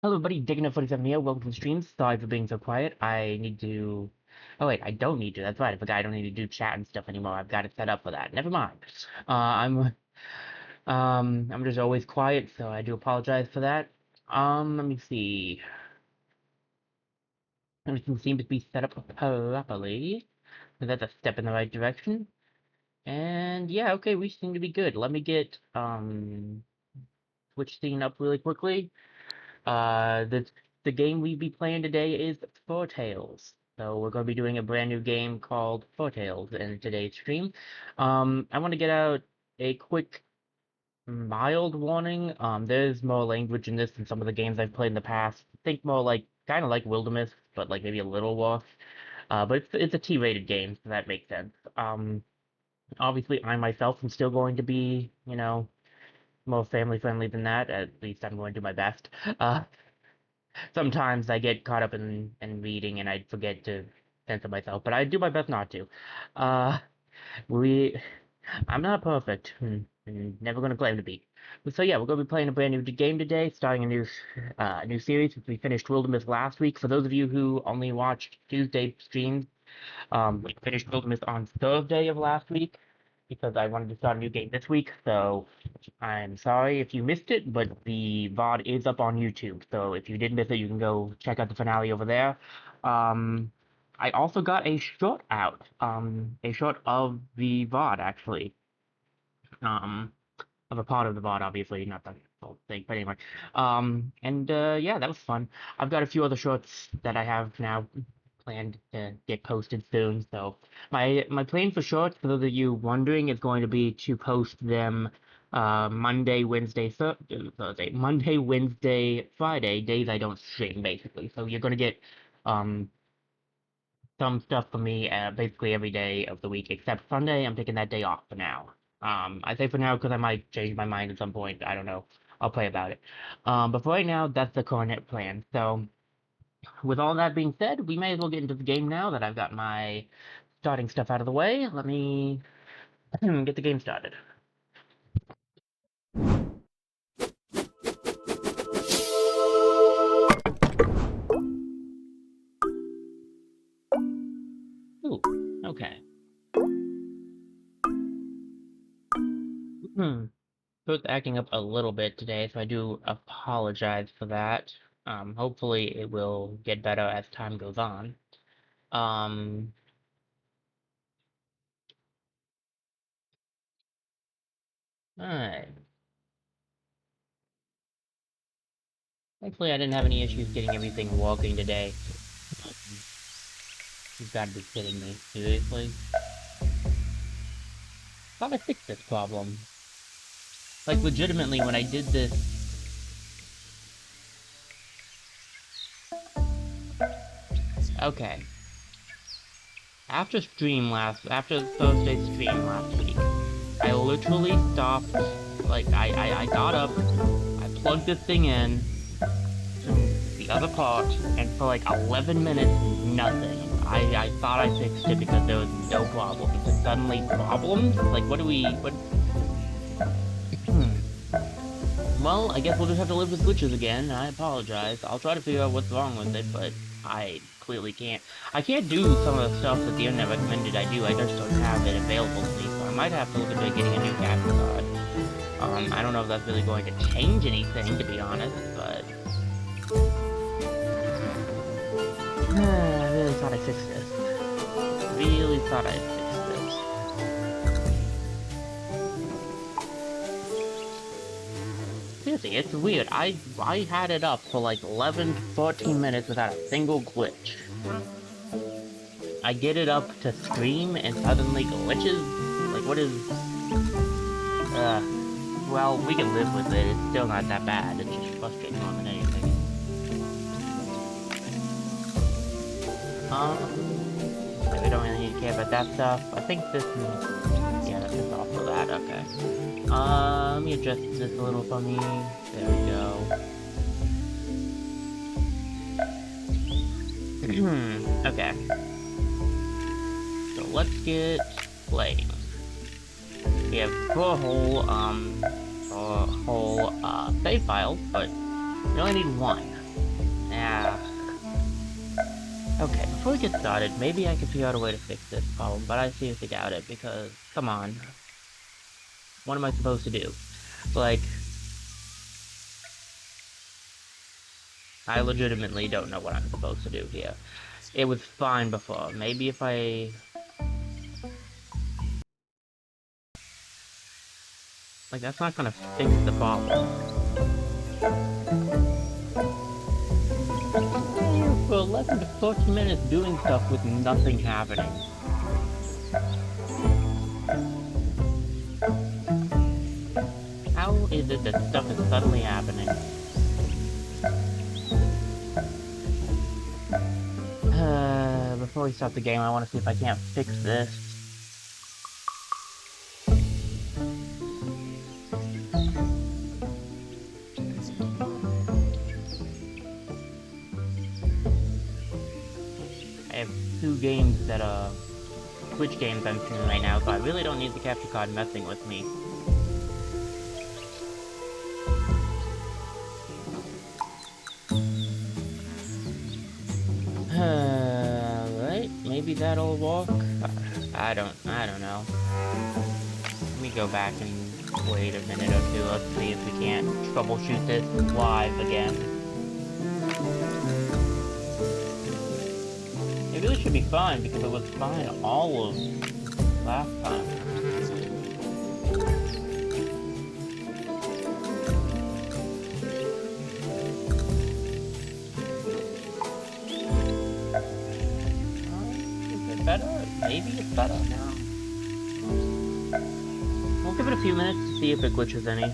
Hello, everybody. Digging up 47 here. Welcome to the stream. Sorry for being so quiet. I need to. Oh wait, I don't need to. That's right. I forgot I don't need to do chat and stuff anymore. I've got it set up for that. Never mind. I'm just always quiet, so I do apologize for that. Let me see. Everything seems to be set up properly. So that's a step in the right direction. And yeah, okay, we seem to be good. Let me get Twitch scene up really quickly. The game we be playing today is Foretales. So we're going to be doing a brand new game called Foretales in today's stream. I want to get out a quick mild warning. There's more language in this than some of the games I've played in the past. Think more like kind of like Wilderness, but like maybe a little worse. But it's a T-rated game, so that makes sense. Obviously I myself am still going to be, more family friendly than that. At least I'm going to do my best. Uh, Sometimes I get caught up in reading and I forget to censor myself, but I do my best not to. Uh, we, I'm not perfect, and never gonna claim to be. So yeah, we're gonna be playing a brand new game today, starting a new series since we finished Wilderness last week. For those of you who only watched Tuesday streams, we finished Wilderness on Thursday of last week because I wanted to start a new game this week. So I'm sorry if you missed it, but the VOD is up on YouTube. So if you did miss it, you can go check out the finale over there. Um, I also got a short out, a short of the VOD actually, um, of a part of the VOD, obviously, not the whole thing, but anyway. And yeah, that was fun. I've got a few other shorts that I have now planned to get posted soon. So my plan for shorts, for those of you wondering, is going to be to post them Monday, Wednesday, Thursday, Monday, Wednesday, Friday, days I don't stream, basically. So you're gonna get um some stuff from me basically every day of the week except Sunday. I'm taking that day off for now. I say for now because I might change my mind at some point. I don't know. I'll play about it. But for right now, that's the current plan. So with all that being said, we may as well get into the game now that I've got my starting stuff out of the way. Let me get the game started. Ooh, okay. So it's acting up a little bit today, so I do apologize for that. Hopefully it will get better as time goes on. Um, alright. Hopefully I didn't have any issues getting everything working today. Um, you've got to be kidding me. Seriously? Thought I fixed this problem. Like, legitimately, when I did this... Okay. After Thursday's stream last week, I literally stopped, like, I got up, I plugged this thing in, to the other part, and for like 11 minutes, nothing. I thought I fixed it because there was no problem, and suddenly problems? Like, what? Well, I guess we'll just have to live with glitches again. I apologize. I'll try to figure out what's wrong with it, but I clearly can't. I can't do some of the stuff that the internet recommended I do. I just don't have it available to me, so I might have to look into getting a new capture card. I don't know if that's really going to change anything, to be honest, but... I really thought I fixed this. Really thought I fixed this. Seriously, it's weird. I had it up for like 11, 14 minutes without a single glitch. I get it up to stream and suddenly glitches? Like, what is... well, we can live with it. It's still not that bad. It's just frustrating more than anything. We don't really need to care about that stuff. I think this is... Yeah, that's just off for that. Okay. Let me adjust this a little for me. There we go. Okay. So let's get playing. We have four whole save files, but we only need one. Okay, before we get started, maybe I can figure out a way to fix this problem, but I seriously doubt it because, come on, what am I supposed to do? Like, I legitimately don't know what I'm supposed to do here. It was fine before. Maybe if I... Like, that's not gonna fix the problem. For 11 to 14 minutes doing stuff with nothing happening. How is it that stuff is suddenly happening? Before we start the game, I want to see if I can't fix this. I have two games that are Twitch games I'm streaming right now, so I really don't need the capture card messing with me. Right? Maybe that'll work? I don't know. Let me go back and wait a minute or two. Let's see if we can't troubleshoot this live again. It really should be fine because it was fine all of last time. Is it better? Maybe it's better now. We'll give it a few minutes to see if it glitches any.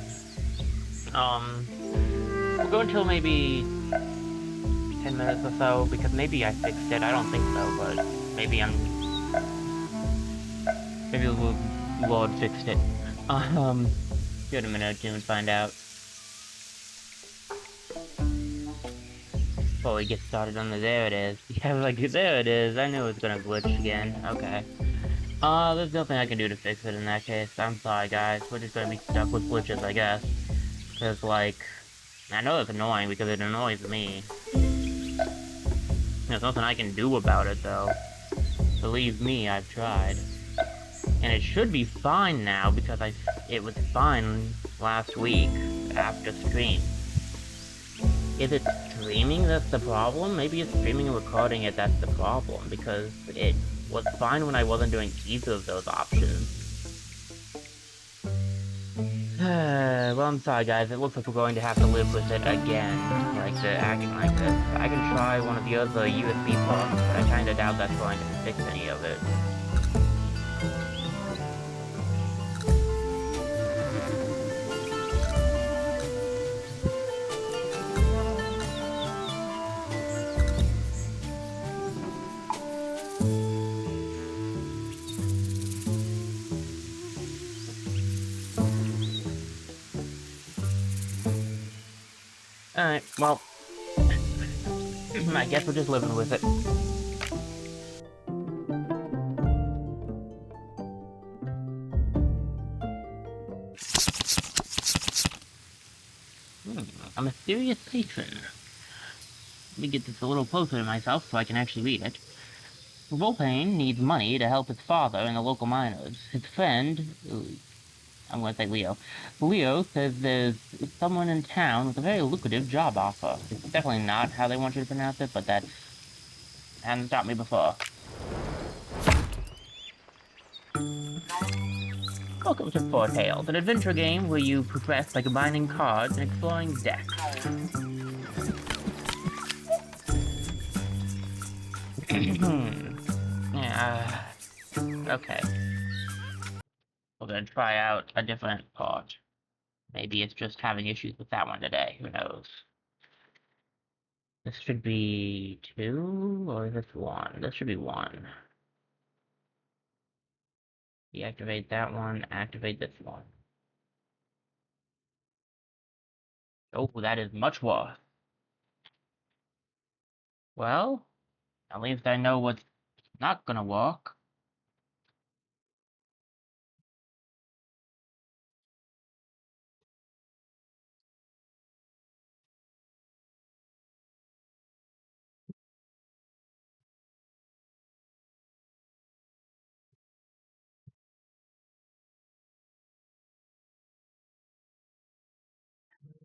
We'll go until maybe 10 minutes or so, because maybe I fixed it. I don't think so, but maybe the Lord fixed it. Give it a minute or two and find out. Before we get started on there it is. Yeah, like, there it is. I knew it was gonna glitch again. Okay. There's nothing I can do to fix it in that case. I'm sorry, guys. We're just gonna be stuck with glitches, I guess. Because, like, I know it's annoying because it annoys me. There's nothing I can do about it, though. Believe me, I've tried. And it should be fine now because it was fine last week after stream. Is it streaming that's the problem? Maybe it's streaming and recording it that's the problem, because it was fine when I wasn't doing either of those options. Well, I'm sorry guys, it looks like we're going to have to live with it again, like acting like this. I can try one of the other USB ports, but I kinda doubt that's going to fix any of it. Alright, well, I guess we're just living with it. A mysterious patron. Let me get this a little closer to myself so I can actually read it. Volpain needs money to help his father and the local miners. His friend, I'm going to say Leo. Leo says there's someone in town with a very lucrative job offer. It's definitely not how they want you to pronounce it, but that hasn't stopped me before. Welcome to Foretales, an adventure game where you progress by combining cards and exploring decks. Yeah, okay. We're gonna try out a different card. Maybe it's just having issues with that one today, who knows. This should be 2, or is this 1? This should be 1. Deactivate that one, activate this one. Oh, that is much worse. Well, at least I know what's not gonna work.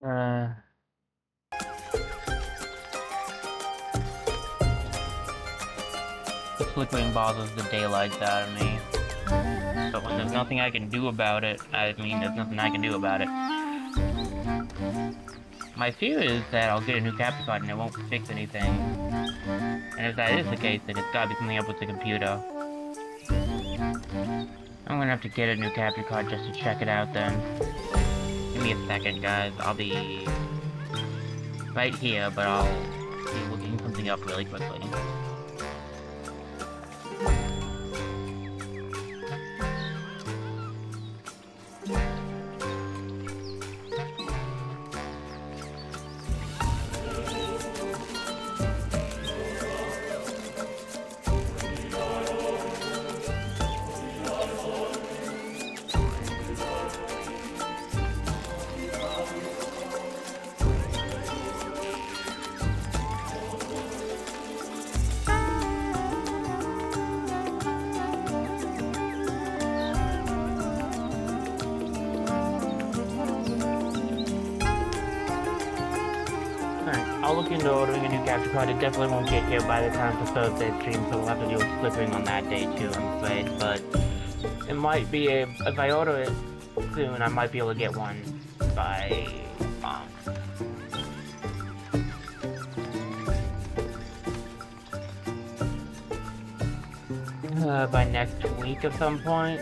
Uh, the flickering bothers the daylights out of me. So when there's nothing I can do about it, I mean, there's nothing I can do about it. My fear is that I'll get a new capture card and it won't fix anything. And if that is the case, then it's gotta be something up with the computer. I'm gonna have to get a new capture card just to check it out then. Give me a second, guys. I'll be right here, but I'll be looking something up really quickly. I'll look into ordering a new capture card. It definitely won't get here by the time for Thursday's stream, so we'll have to deal with flickering on that day too, I'm afraid. But it might be if I order it soon, I might be able to get one by by next week at some point.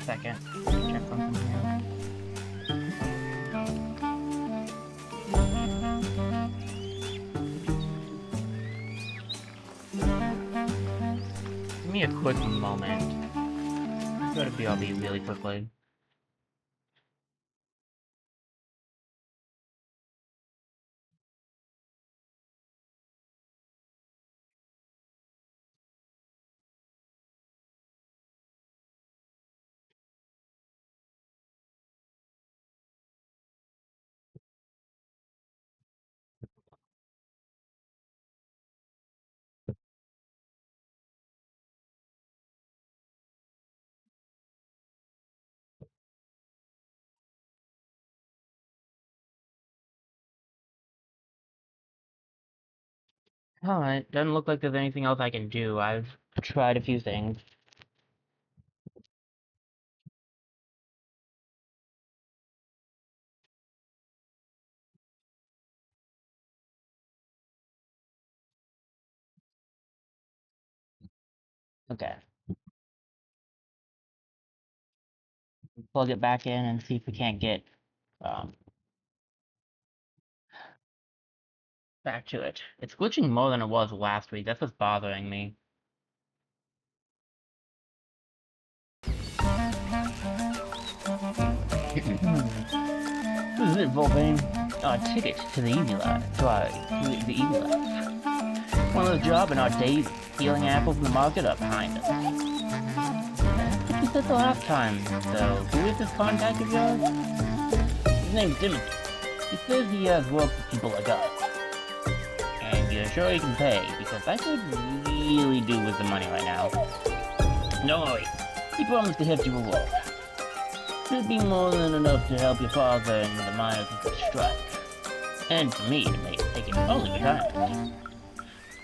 Second. Check something here. Give me a quick moment. Go to BRB really quickly. Alright, doesn't look like there's anything else I can do. I've tried a few things. Okay. Plug it back in and see if we can't get back to it. It's glitching more than it was last week. That's what's bothering me. This is it, Volbane. Our ticket to the Easy Life. To the Easy Life. One little job and our days stealing apples in the market are behind us. What you said the last time, though? Who is this contact of yours? His name's Dimity. He says he has work for people like us. And you're sure he can pay, because I could really do with the money right now. Don't worry. He promised to hit you a reward. Should be more than enough to help your father and the miners with the strike. And for me to take an early retirement.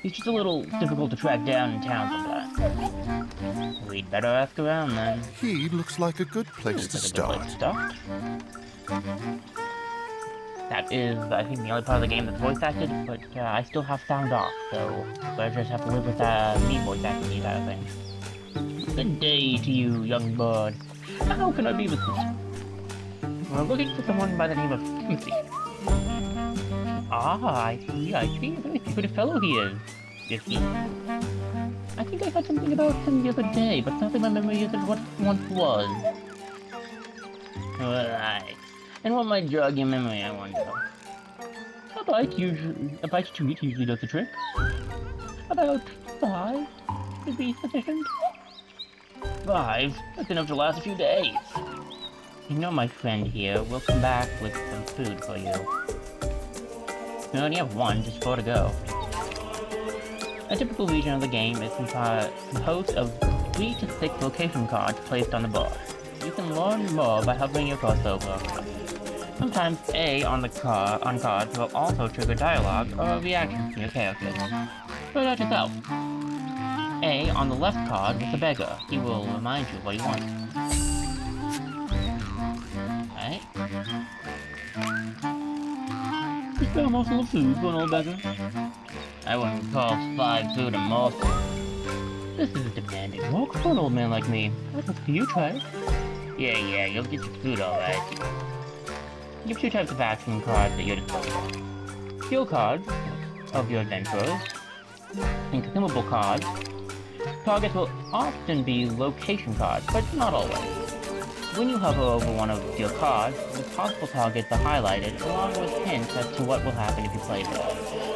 He's just a little difficult to track down in town sometimes. We'd better ask around then. He looks like a good place to start. That is, I think, the only part of the game that's voice acted, but I still have sound off, so I just have to live with me voice acting these other things. Good day to you, young bird. How can I be with you? We're looking for someone by the name of Timothy. Ah, I see. A very secretive fellow he is he? I think I heard something about him the other day, but nothing my memory is of what once was. Right. And what might jog your memory, I wonder? A bite to eat usually does the trick. About 5 would be sufficient. 5? That's enough to last a few days. You know, my friend here will come back with some food for you. We only have 1, just 4 to go. A typical region of the game is composed of 3 to 6 location cards placed on the board. You can learn more by hovering your cursor over a card. Sometimes A on cards will also trigger dialogue or a reaction from your character. Try it out yourself. A on the left card is the beggar. He will remind you of what he wants. Alright. You spare a morsel of food for an old beggar? I wouldn't call 5 food a morsel. This is a demanding walk for an old man like me. I'd look for you, try it. Yeah, you'll get your food alright. You have 2 types of action cards at your disposal. Skill cards of your adventurers, and consumable cards. Targets will often be location cards, but not always. When you hover over one of your cards, the possible targets are highlighted along with hints as to what will happen if you play them.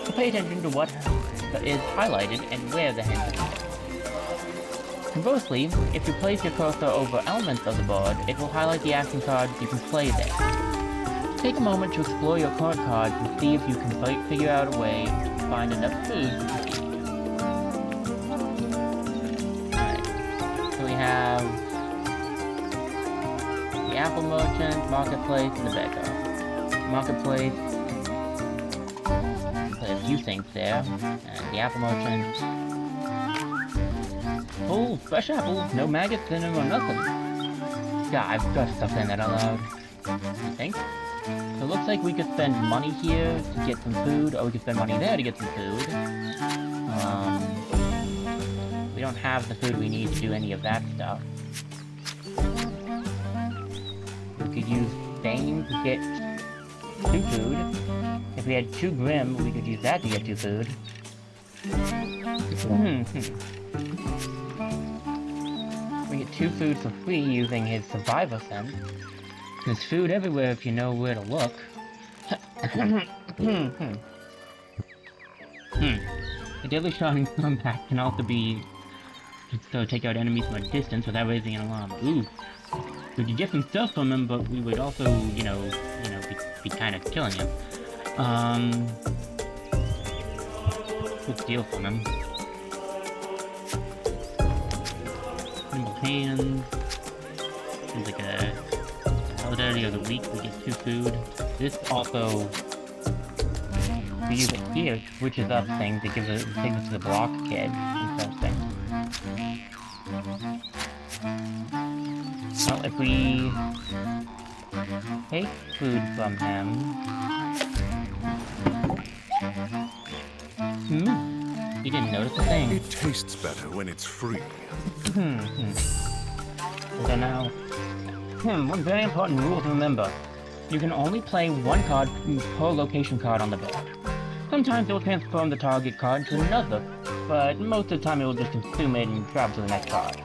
So pay attention to what is highlighted and where the hint is. Conversely, if you place your cursor over elements of the board, it will highlight the action cards you can play there. Take a moment to explore your current cards and see if you can figure out a way to find enough food to eat. Alright, so we have the Apple Merchant, Marketplace, and the Beggar. Marketplace, play a few things there, and the Apple Merchant. Oh, fresh apples, no maggots in them or nothing. Yeah, I've got stuff in that allowed. I think. So it looks like we could spend money here to get some food, or we could spend money there to get some food. We don't have the food we need to do any of that stuff. We could use Bane to get 2 food. If we had 2 Grim, we could use that to get 2 food. We get 2 food for free using his Survivor sense. There's food everywhere if you know where to look. The deadly shot in combat can also be so take out enemies from a distance without raising an alarm. Ooh. We could get some stuff from him, but we would also, be kind of killing him. Good deal from him. Nimble hands. Seems like a solidarity of the week. We get 2 food. This also, we use it here, switches up things. It takes us to the block kid. Interesting. Well, if we take food from him, he didn't notice a thing. It tastes better when it's free. So now, one very important rule to remember. You can only play 1 card per location card on the board. Sometimes it will transform the target card to another, but most of the time it will just consume it and travel to the next card.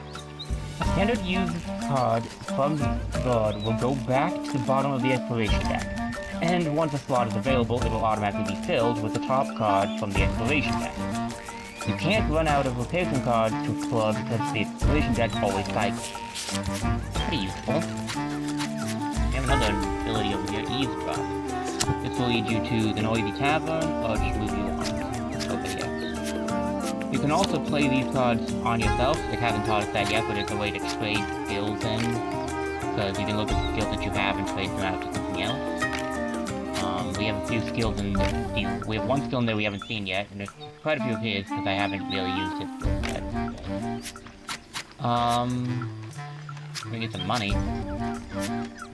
A standard use card from the board will go back to the bottom of the exploration deck, and once a slot is available, it will automatically be filled with the top card from the exploration deck. You can't run out of location cards to explore because the exploration deck always cycles. Pretty useful. We have another ability over here, Eavesdrop. This will lead you to the Noisy Tavern, or just move you on over here. You can also play these cards on yourself. It hasn't taught us that yet, but it's a way to trade skills in. Because you can look at the skills that you have and trade them out to something else. We have a few skills in these. We have 1 skill in there we haven't seen yet, and there's quite a few of his because I haven't really used his skills yet. We get some money.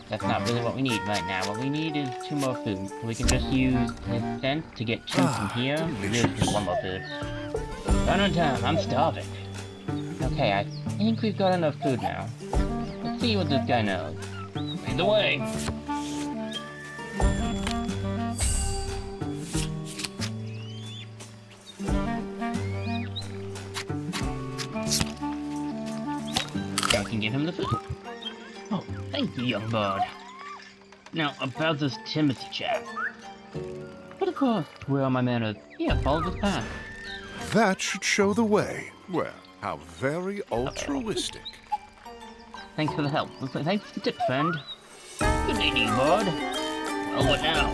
That's not really what we need right now. What we need is 2 more food. We can just use his sense to get 2 from here. We really need 1 more food. Run on time, I'm starving. Okay, I think we've got enough food now. Let's see what this guy knows. Lead the way! I can give him the food. Oh, thank you, young bird. Now, about this Timothy chap. But of course, where are my manners? Here, follow this path. That should show the way. Well, how very altruistic. Thanks for the help. Thanks for the tip, friend. Good day to you, bird. Well, what now?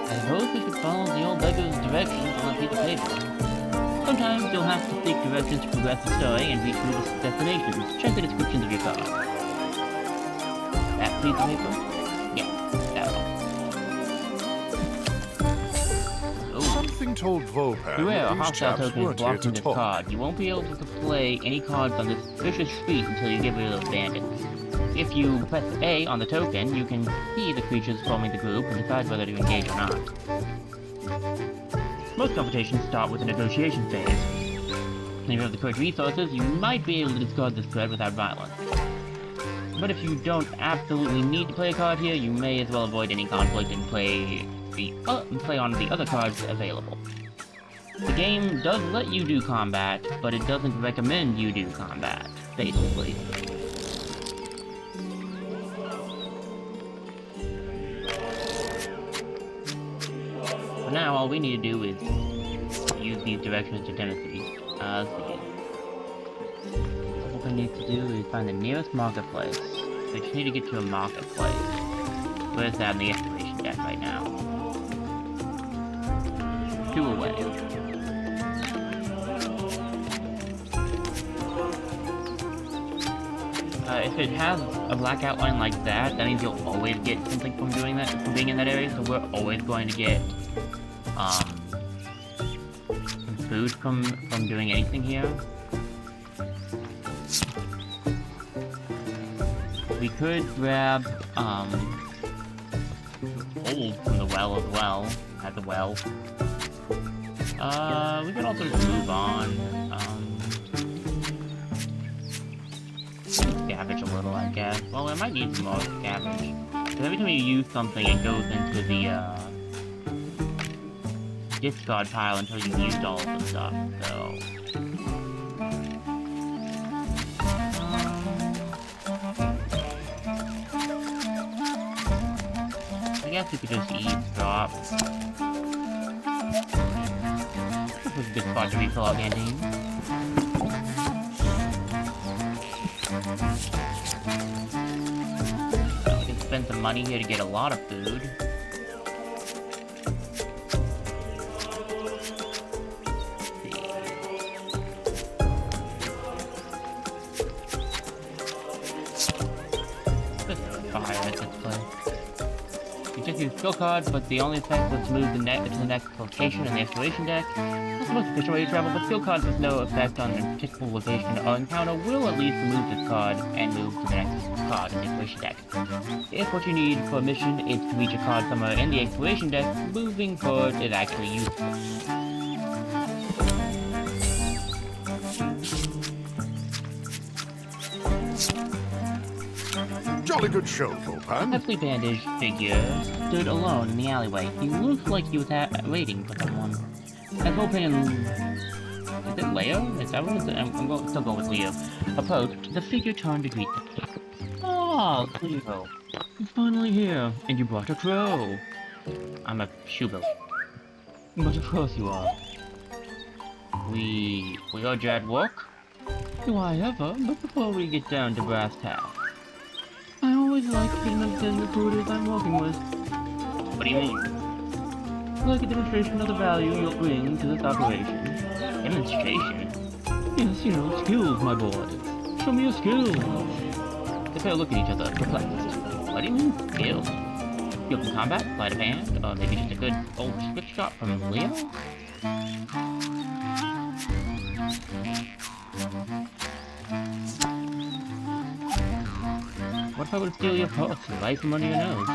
I suppose we should follow the old beggar's direction on a piece of paper. Sometimes you'll have to seek directions to progress the story and reach new destinations. Check the descriptions of your card. That piece of paper? Yeah, that one. Something told Volpan Beware, a that these hostile chaps token is weren't here to blocking this talk. card. You won't be able to play any cards on this vicious street until you get rid of bandits. If you press A on the token, you can see the creatures forming the group and decide whether to engage or not. Most confrontations start with a negotiation phase. If you have the correct resources, you might be able to discard this threat without violence. But if you don't absolutely need to play a card here, you may as well avoid any conflict and play on the other cards available. The game does let you do combat, but it doesn't recommend you do combat, basically. For now, all we need to do is use these directions to Tennessee. Let's see. What we need to do is find the nearest marketplace. We just need to get to a marketplace. Where's that in the excavation deck right now? 2 away. If it has a black outline like that, that means you'll always get something from doing that, from being in that area. So we're always going to get some food from doing anything here. We could grab gold from the well as well. At the well. We could also just move on. Scavenge a little, I guess. Well, I might need some more scavenge. Because every time you use something, it goes into the discard pile until you've used all of the stuff, so... I guess we could just eavesdrop. This was a good spot to refill our canteen. We can spend some money here to get a lot of food. Skill card, but the only effect was to move to the next location in the exploration deck. That's the most efficient way to travel, but skill cards with no effect on a particular location or encounter will at least remove this card and move to the next card in the exploration deck. If what you need for a mission is to reach a card somewhere in the exploration deck, moving forward is actually useful. Jolly good show, Volpan. Heavily bandaged figure stood alone in the alleyway. He looked like he was waiting for someone. As Volpan... Is it Leo? Is that what it is? I'm still going with Leo. Approached, the figure turned to greet them. Oh, Leo. You're finally here, and you brought a crow. I'm a shoebill. But of course you are. We heard you're at work? Do I ever? But before we get down to brass tacks, I always like to understand the recruiters I'm working with. What do you mean? Like a demonstration of the value you'll bring to this operation. Demonstration? Yes, you know, skills, my boy. Show me your skills. The pair look at each other, perplexed. What do you mean, skills? Skill from combat, sleight of hand, or maybe just a good old switch shot from Leo? What if I would steal your purse right from under your nose?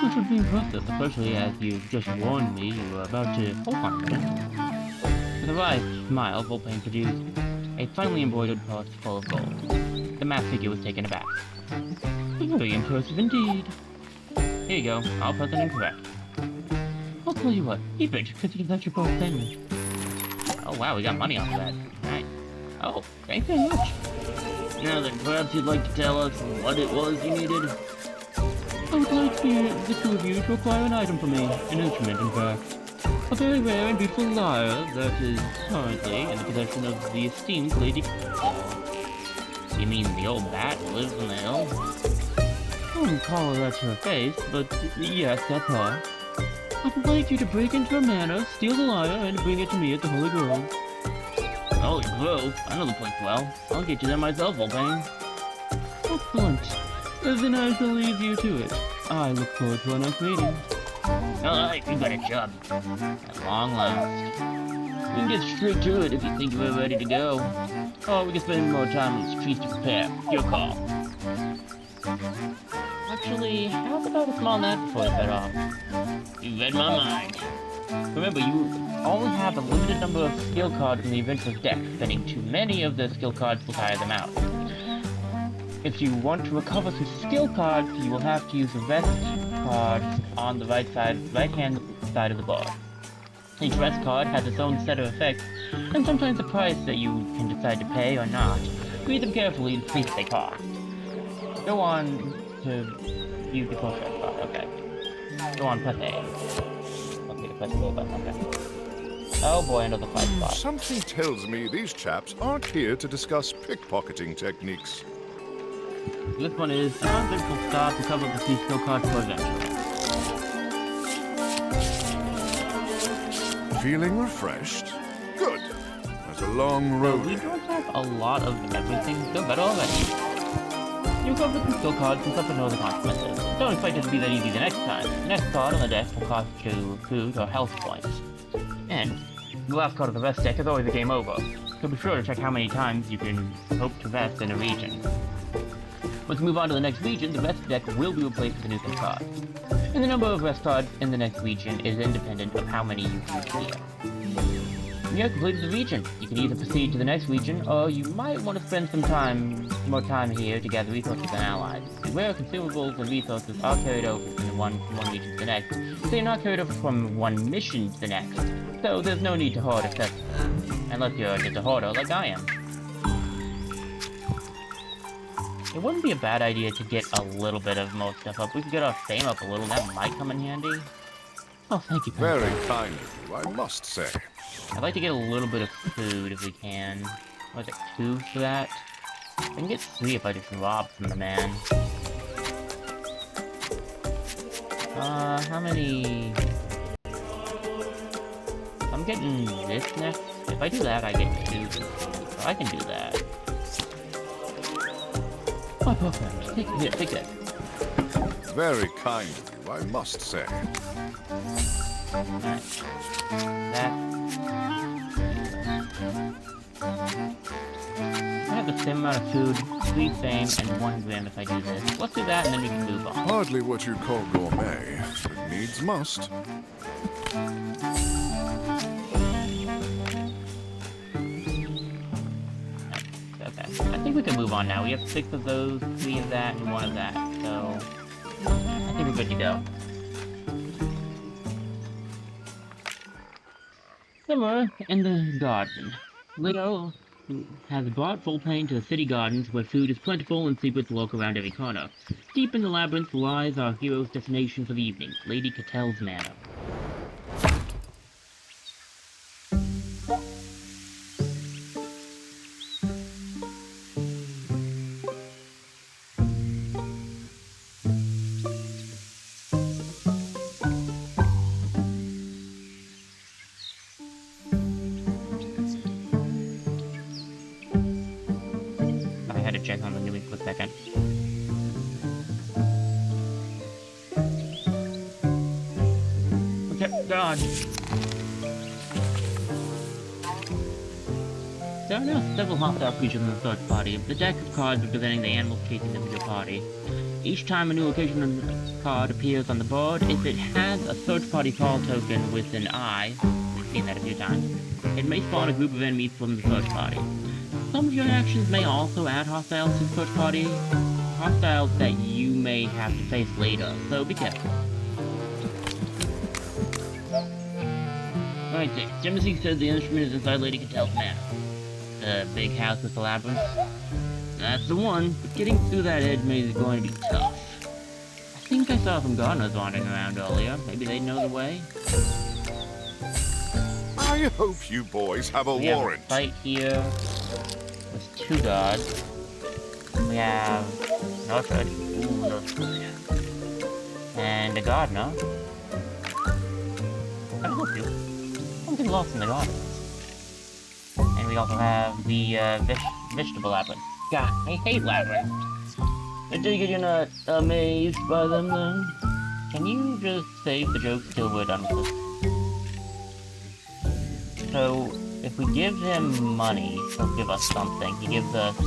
Which would be impressive, especially as you've just warned me you were about to... Hold on a minute. With a wry smile, Volpain produced a finely embroidered purse full of gold. The masked figure was taken aback. Very impressive indeed. Here you go, I'll press it incorrect. I'll tell you what, keep it, because that's your first payment. Oh wow, we got money off of that. Nice. Oh, thanks very much. Now then, perhaps you'd like to tell us what it was you needed? I would like the two of you to acquire an item for me. An instrument, in fact. A very rare and beautiful lyre that is currently in the possession of the esteemed Lady... You mean the old bat who lives in the hill? I wouldn't call her that to her face, but yes, that's her. I would like you to break into her manor, steal the lyre, and bring it to me at the Holy Grove. Holy Grove, I know the place well. I'll get you there myself, Volbane. Excellent. Then I shall leave you to it. I look forward to our next meeting. Alright, you got a job. At long last. We can get straight to it if you think we're ready to go. Or we can spend more time on the streets to prepare. Your call. Actually, how about a small nap before we head off? You read my mind. Remember, you only have a limited number of skill cards in the event of death. Spending too many of the skill cards will tire them out. If you want to recover some skill cards, you will have to use the rest card on the right-hand side of the board. Each rest card has its own set of effects, and sometimes a price that you can decide to pay or not. Read them carefully to see what they cost. Go on to use the close rest card. Okay. Go on, press A. Okay, press A button. Okay. Oh boy, another fight spot. Something tells me these chaps aren't here to discuss pickpocketing techniques. This one is physical stop to cover the C skill card for eventually. Feeling refreshed? Good. That's a long road. We don't have a lot of everything, so better already. You cover some skill cards and suffer no other consequences. Don't expect it to be that easy the next time. The next card on the deck will cost you food or health points. And the last card of the rest deck is always a game over, so be sure to check how many times you can hope to rest in a region. Once we move on to the next region, the rest deck will be replaced with a new skill card. And the number of rest cards in the next region is independent of how many you can clear. When you have completed the region, you can either proceed to the next region, or you might want to spend some more time here to gather resources and allies. Rare consumables and resources are carried over from one region to the next, so you're not carried over from one mission to the next. So there's no need to hoard accessories, unless you're just a hoarder like I am. It wouldn't be a bad idea to get a little bit of most stuff up. We could get our fame up a little, that might come in handy. Oh, thank you. Very kind of you, I must say. I'd like to get a little bit of food if we can. What is it, 2 for that? I can get 3 if I just rob from the man. How many... I'm getting this next. If I do that, I get 2. So I can do that. Oh, perfect. Take that. Very kind of you, I must say. Alright. That. I have the same amount of food, 3 fame, and 1 gram if I do this. Let's do that and then we can move on. Hardly what you'd call gourmet, but needs must. Okay. I think we can move on now. We have 6 of those, 3 of that, and 1 of that. So I think we're good to go. Somewhere in the garden, Leo has brought Volbane to the city gardens where food is plentiful and secrets lurk around every corner. Deep in the labyrinth lies our hero's destination for the evening, Lady Catel's Manor. Check on the new for a second. Okay, God. There are now several hostile creatures in the search party. The deck of cards are preventing the animals chasing them with your party. Each time a new location card appears on the board, if it has a search party call token with an I, we've seen that a few times, it may spawn a group of enemies from the search party. Some of your actions may also add hostiles to the search party, hostiles that you may have to face later, so be careful. Alright, Timothy said the instrument is inside Lady Catel's Manor. The big house with the labyrinth. That's the one, but getting through that edge maze is going to be tough. I think I saw some gardeners wandering around earlier. Maybe they know the way? I hope you boys have a We have warrant. a fight here with 2 gods. We have Northwood. Ooh, Northwood. And a gardener. Can I help you? I'm getting lost in the garden. And we also have the vegetable labyrinth. God, I hate labyrinths. I take it you're not amazed by them then? Can you just save the jokes till we're done with this? So, if we give him money, he'll give us something. He gives us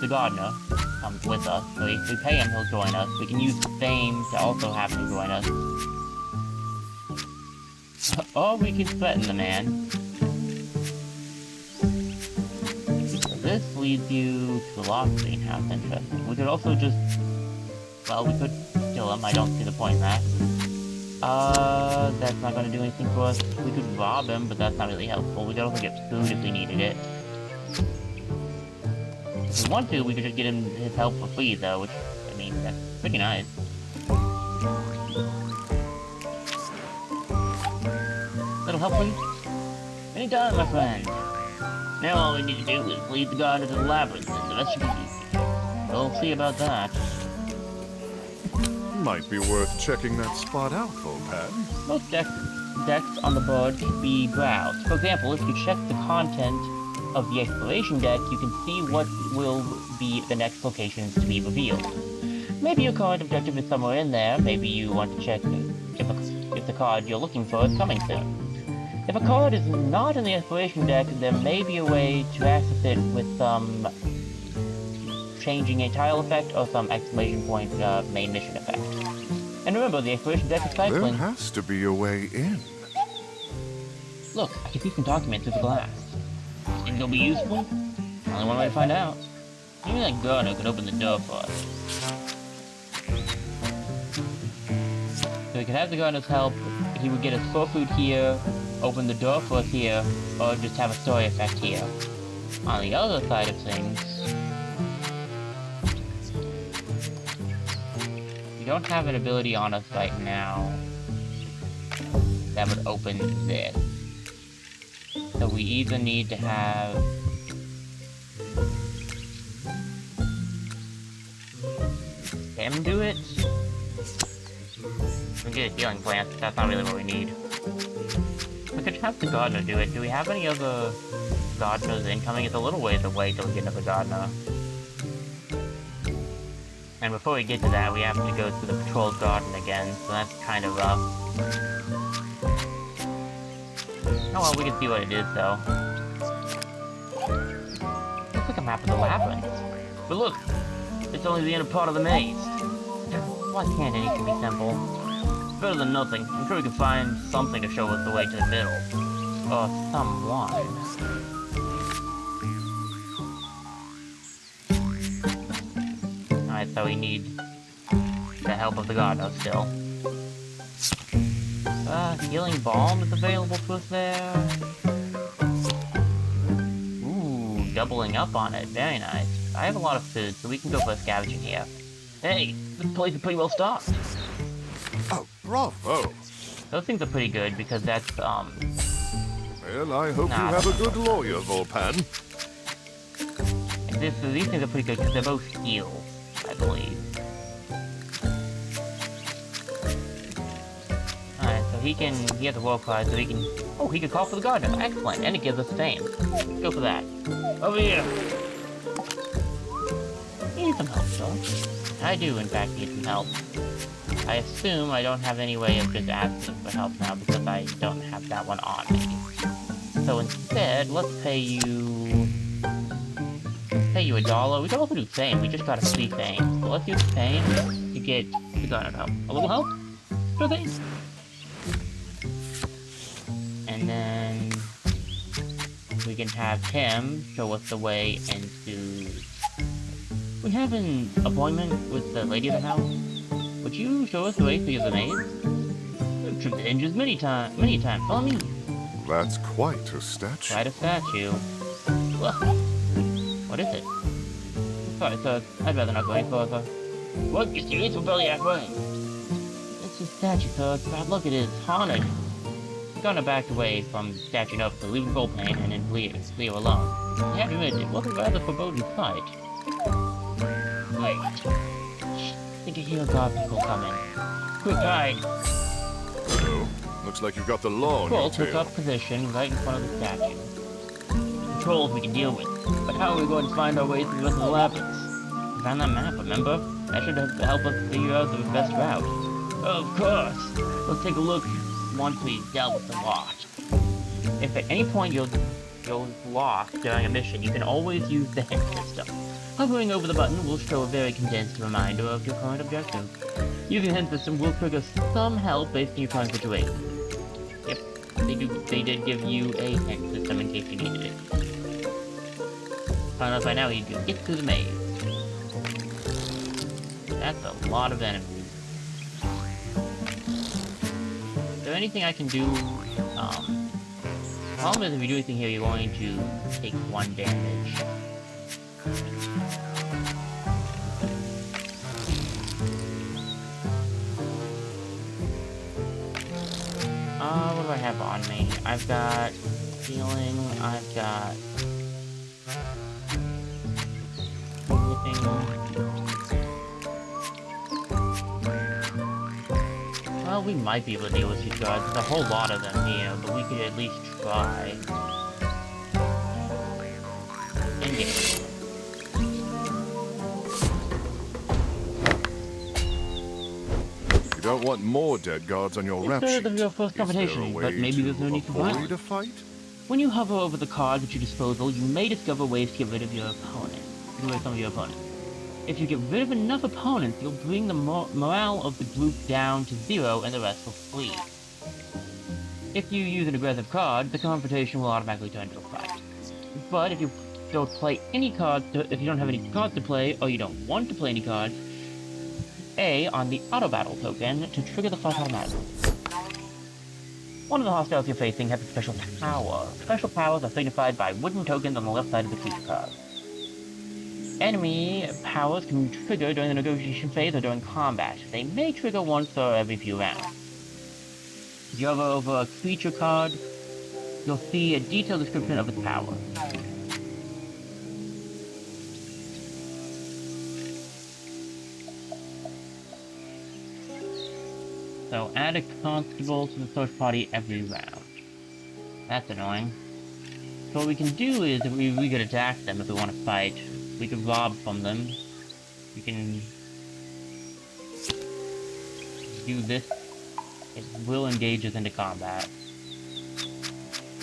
the gardener comes with us, so if we pay him, he'll join us. We can use fame to also have him join us. Or we can threaten the man. So this leads you to the lost greenhouse, interesting. We could also just... well, we could kill him, I don't see the point in that. That's not gonna do anything for us. We could rob him, but that's not really helpful. We could also get food if we needed it. If we want to, we could just get him his help for free, though, which, I mean, that's pretty nice. Little help, please? Anytime, my friend. Now all we need to do is lead the gardener to the labyrinth, and the rest should be easy. We'll see about that. Might be worth checking that spot out, Foretales. Most decks on the board can be browsed. For example, if you check the content of the exploration deck, you can see what will be the next locations to be revealed. Maybe your current objective is somewhere in there. Maybe you want to check if the card you're looking for is coming soon. If a card is not in the exploration deck, there may be a way to access it with some changing a tile effect or some exclamation point main mission effect. And remember, the exploration deck is cycling. There has to be a way in. Look, I can see some documents through the glass. Think they'll be useful? Only one way to find out. Maybe that gardener could open the door for us. So we could have the gardener's help. He would get us 4 food here, open the door for us here, or just have a story effect here. On the other side of things, we don't have an ability on us right now that would open this. So we either need to have him do it. We get a healing plant, but that's not really what we need. We could have the gardener do it. Do we have any other gardeners incoming? It's a little ways away till we get another gardener. And before we get to that, we have to go through the patrolled garden again, so that's kind of rough. Oh well, we can see what it is, though. Looks like a map of the labyrinth. But look! It's only the inner part of the maze. Why can't anything be simple? It's better than nothing. I'm sure we can find something to show us the way to the middle. Or someone. Alright, so we need the help of the gardener still. Healing Balm is available to us there. Ooh, doubling up on it. Very nice. I have a lot of food, so we can go for a scavenging here. Hey, this place is pretty well stocked. Oh, bravo! Those things are pretty good, because that's, Well, I hope you have a good lawyer, Volpan. These things are pretty good, because they're both heals, I believe. He has a world card, so he can call for the gardener. Excellent, and it gives us fame. Let's go for that. Over here! You need some help, dog. I do, in fact, need some help. I assume I don't have any way of just asking for help now, because I don't have that one on me. So instead, let's pay you $1. We can also do fame, we just got a free fame. So let's use fame to get the gardener help. A little help? Sure thing. And then we can have him show us the way into... We have an appointment with the lady of the house. Would you show us the way through the maze? We've tripped the hinges many times. Follow me. That's quite a statue. Quite a statue. Look. What is it? Sorry, sir. I'd rather not go any further. What? You serious? We're barely halfway. It's a statue, sir. It's bad luck it is. Haunted. Gonna back away from statue up to leave Volpan and then leave alone. I have to admit, it wasn't rather foreboding sight. Wait. I think I hear a guard vehicle coming. Quick hide! Uh-oh. Looks like you've got the law on your Cool, took tail. up position right in front of the statue. trolls we can deal with, but how are we going to find our way through the rest of the labyrinth? We found that map, remember? That should help us figure out the best route. Of course! Let's take a look once we've dealt with the lot. If at any point you're lost during a mission, you can always use the hint system. Hovering over the button will show a very condensed reminder of your current objective. Using the hint system will trigger some help based on your current situation. Yep, they did give you a hint system in case you needed it. Found out by now you can get through the maze. That's a lot of enemies. Is there anything I can do? Problem is, if you do anything here, you're going to take 1 damage. What do I have on me? I've got healing, I've got well, we might be able to deal with these guards. There's a whole lot of them here, but we could at least try. Engage. You don't want more dead guards on your rap sheet. It's your first confrontation, but maybe there's no need for violence. A fight? When you hover over the cards at your disposal, you may discover ways to get rid of your opponent. Some of your opponents. If you get rid of enough opponents, you'll bring the morale of the group down to 0 and the rest will flee. If you use an aggressive card, the confrontation will automatically turn into a fight. But if you don't play any cards, if you don't have any cards to play, or you don't want to play any cards, A on the auto battle token to trigger the fight automatically. One of the hostiles you're facing has a special power. Special powers are signified by wooden tokens on the left side of the creature card. Enemy powers can trigger during the negotiation phase or during combat. They may trigger once or every few rounds. If you hover over a creature card, you'll see a detailed description of its power. So add a constable to the search party every round. That's annoying. So what we can do is we could attack them if we want to fight. We could rob from them. We can do this. It will engage us into combat.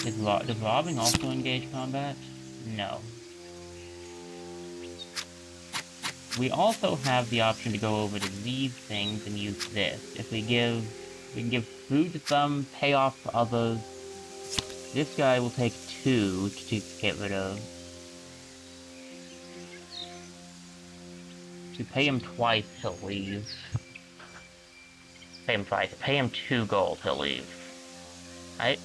Does robbing also engage combat? No. We also have the option to go over to these things and use this. If we can give food to some, pay off to others. This guy will take 2 to get rid of. To pay him twice, he'll leave. Pay him twice. Pay him 2 gold, he'll leave. Right?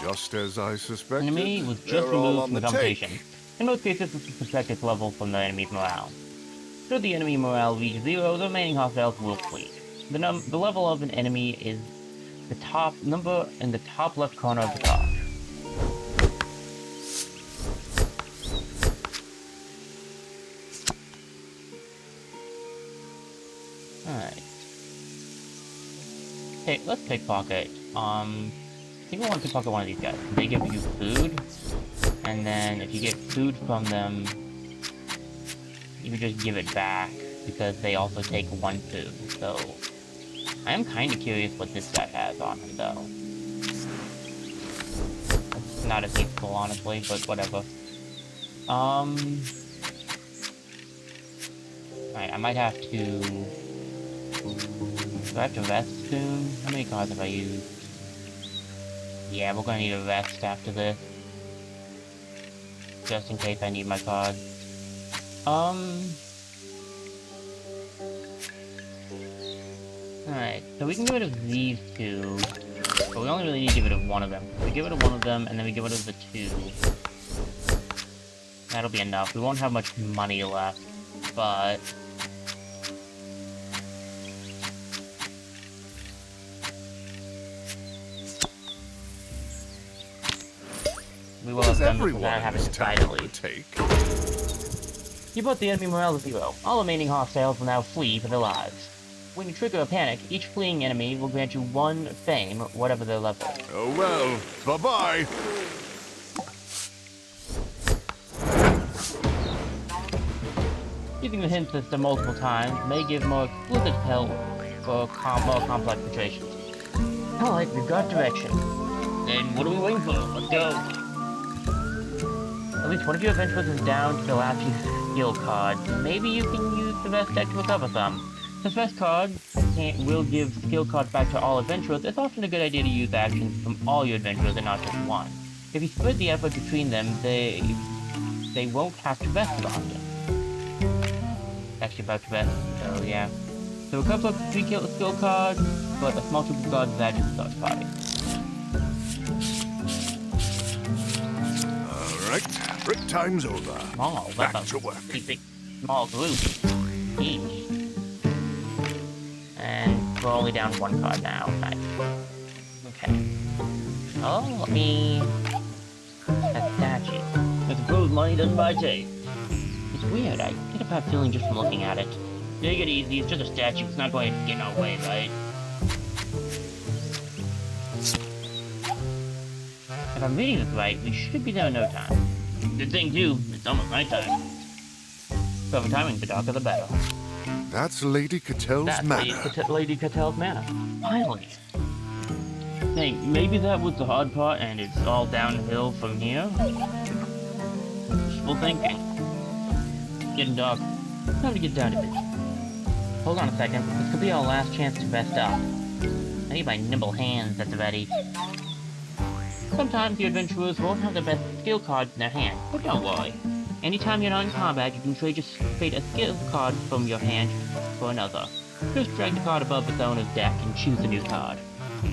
Just as I suspected. Enemy was just removed from the competition. In most cases, this is subtracted level from the enemy's morale. Should the enemy morale reach 0, the remaining hostiles will flee. The level of an enemy is the top number in the top left corner of the card. Alright. Okay, let's pickpocket. I think we want to pickpocket one of these guys. They give you food, and then if you get food from them, you can just give it back, because they also take 1 food, so... I am kinda curious what this guy has on him, though. It's not as useful, honestly, but whatever. Alright, I might have to... Do I have to rest soon? How many cards have I used? Yeah, we're gonna need a rest after this. Just in case I need my cards. Alright, so we can get rid of these 2. But we only really need to get rid of one of them. We get rid of one of them, and then we get rid of the 2. That'll be enough. We won't have much money left, but... we will have done this without having to fight at least. You put the enemy morale to 0. All remaining hostiles will now flee for their lives. When you trigger a panic, each fleeing enemy will grant you 1 fame, whatever their level. Oh well, bye-bye! Using the hint system multiple times may give more explicit help for more complex situations. Alright, we've got direction. Then what are we waiting for? Let's go! At least one of your adventurers is down to the last few skill cards. Maybe you can use the vest deck to recover some. This vest card will give skill cards back to all adventurers. It's often a good idea to use actions from all your adventurers and not just one. If you split the effort between them, they won't have to vest as often. Actually about to vest, so yeah. So a couple of 3 skill cards, but a small triple card is added to the start party. Alright, break time's over. Small, Back that's to work. a big, small group. Each. And we're only down 1 card now. Nice. Okay. Oh, let me... A statue. I suppose money doesn't buy taste. It's weird, I get a bad feeling just from looking at it. Take it easy, it's just a statue, it's not going to get in our way, right? If I'm reading this right, we should be there in no time. Good thing, too, it's almost nighttime. So the timing, the darker the better. That's Lady Catel's manor. Lady Catel's manor. Finally. Hey, maybe that was the hard part and it's all downhill from here? Wishful thinking. It's getting dark. Time to get down to business. Hold on a second, this could be our last chance to rest up. I need my nimble hands at the ready. Sometimes the adventurers won't have the best skill cards in their hand, but don't worry. Anytime you're not in combat, you can trade a skill card from your hand for another. Just drag the card above its owner's deck and choose a new card.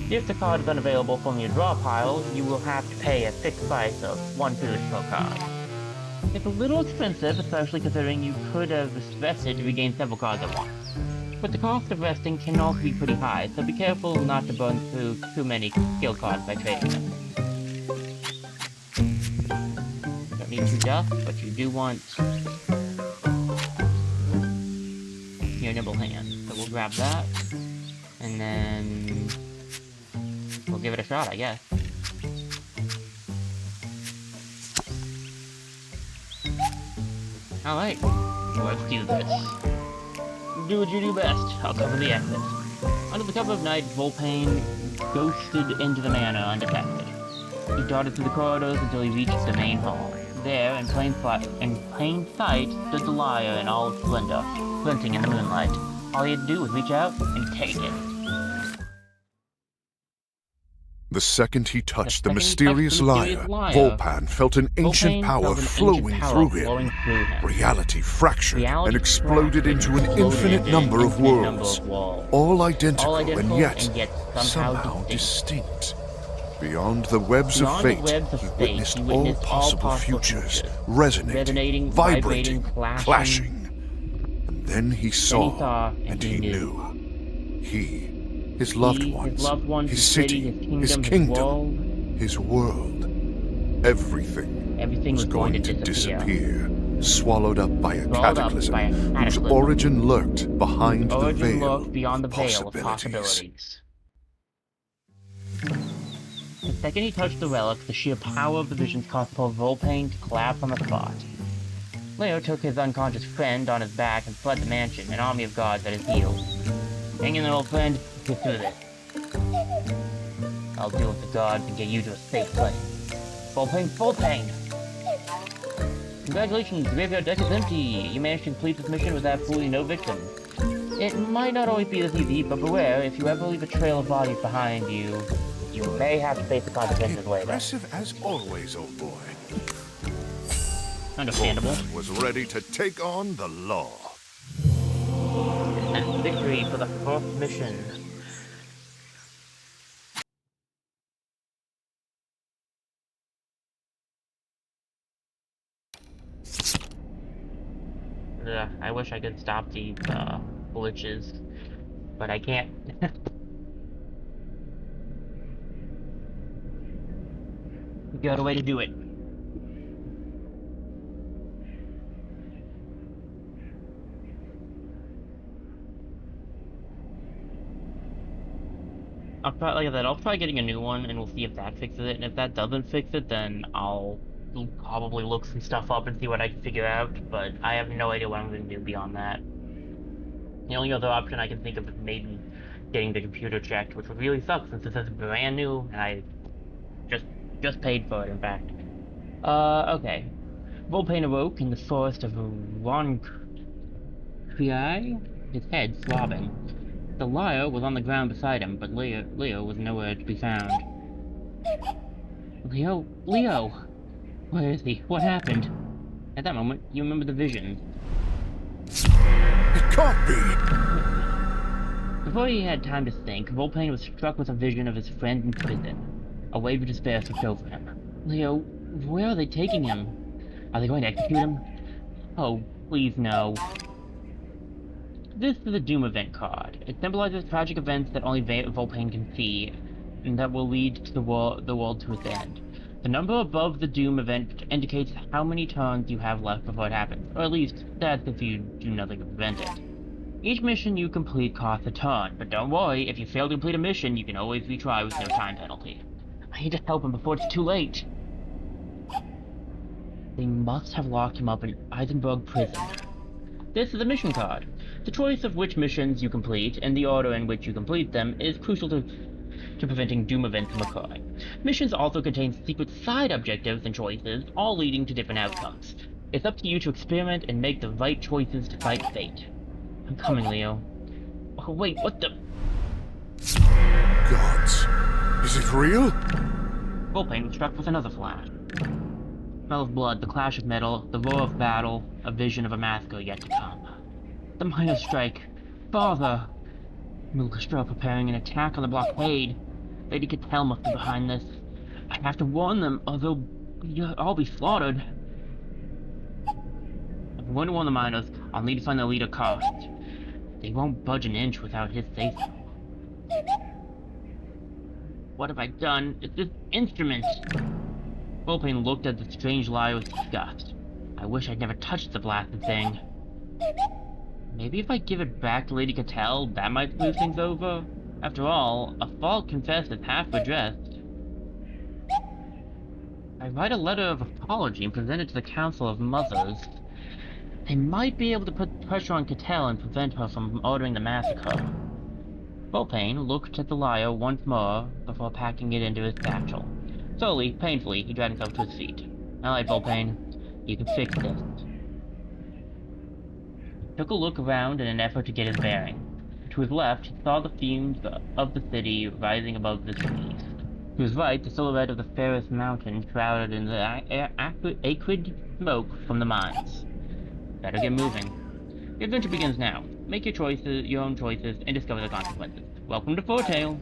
If the card is unavailable from your draw pile, you will have to pay a fixed price of 1 food per card. It's a little expensive, especially considering you could have rested to regain several cards at once. But the cost of resting can also be pretty high, so be careful not to burn through too many skill cards by trading them. Don't need 2 dust, but you do want your nimble hand. So we'll grab that, and then we'll give it a shot, I guess. Alright, let's do this. Do what you do best. I'll cover the exit. Under the cover of night, Volpain ghosted into the manor undetected. He darted through the corridors until he reached the main hall. There, in plain sight, stood the lyre in all its splendor, glinting in the moonlight. All he had to do was reach out and take it. The second he touched the mysterious lyre, Volpan felt an ancient power flowing through him. Reality fractured and exploded into an infinite number of worlds, all identical and yet somehow distinct. Beyond the webs of fate, he witnessed all possible futures, resonating, vibrating, clashing. And then he saw, and he knew. His loved ones, his city, his kingdom, his world. Everything was going to disappear, swallowed up by a cataclysm whose origin lurked behind the veil of possibilities. The second he touched the relic, the sheer power of the visions caused poor Volpain to collapse on the spot. Leo took his unconscious friend on his back and fled the mansion, an army of guards at his heels. Hang in there, old friend. Get through this. I'll deal with the guards and get you to a safe place. Volpain! Congratulations, the graveyard deck is empty. You managed to complete this mission with absolutely no victims. It might not always be this easy, but beware, if you ever leave a trail of bodies behind you, you may have to face the consequences later. Impressive as always, old boy. Understandable. Volpan was ready to take on the law. And victory for the 4th mission. I wish I could stop these glitches, but I can't. We got a way to do it. Like I said, I'll try getting a new one, and we'll see if that fixes it. And if that doesn't fix it, then I'll probably look some stuff up and see what I can figure out, but I have no idea what I'm going to do beyond that. The only other option I can think of is maybe getting the computer checked, which would really suck since this is brand new and I just just paid for it, in fact. Okay. Volpain awoke in the forest of Roncrei, his head throbbing. The lyre was on the ground beside him, but Leo was nowhere to be found. Leo! Where is he? What happened? At that moment, you remember the visions. It can't be! Before he had time to think, Volpain was struck with a vision of his friend in prison. A wave of despair swept over him. Leo, where are they taking him? Are they going to execute him? Oh, please no. This is a Doom event card. It symbolizes tragic events that only Volpain can see, and that will lead to the world to its end. The number above the Doom event indicates how many turns you have left before it happens, or at least that's if you do nothing to prevent it. Each mission you complete costs a turn, but don't worry, if you fail to complete a mission, you can always retry with no time penalty. I need to help him before it's too late. They must have locked him up in Eisenberg prison. This is a mission card. The choice of which missions you complete and the order in which you complete them is crucial to preventing Doom events from occurring. Missions also contain secret side objectives and choices, all leading to different outcomes. It's up to you to experiment and make the right choices to fight fate. I'm coming, Leo. Oh, wait, what the? Gods, is it real? Volpain was struck with another flash. Smell of blood, the clash of metal, the roar of battle, a vision of a massacre yet to come. The miners' strike. Father! Milkastra preparing an attack on the blockade. Lady Cattell must be behind this. I have to warn them, or they'll all be slaughtered. If I'm going to warn the miners, I'll need to find the leader Karst. They won't budge an inch without his say-so. What have I done? It's this instrument! Volpain looked at the strange lie with disgust. I wish I'd never touched the blasted thing. Maybe if I give it back to Lady Cattell, that might smooth things over? After all, a fault confessed is half redressed. I write a letter of apology and present it to the Council of Mothers. They might be able to put pressure on Cattell and prevent her from ordering the massacre. Volpain looked at the lyre once more before packing it into his satchel. Slowly, painfully, he dragged himself to his feet. Alright, Volpain, you can fix this. He took a look around in an effort to get his bearing. To his left, he saw the fumes of the city rising above the trees. To his right, the silhouette of the Ferris Mountain shrouded in the acrid smoke from the mines. Better get moving. The adventure begins now. Make your own choices, and discover the consequences. Welcome to Foretale!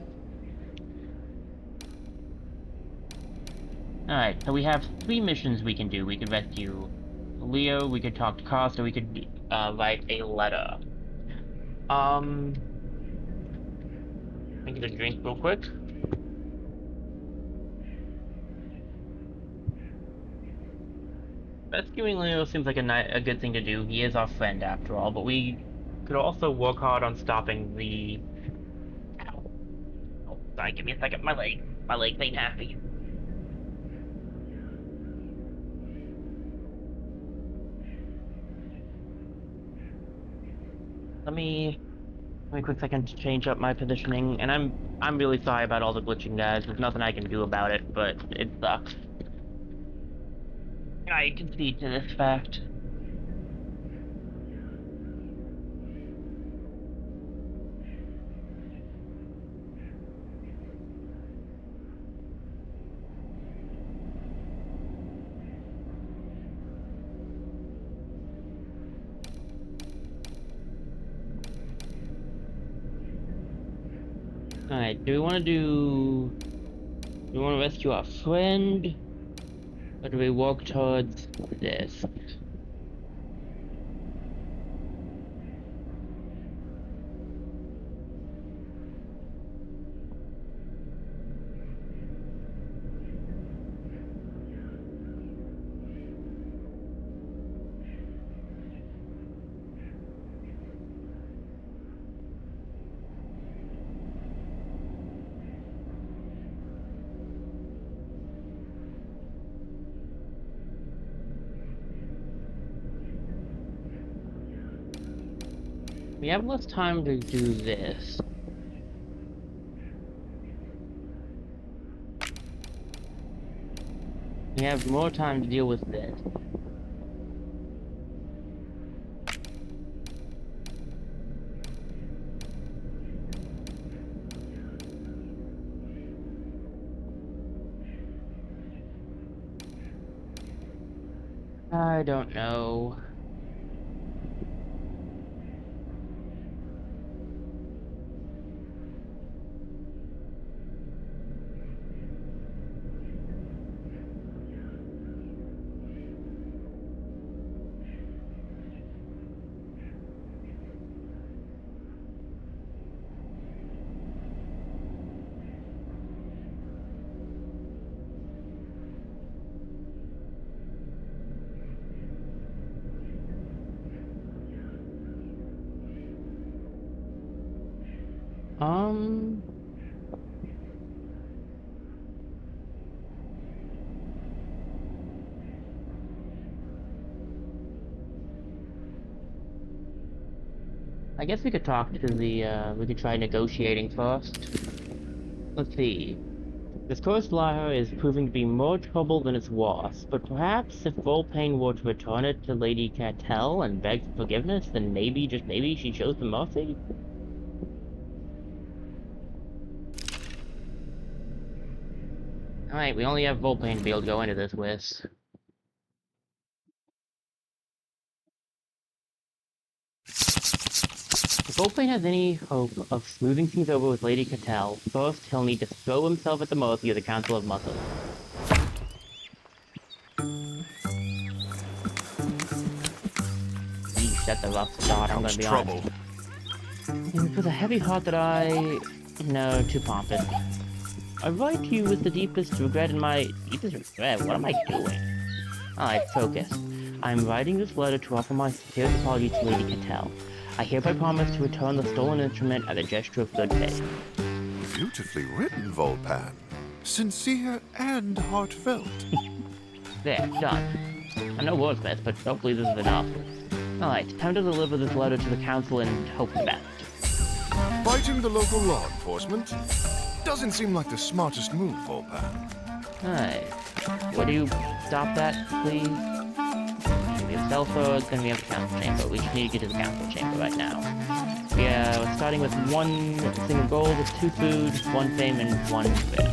Alright, so we have 3 missions we can do. We could rescue Leo, we could talk to Costa, we could write a letter. Let me get a drink real quick. Rescuing Leo seems like a good thing to do. He is our friend after all, but we could also work hard on stopping the... Ow. Oh, sorry, give me a second. My legs ain't happy. Let me a quick second to change up my positioning, and I'm really sorry about all the glitching, guys. There's nothing I can do about it, but it sucks. I concede to this fact. Alright, do we want to rescue our friend? Or do we walk towards this? We have less time to do this. We have more time to deal with this. I don't know. Um, I guess we could talk to we could try negotiating first. Let's see. This cursed lyre is proving to be more trouble than it's worth, but perhaps if Volpane were to return it to Lady Cartel and beg for forgiveness, then maybe, just maybe, she shows them mercy? Alright, we only have Volpane to be able to go into this with. If Volpane has any hope of smoothing things over with Lady Cartel, first he'll need to throw himself at the mercy of the Council of Muscles. Yeesh, that's a rough start, I'm gonna be honest. And with a heavy heart that no, too pompous. I write to you with the deepest regret in my... Deepest regret? What am I doing? Alright, focus. I'm writing this letter to offer my sincerest apology to Lady Cartel. I hereby promise to return the stolen instrument as a gesture of good faith. Beautifully written, Volpan. Sincere and heartfelt. There, done. I'm no wordsmith, but hopefully this is enough. Alright, time to deliver this letter to the council and hope for the best. Fighting the local law enforcement doesn't seem like the smartest move, Volpan. Alright. Would you stop that, please? We have Selford, then we have the council chamber. We just need to get to the council chamber right now. We're starting with 1 single gold, 2 food, 1 fame, and 1 win.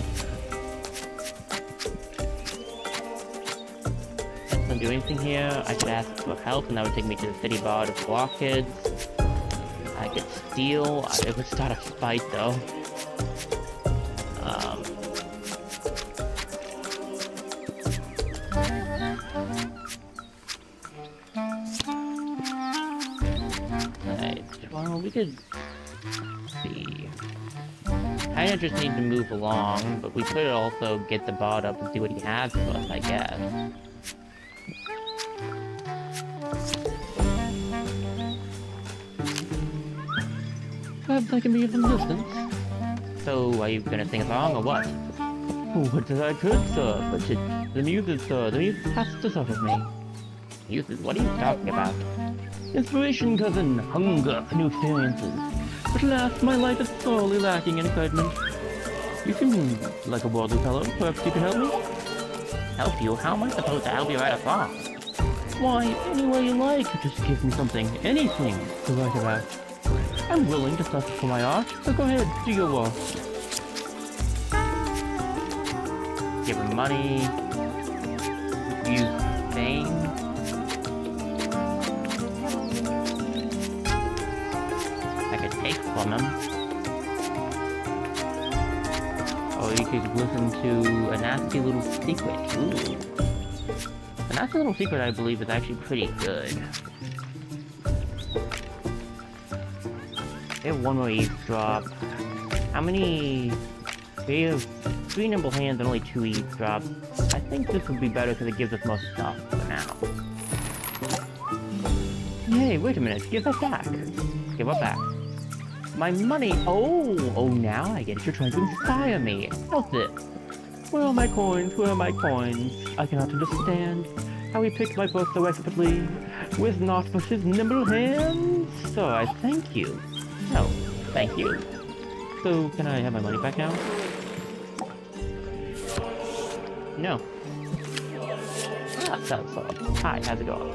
Doesn't do anything here. I could ask for help, and that would take me to the city bar to blockades. I could steal. It would start a fight, though. Well, we could see. Kinda just need to move along, but we could also get the bot up and see what he has for us, I guess. Perhaps I can be of some assistance. So, are you gonna sing a song, or what? What did I could, sir? But the music, sir. The music has to suffer me. Music? What are you talking about? Inspiration, cousin. Hunger for new experiences. But alas, my life is sorely lacking in excitement. You seem like a worldly fellow. Perhaps you can help me? Help you? How am I supposed to help you write a song? Why, any way you like. Just give me something, anything, to write about. I'm willing to suffer for my art, so go ahead, do your work. Give him money. Use fame. I could take from him. Or you could listen to a nasty little secret. Ooh. A nasty little secret, I believe, is actually pretty good. We have 1 more eavesdrop. How many... We have 3 nimble hands and only 2 eavesdrops. I think this would be better because it gives us most stuff for now. Hey, wait a minute. Give that back. Give what back? My money! Oh, now I get it. You're trying to inspire me. How's this? Where are my coins? Where are my coins? I cannot understand. how he picked my post so expertly, with not but his nimble hands. So I thank you. No, thank you. So, can I have my money back now? No. Ah, sounds so. Hi, how's it going?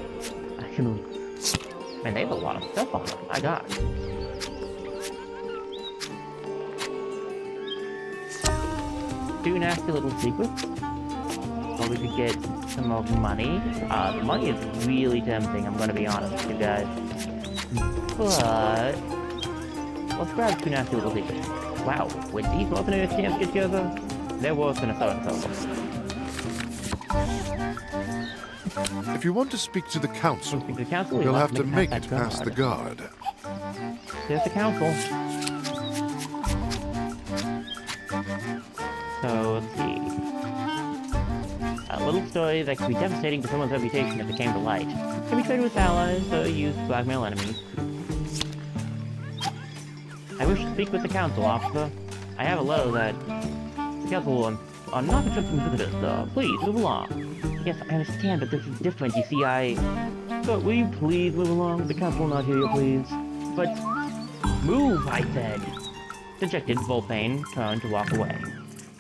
I can... Man, they have a lot of stuff on them. My god. Two nasty little secrets. Or we could get some more money. The money is really tempting, I'm gonna be honest with you guys. But... let's grab two nasty little secrets. Wow, when these mercenary stamps get together, they're worse than a soda. If you want to speak to the council, you'll you'll have to make it past the guard. There's the council. So, let's see. A little story that could be devastating to someone's reputation if it came to light. Can be traded with allies, or used to blackmail enemies. I wish to speak with the council, officer. I have a letter that the council are not accepting visitors, so please move along. Yes, I understand, but this is different, you see, So, will you please move along? The council will not hear you, please. But... move, I said! Dejected, Volpane turned to walk away.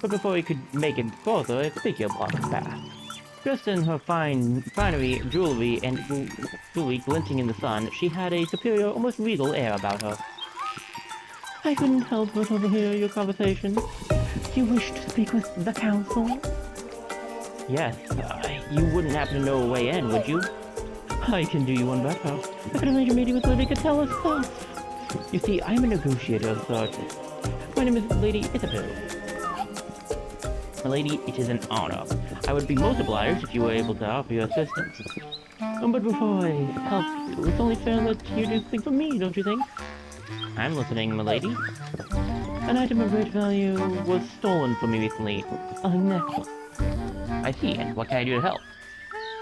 But before he could make it further, a figure blocked his path. Dressed in her finery, jewelry, and jewelry glinting in the sun, she had a superior, almost regal air about her. I couldn't help but overhear your conversation. Do you wish to speak with the council? Yes, you wouldn't happen to know a way in, would you? I can do you one better. I could arrange a meeting with Lady Foretales first. You see, I'm a negotiator of sorts. My name is Lady Isabel. My lady, it is an honor. I would be most obliged if you were able to offer your assistance. But before I help you, it's only fair that you do something for me, don't you think? I'm listening, my lady. An item of great value was stolen from me recently. A necklace. I see, and what can I do to help?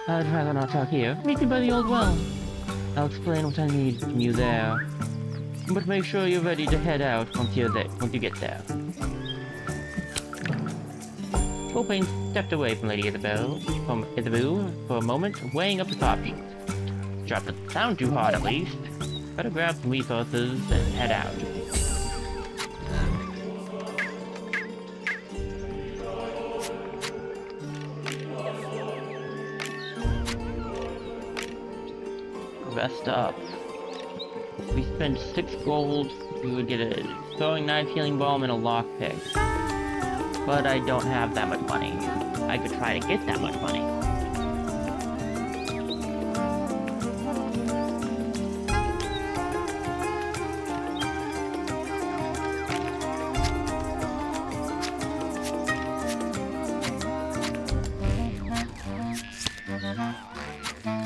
I'd rather not talk here. Meet me by the old well. I'll explain what I need from you there. But make sure you're ready to head out once you get there. Volpane stepped away from Lady Isabel for a moment, weighing up the options. Drop doesn't sound too hard, at least. Better grab some resources and head out. Rest up. If we spend 6 gold, we would get a throwing knife, healing balm, and a lockpick. But I don't have that much money. I could try to get that much money.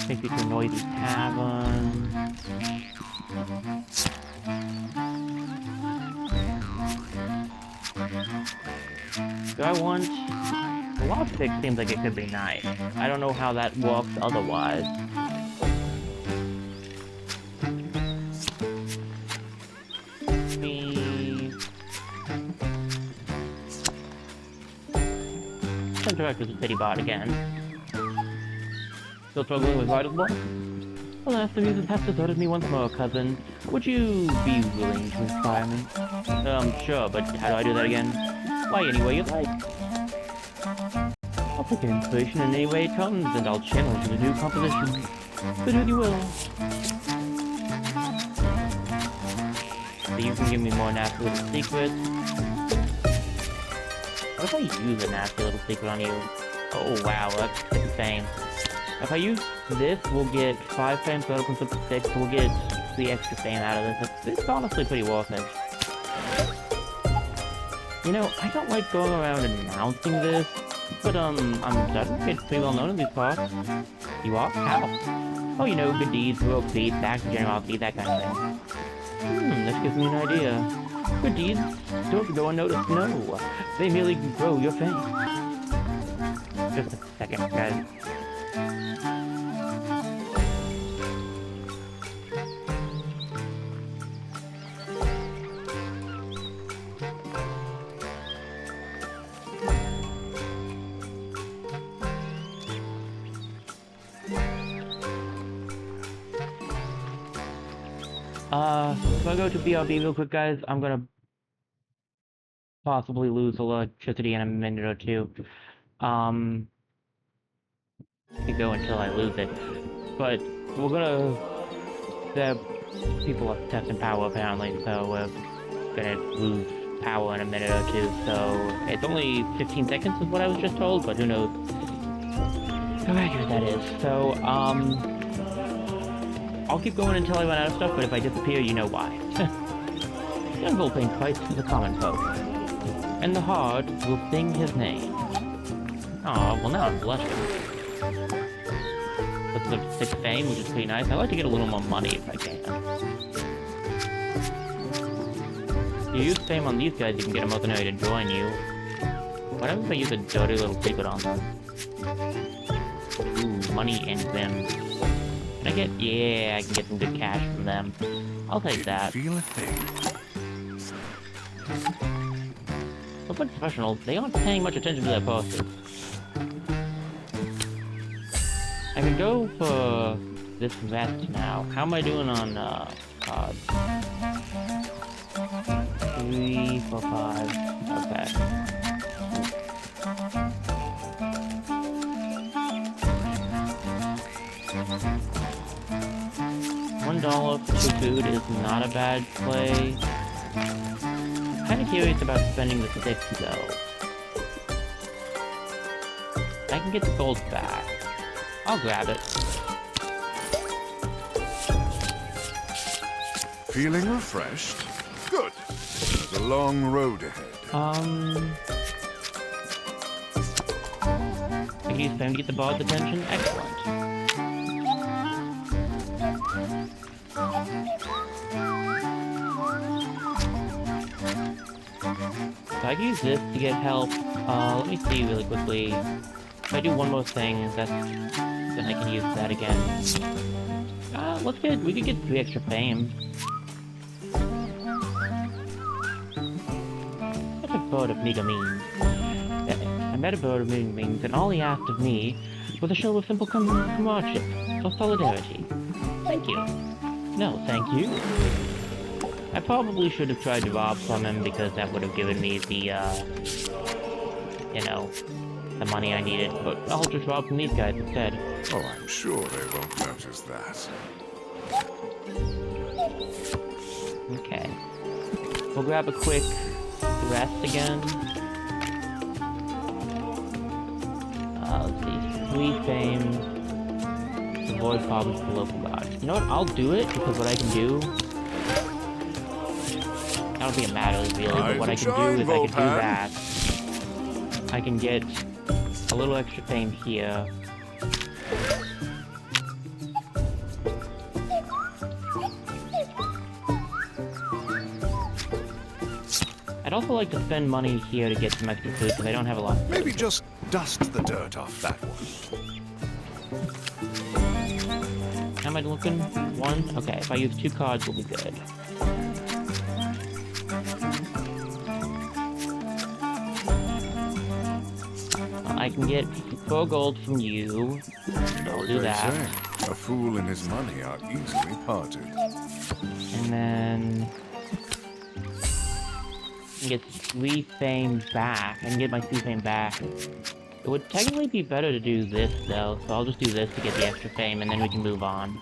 Take you to a noisy tavern. Do I want... The lockpick seems like it could be nice. I don't know how that works otherwise. Send directors to City Bot again. Still struggling with Vital Block? Alas, the muses have deserted me once more, cousin. Would you be willing to inspire me? Sure, but how do I do that again? Why, any way you like. I'll take an inspiration in any way it comes, and I'll channel it into new composition. But if you will. So you can give me more nasty little secrets. What if I use a nasty little secret on you? Oh wow, that's insane. If I use this, we'll get 5 fame total instead of 6, so we'll get the extra fame out of this. It's honestly pretty worth it. You know, I don't like going around announcing this, but I'm starting to get pretty well known in these parts. You are? How? Oh, you know, good deeds, rogue feet, acts of generosity, that kind of thing. This gives me an idea. Good deeds don't go unnoticed, no. They merely grow your fame. Just a second, guys. if I go to BRB real quick, guys, I'm gonna possibly lose electricity in a minute or two. To go until I lose it. But we're gonna... The people are testing power, apparently, so we're gonna lose power in a minute or two, so... It's only 15 seconds is what I was just told, but who knows how accurate that is. So, I'll keep going until I run out of stuff, but if I disappear, you know why. Young Volpane fights for the common folk, and the hard will sing his name. Aw, well now I'm blushing. With the 6 fame, which is pretty nice. I'd like to get a little more money if I can. If you use fame on these guys, you can get a mercenary to join you. What happens if I use a dirty little secret on them? Ooh, money and them. Can I get... Yeah, I can get some good cash from them. I'll take that. Feel a thing. So professionals, they aren't paying much attention to their bosses. I can go for this vest now. How am I doing on cards? 3, 4, 5. Okay. $1 for 2 food is not a bad play. I'm kind of curious about spending the 6 though. I can get the gold back. I'll grab it. Feeling refreshed? Good. There's a long road ahead. I can use fame to get the bard's attention. Excellent. So I can use this to get help. Let me see really quickly. If I do one more thing, then I can use that again. We could get 3 extra fame. What a bird of meager means. I met a bird of meager means, and all he asked of me was a show of simple comradeship or solidarity. Thank you. No, thank you. I probably should have tried to rob from him because that would have given me the, the money I needed, but I'll just rob from these guys instead. Oh, I'm sure they won't notice that. Okay. We'll grab a quick rest again. Let's see. 3 fame. Avoid problems for local gods. You know what? I'll do it because what I can do... I don't think it matters really, but what I can do is I can do that. I can get a little extra fame here. I'd also like to spend money here to get some extra food because I don't have a lot. Maybe just dust the dirt off that one. How am I looking? 1? Okay, if I use 2 cards, we'll be good. I can get 4 gold from you. I'll do that. A fool and his money are easily parted. And then... I can get 3 fame back. I can get my 3 fame back. It would technically be better to do this, though, so I'll just do this to get the extra fame, and then we can move on.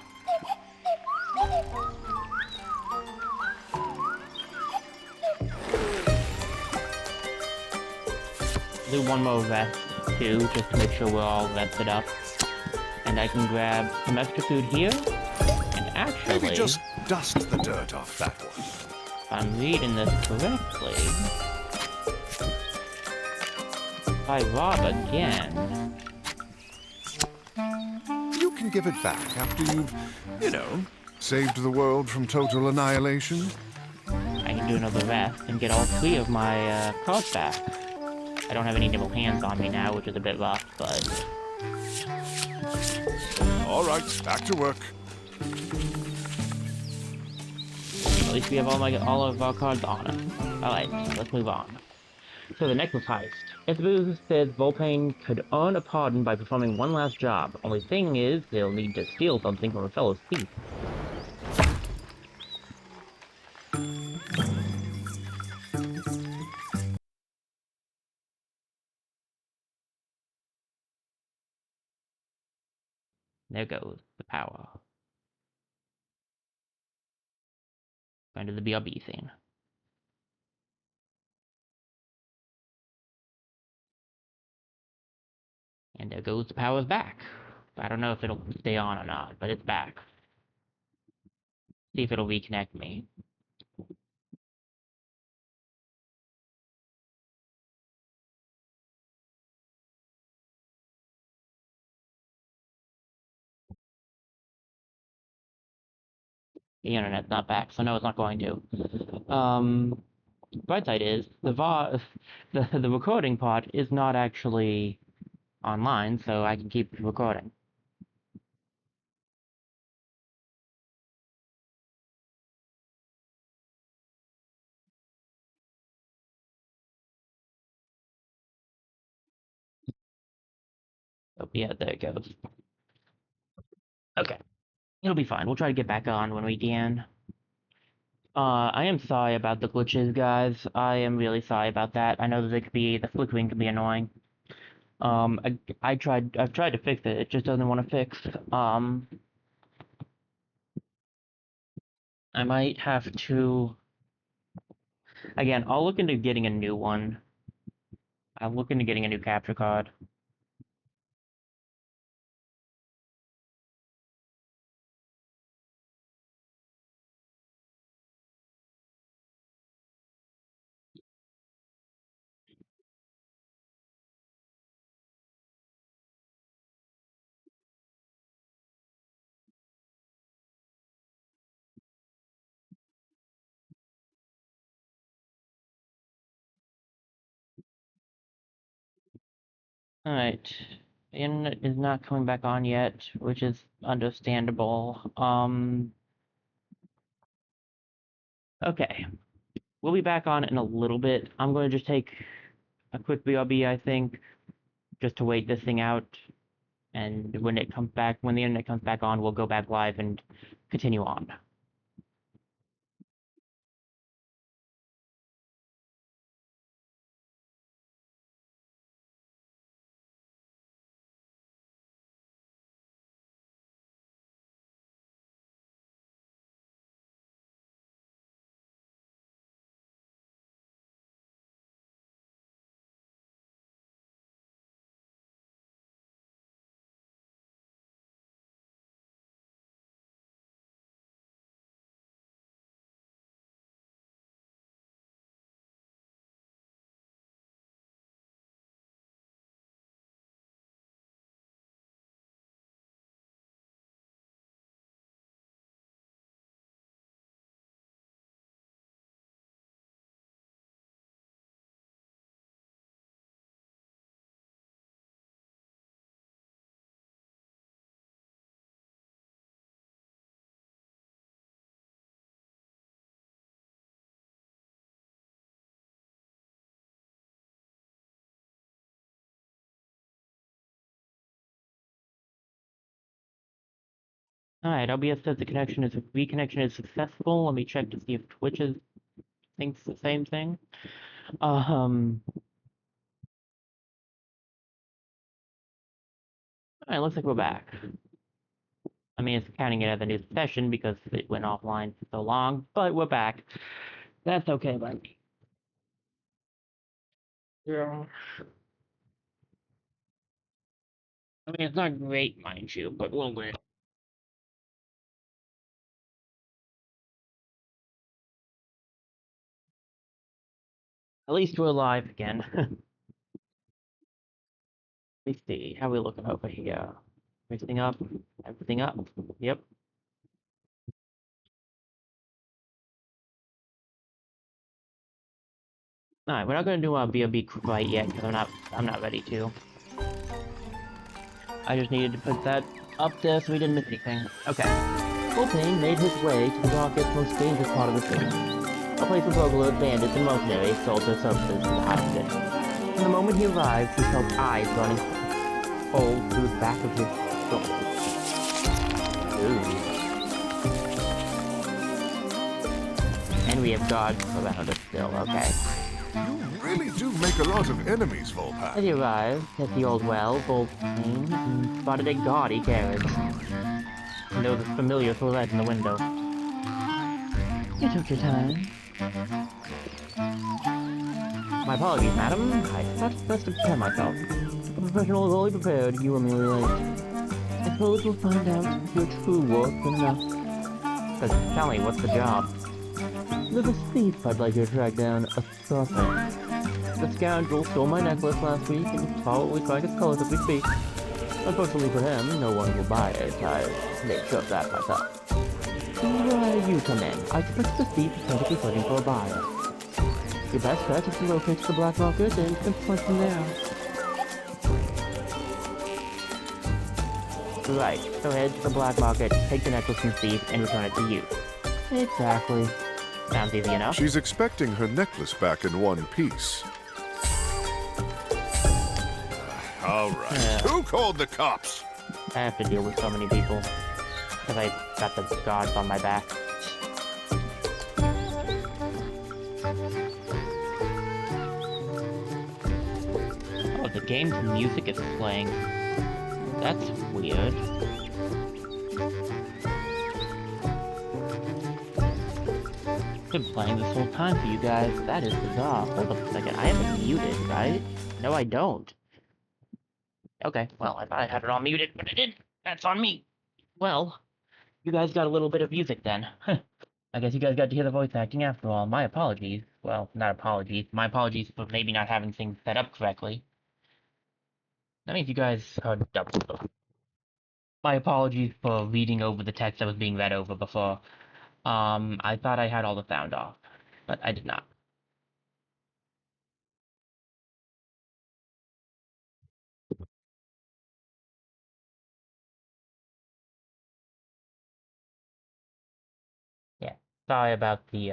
Do 1 more vest, too, just to make sure we're all vested up. And I can grab some extra food here, and actually... Maybe just dust the dirt off that one. If I'm reading this correctly... If I rob again... You can give it back after you've, saved the world from total annihilation. I can do another vest and get all 3 of my cards back. I don't have any nimble hands on me now, which is a bit rough, but... All right, back to work. At least we have all of our cards on us. Alright, let's move on. So the necklace heist. Ithbooth says Volpane could earn a pardon by performing one last job. Only thing is, they'll need to steal something from a fellow thief. There goes the power. Going to the BRB scene. And there goes the power's back. I don't know if it'll stay on or not, but it's back. See if it'll reconnect me. The internet's not back, so no, it's not going to. Bright side is the the recording part is not actually online, so I can keep recording. Oh yeah, there it goes. Okay, it'll be fine. We'll try to get back on when we can. I am sorry about the glitches, guys. I am really sorry about that. I know that the flickering can be annoying. I've tried to fix it. It just doesn't want to fix. I might have to. Again, I'll look into getting a new one. I'll look into getting a new capture card. Alright. The internet is not coming back on yet, which is understandable. Okay. We'll be back on in a little bit. I'm going to just take a quick BRB, I think, just to wait this thing out. And when it comes back, when the internet comes back on, we'll go back live and continue on. Alright, OBS says the reconnection is successful. Let me check to see if Twitch thinks the same thing. Alright, looks like we're back. I mean, it's counting it as a new session because it went offline for so long, but we're back. That's okay by me. Yeah. I mean, it's not great, mind you, but we'll win. At least we're alive again. Let me see. How are we looking over here? Everything up? Everything up? Yep. Alright, we're not gonna do a BOB fight yet because I'm not ready to. I just needed to put that up there so we didn't miss anything. Okay. Fulton made his way to the rocket's most dangerous part of the city. A place where burglars, bandits, and mercenaries sold their services to the high city. From the moment he arrived, he felt eyes running cold through the back of his skull. Ooh. And we have guards around us still, okay. You really do make a lot of enemies, Volpan. As you arrive at the old well, Volpan spotted a gaudy carriage. You know the familiar silhouette in the window. You took your time. My apologies, madam. I thought it best to prepare myself. A professional is only prepared, you are merely late. I suppose we'll find out your true worth soon enough. But tell me, what's the job? There's a thief I'd like you to track down, a suspect. The scoundrel stole my necklace last week and is probably trying to sell it as we speak. Unfortunately for him, no one will buy it. I made sure of that myself. Where you come in, I suspect the thief is perfectly searching for a buyer. Your best bet is to locate the black market and confront from there. Right, so head to the black market, take the necklace from the thief, and return it to you. Exactly. Sounds easy enough. She's expecting her necklace back in one piece. All right. Yeah. Who called the cops? I have to deal with so many people. Because I got the gods on my back. Oh, the game's music is playing. That's weird. Been playing this whole time for you guys. That is bizarre. Hold up a second. I have it muted, right? No, I don't. Okay, well, I thought I had it all muted, but I didn't. That's on me. Well, you guys got a little bit of music then. I guess you guys got to hear the voice acting after all. My apologies. Well, not apologies. My apologies for maybe not having things set up correctly. That means you guys heard double. My apologies for reading over the text that was being read over before. I thought I had all the sound off, but I did not. Yeah, sorry about the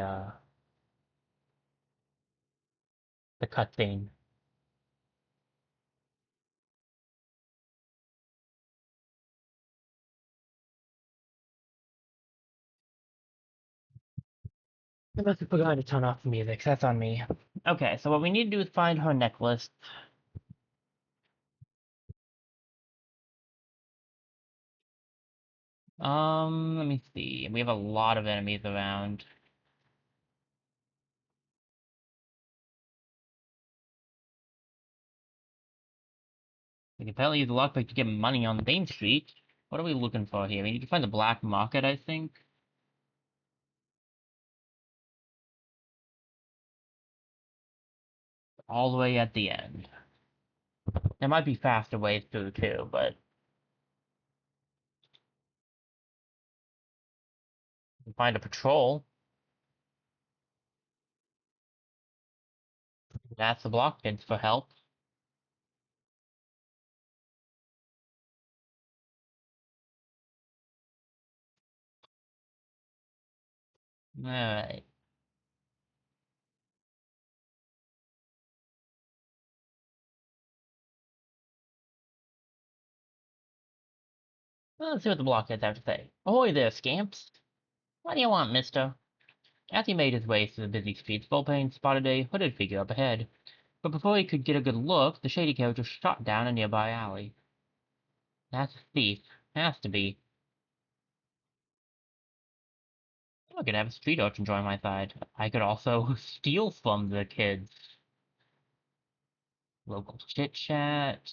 cutscene. I must have forgotten to turn off the music, so that's on me. Okay, so what we need to do is find her necklace. Let me see. We have a lot of enemies around. We can apparently use the lockpick to get money on the Main Street. What are we looking for here? We need to find the black market, I think. All the way at the end. There might be faster ways through too, but we can find a patrol. That's the block kids for help. Alright. Well, let's see what the blockheads have to say. Ahoy there, scamps! What do you want, mister? As he made his way through the busy streets, Volpain spotted a hooded figure up ahead. But before he could get a good look, the shady character shot down a nearby alley. That's a thief. Has to be. I could have a street urchin join my side. I could also steal from the kids. Local chit-chat.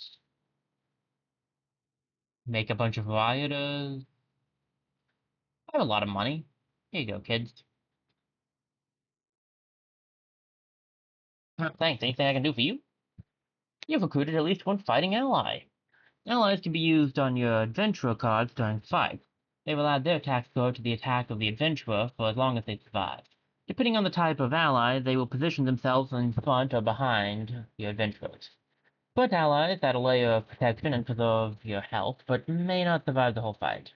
Make a bunch of rioters. I have a lot of money. Here you go, kids. Thanks. Anything I can do for you? You've recruited at least one fighting ally. Allies can be used on your adventurer cards during fights. They will add their attack score to the attack of the adventurer for as long as they survive. Depending on the type of ally, they will position themselves in front or behind your adventurers. Put allies add a layer of protection and preserve your health, but may not survive the whole fight.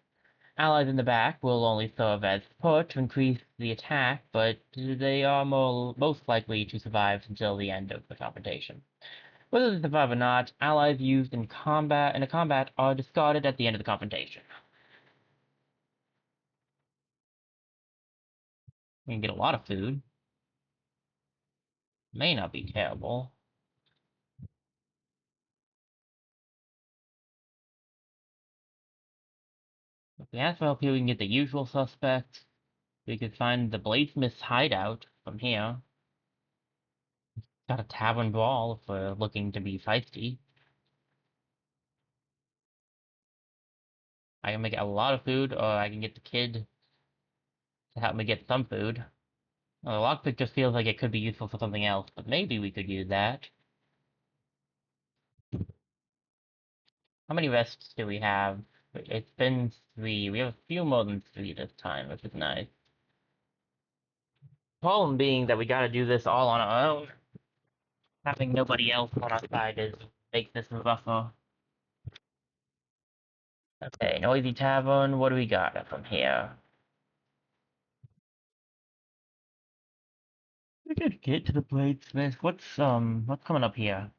Allies in the back will only serve as support to increase the attack, but they are most likely to survive until the end of the confrontation. Whether they survive or not, allies used in a combat are discarded at the end of the confrontation. We can get a lot of food. May not be terrible. If we ask for help here, we can get the usual suspects. We could find the bladesmith's hideout from here. Got a tavern brawl if we're looking to be feisty. I can make a lot of food, or I can get the kid to help me get some food. Well, the lockpick just feels like it could be useful for something else, but maybe we could use that. How many rests do we have? It's been 3. We have a few more than 3 this time, which is nice. Problem being that we gotta do this all on our own. Having nobody else on our side makes this rougher. Okay, noisy tavern. What do we got from here? We could get to the bladesmith. What's coming up here?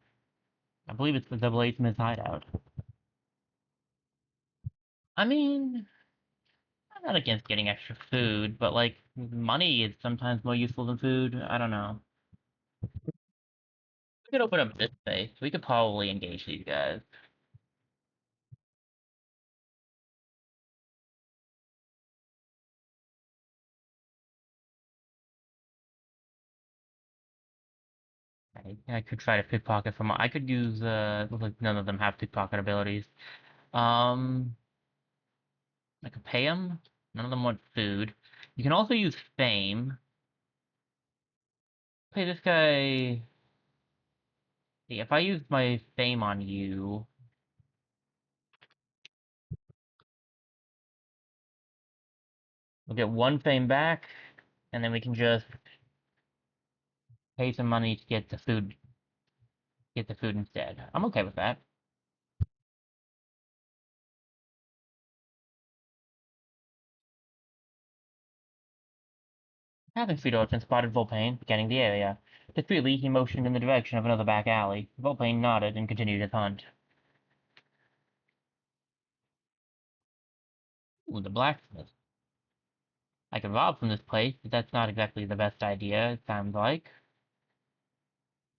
I believe it's the bladesmith hideout. I mean, I'm not against getting extra food, but like money is sometimes more useful than food. I don't know. We could open up this space. We could probably engage these guys. I could try to pickpocket from. I could use. Looks like none of them have pickpocket abilities. Um, I could pay them. None of them want food. You can also use fame. Pay this guy. See, if I use my fame on you, we'll get 1 fame back, and then we can just pay some money to get the food. Get the food instead. I'm okay with that. Having Fedorchin spotted Volpain, scanning the area. Discreetly, he motioned in the direction of another back alley. Volpain nodded and continued his hunt. Ooh, the blacksmith. I could rob from this place, but that's not exactly the best idea, it sounds like.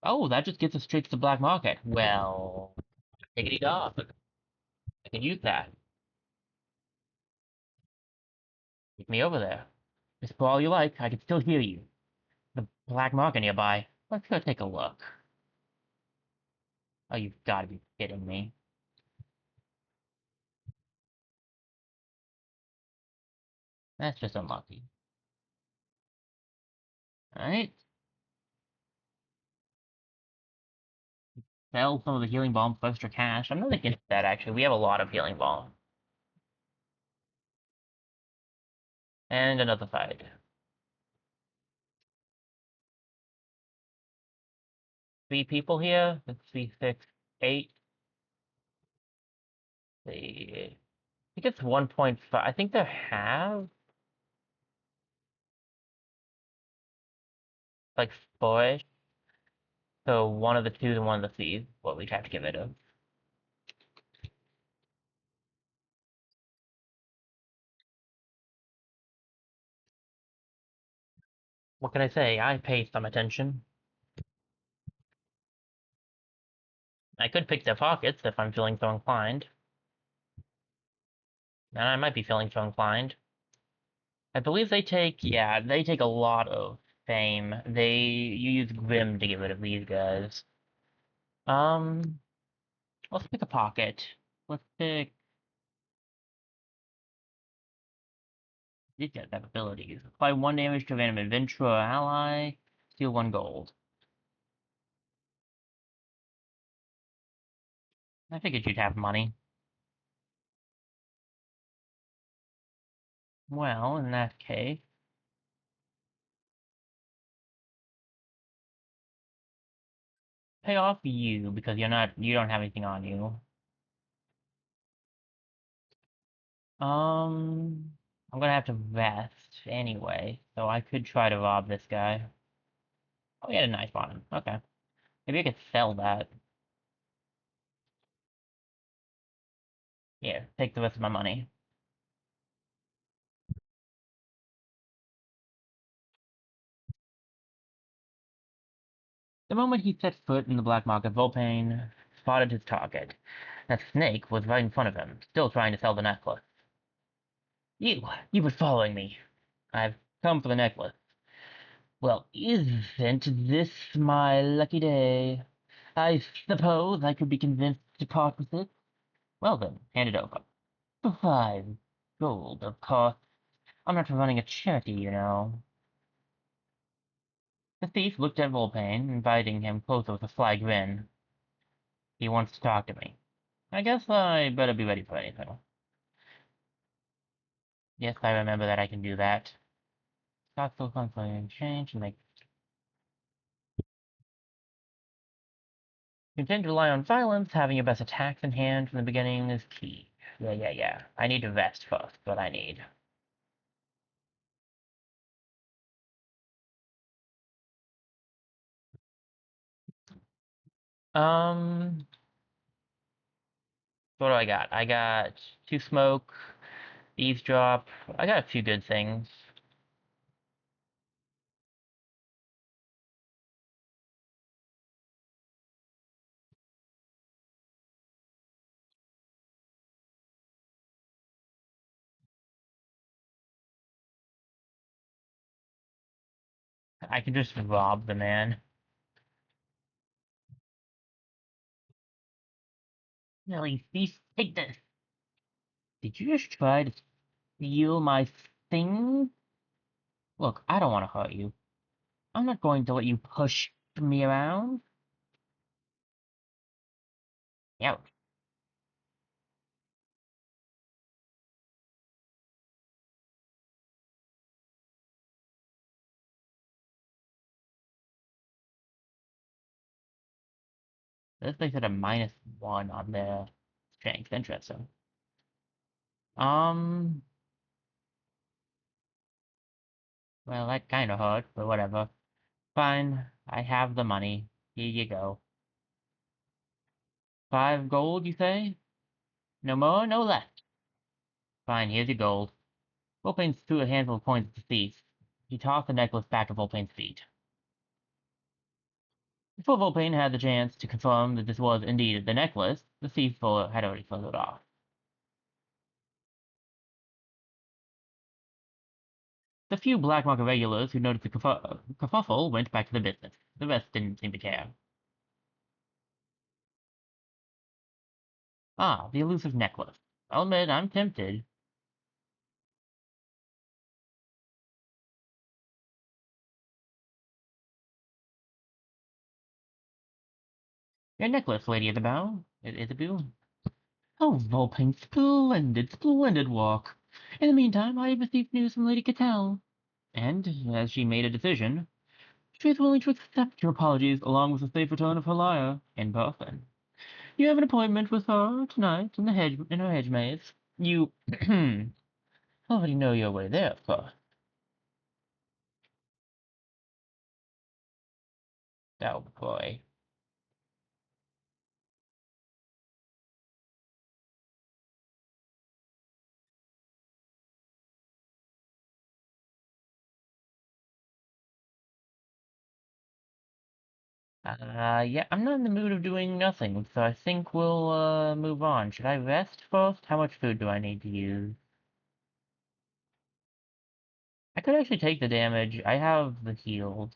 Oh, that just gets us straight to the black market. Well, take it off. I can use that. Take me over there. Whisper all you like, I can still hear you. The black market nearby. Let's go take a look. Oh, you've got to be kidding me. That's just unlucky. Alright. Sell some of the healing balm for extra cash. I'm not against that, actually. We have a lot of healing balm. And another fight. 3 people here. Let's see, 6, 8. See. I think it's 1.5. I think they have like 4-ish. So one of the 2 and one of the C's. What we have to get rid of. What can I say? I pay some attention. I could pick their pockets if I'm feeling so inclined. And I might be feeling so inclined. I believe they take, yeah, they take a lot of fame. You use Grim to get rid of these guys. Um, let's pick a pocket. Let's pick, these guys have abilities. Apply 1 damage to a random adventurer or ally, steal 1 gold. I figured you'd have money. Well, in that case, pay off you because you don't have anything on you. I'm gonna have to vest anyway, so I could try to rob this guy. Oh, he had a knife on him. Okay. Maybe I could sell that. Yeah, take the rest of my money. The moment he set foot in the black market, Volpain spotted his target. That snake was right in front of him, still trying to sell the necklace. You've been following me. I've come for the necklace. Well, isn't this my lucky day? I suppose I could be convinced to part with it. Well then, hand it over. For 5 gold, of course. I'm not running a charity, you know. The thief looked at Volpain, inviting him closer with a sly grin. He wants to talk to me. I guess I better be ready for anything. Yes, I remember that I can do that. Stock still constantly change and make continue to rely on violence, having your best attacks in hand from the beginning is key. Yeah. I need to rest first, what I need. Um, what do I got? I got 2 smoke, eavesdrop. I got a few good things. I can just rob the man. Really, thief, take this. Did you just try to steal my thing? Look, I don't want to hurt you. I'm not going to let you push me around. Ouch. This makes it a -1 on the strength. Interesting. Um, well, that kind of hurt, but whatever. Fine, I have the money. Here you go. 5 gold, you say? No more, no less. Fine, here's your gold. Volpain threw a handful of coins at the thief. He tossed the necklace back at Volpain's feet. Before Volpain had the chance to confirm that this was indeed the necklace, the thief had already thrown it off. The few black market regulars who noticed the kerfuffle went back to their business. The rest didn't seem to care. Ah, the elusive necklace. I'll admit, I'm tempted. Your necklace, Lady Isabel. Oh, Volpine, splendid work. In the meantime, I have received news from Lady Cattell, and, as she made a decision, she is willing to accept your apologies along with the safe return of her lyre, in person. You have an appointment with her tonight in her hedge maze. You already know your way there, of course. Oh boy. Yeah, I'm not in the mood of doing nothing, so I think we'll, move on. Should I rest first? How much food do I need to use? I could actually take the damage. I have the heals.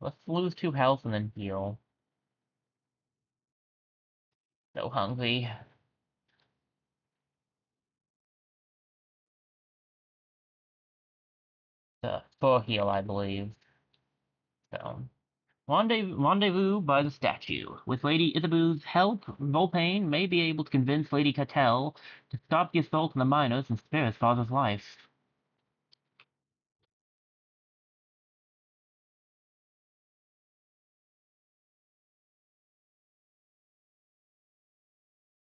Let's lose 2 health and then heal. So hungry. For heal, I believe. So, rendezvous by the statue. With Lady Isabel's help, Volpain may be able to convince Lady Cattell to stop the assault on the miners and spare his father's life.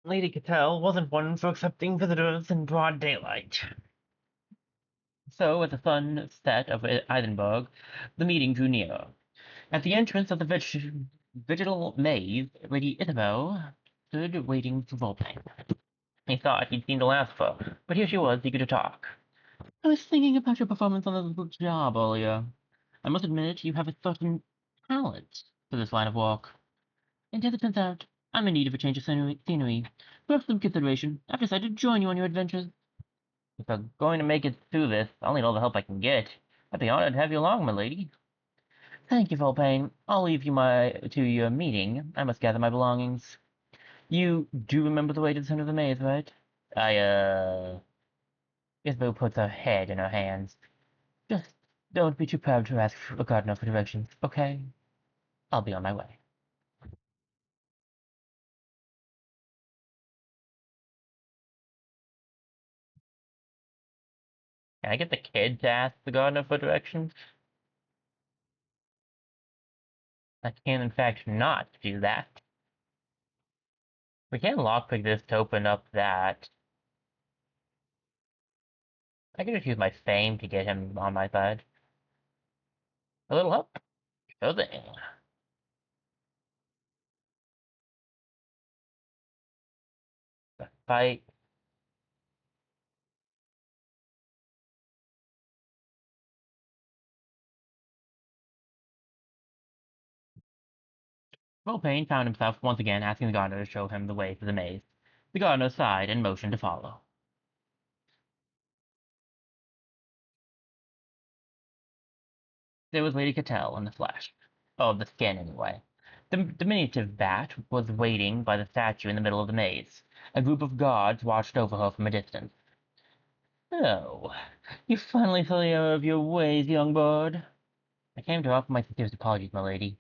Lady Cattell wasn't one for accepting visitors in broad daylight. So, as the sun set over Eisenberg, the meeting drew nearer. At the entrance of the Vigil maze, Lady Isabel stood waiting for Volpain. He thought he'd seen the last of her, but here she was, eager to talk. I was thinking about your performance on the job earlier. I must admit, you have a certain talent. for this line of work. And as it turns out, I'm in need of a change of scenery. For some consideration, I've decided to join you on your adventures. If I'm going to make it through this, I'll need all the help I can get. I'd be honored to have you along, my lady. Thank you, Volpane. I'll leave you to your meeting. I must gather my belongings. You do remember the way to the center of the maze, right? Isabel puts her head in her hands. Just don't be too proud to ask a gardener for directions, okay? I'll be on my way. Can I get the kid to ask the gardener for directions? I can, in fact, not do that. We can lockpick this to open up that. I can just use my fame to get him on my side. A little help? Sure thing. Fight. Volpane found himself once again asking the gardener to show him the way to the maze. The gardener sighed and motioned to follow. There was Lady Cattell in the flesh. Oh, the skin, anyway. The diminutive bat was waiting by the statue in the middle of the maze. A group of guards watched over her from a distance. Oh, you finally fully aware of your ways, young bird. I came to offer my sincerest apologies, my lady.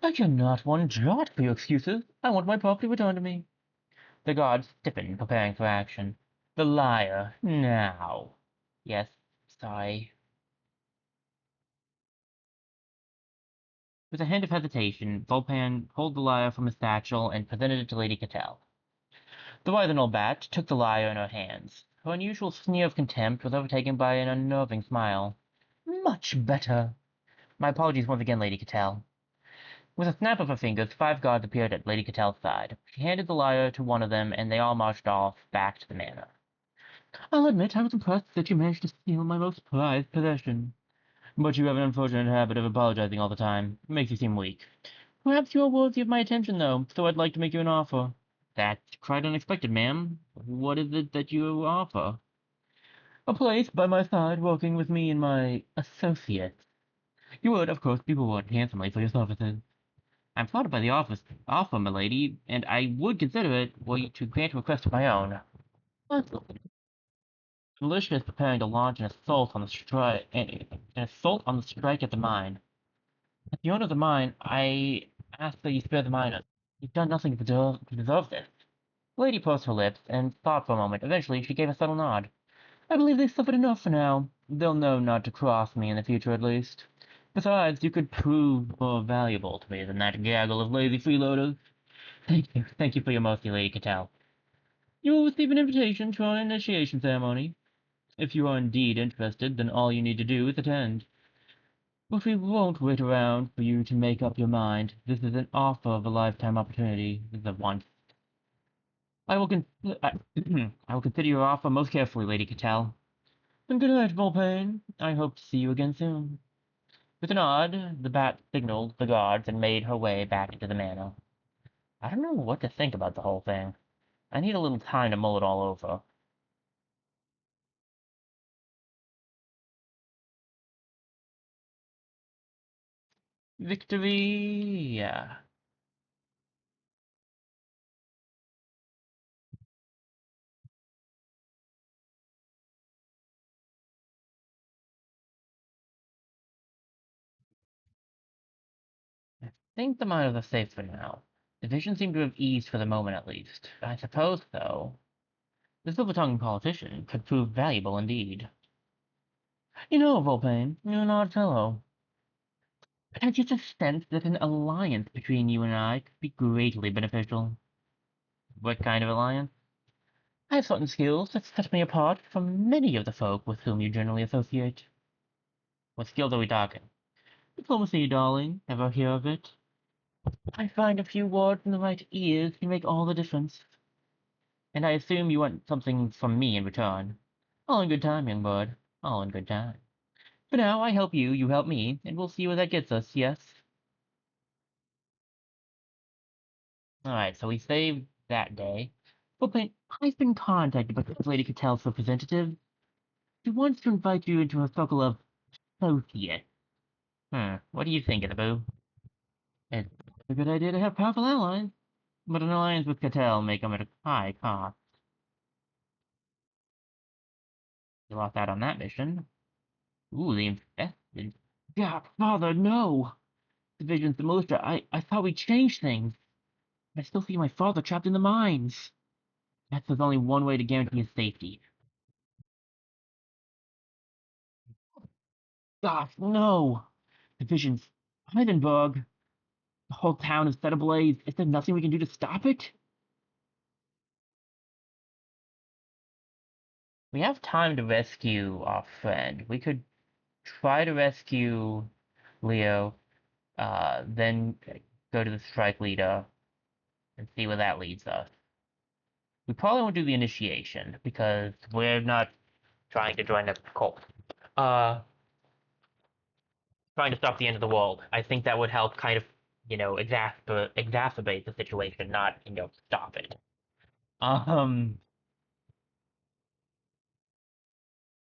I care not one jot for your excuses. I want my property returned to me. The guards stiffened, preparing for action. The liar, now. Yes, sorry. With a hint of hesitation, Volpan pulled the lyre from his satchel and presented it to Lady Cattell. The writhen old bat took the lyre in her hands. Her unusual sneer of contempt was overtaken by an unnerving smile. Much better. My apologies once again, Lady Cattell. With a snap of her fingers, 5 guards appeared at Lady Cattell's side. She handed the lyre to one of them, and they all marched off back to the manor. I'll admit I was impressed that you managed to steal my most prized possession. But you have an unfortunate habit of apologizing all the time. It makes you seem weak. Perhaps you are worthy of my attention, though, so I'd like to make you an offer. That's quite unexpected, ma'am. What is it that you offer? A place by my side, working with me and my associates. You would, of course, be rewarded handsomely for your services. I'm flattered by the offer, my lady, and I would consider it were you to grant a request of my own. The militia is preparing to launch an assault on the strike at the mine. As the owner of the mine, I ask that you spare the miners. You've done nothing to deserve this. The lady pursed her lips and thought for a moment. Eventually, she gave a subtle nod. I believe they've suffered enough for now. They'll know not to cross me in the future, at least. Besides, you could prove more valuable to me than that gaggle of lazy freeloaders. Thank you for your mercy, Lady Cattell. You will receive an invitation to our initiation ceremony. If you are indeed interested, then all you need to do is attend. But we won't wait around for you to make up your mind. This is an offer of a lifetime opportunity. This is a once. I will I will consider your offer most carefully, Lady Cattell. And good night, Volpane. I hope to see you again soon. With a nod, the bat signaled the guards and made her way back into the manor. I don't know what to think about the whole thing. I need a little time to mull it all over. Victory! Yeah. I think the miners are safe for now. The vision seemed to have eased for the moment at least. I suppose, though, the silver-tongued politician could prove valuable indeed. You know, Volpane, you're an odd fellow. I just a sense that an alliance between you and I could be greatly beneficial. What kind of alliance? I have certain skills that set me apart from many of the folk with whom you generally associate. What skills are we talking? Diplomacy, darling. Ever hear of it? I find a few words in the right ears can make all the difference. And I assume you want something from me in return. All in good time, young bird. All in good time. For now, I help you, you help me, and we'll see where that gets us, yes? Alright, so we saved that day. But I've been contacted by Lady Catel's representative. She wants to invite you into her circle of associates. What do you think, Boo? It's a good idea to have powerful allies, but an alliance with Cattell may come at a high cost. You lost out on that mission. Ooh, the infested. God, Father, no! Division's the militia. I thought we changed things. I still see my father trapped in the mines. There's only one way to guarantee his safety. Gosh, no! Division's Heidenberg. The whole town is set ablaze. Is there nothing we can do to stop it? We have time to rescue our friend. We could try to rescue Leo, then go to the strike leader and see where that leads us. We probably won't do the initiation because we're not trying to join the cult. Uh, Trying to stop the end of the world. I think that would help kind of, exacerbate the situation, not, stop it. Um,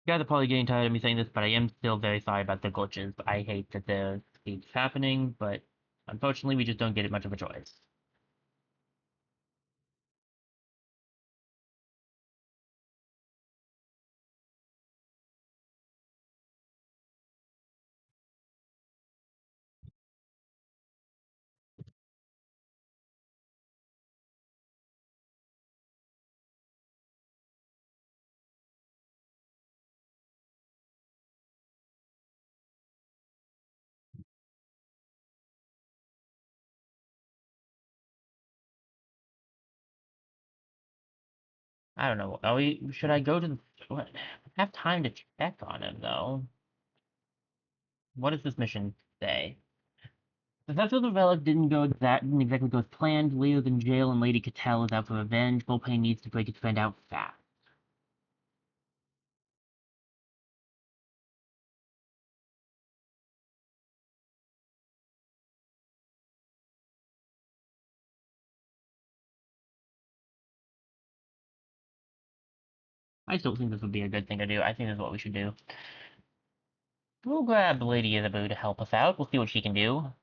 you guys are probably getting tired of me saying this, but I am still very sorry about the glitches. I hate that this keeps happening, but unfortunately, we just don't get it much of a choice. I don't know. Should I go to the, what? I have time to check on him, though. What does this mission say? The theft of the relic didn't exactly go as planned. Leo's in jail and Lady Cattell is out for revenge. Volpain needs to break its friend out fast. I still think this would be a good thing to do. I think this is what we should do. We'll grab Lady Isabeau to help us out. We'll see what she can do.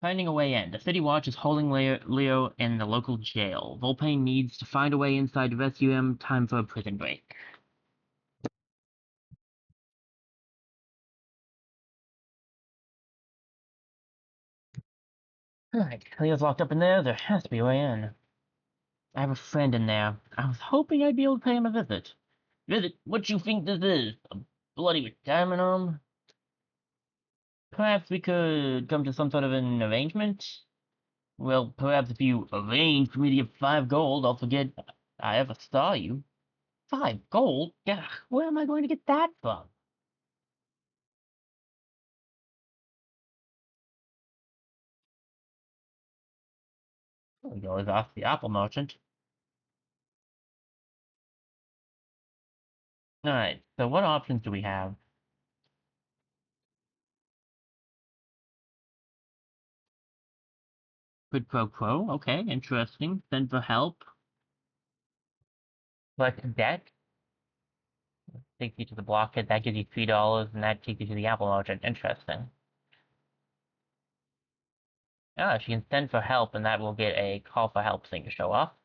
Finding a way in. The City Watch is holding Leo in the local jail. Volpain needs to find a way inside to rescue him. Time for a prison break. Alright, Leo's locked up in there. There has to be a way in. I have a friend in there. I was hoping I'd be able to pay him a visit. Visit? What you think this is? A bloody retirement home? Perhaps we could come to some sort of an arrangement? Well, perhaps if you arrange for me to give 5 gold, I'll forget I ever saw you. 5 gold? Yeah, where am I going to get that from? We always ask the apple merchant. Alright, so what options do we have? Quid pro quo, okay, interesting. Send for help. Collect debt. Takes you to the blockhead, that gives you $3, and that takes you to the apple merchant. Interesting. Ah, she can send for help, and that will get a call for help thing to show up.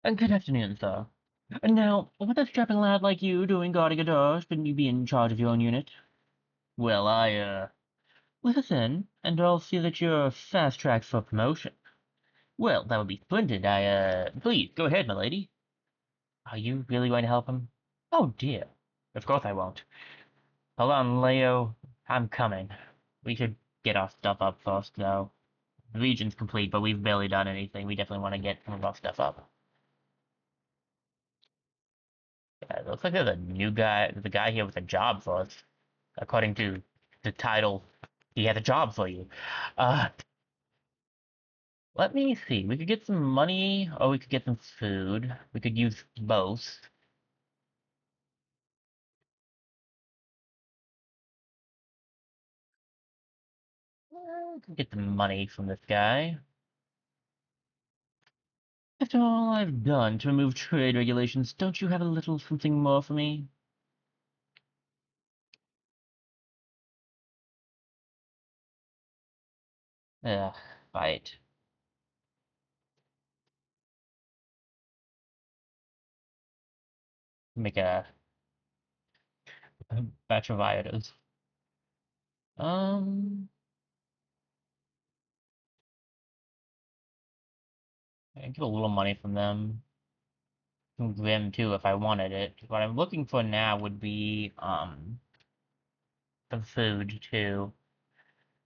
And good afternoon, sir. And now, what a strapping lad like you doing guarding a door? Shouldn't you be in charge of your own unit? Well, let us in, and I'll see that you're fast-tracked for promotion. Well, that would be splendid. Please, go ahead, my lady. Are you really going to help him? Oh, dear. Of course I won't. Hold on, Leo. I'm coming. We should get our stuff up first, though. The region's complete, but we've barely done anything. We definitely want to get some of our stuff up. Yeah, it looks like there's a new guy. There's a guy here with a job for us. According to the title, he has a job for you. Uh, Let me see. We could get some money, or we could get some food. We could use both. We could get the money from this guy. After all I've done to remove trade regulations, don't you have a little something more for me? Ugh, fight. Make a batch of iotas. Um, I get a little money from them. From them too, if I wanted it. What I'm looking for now would be some food too.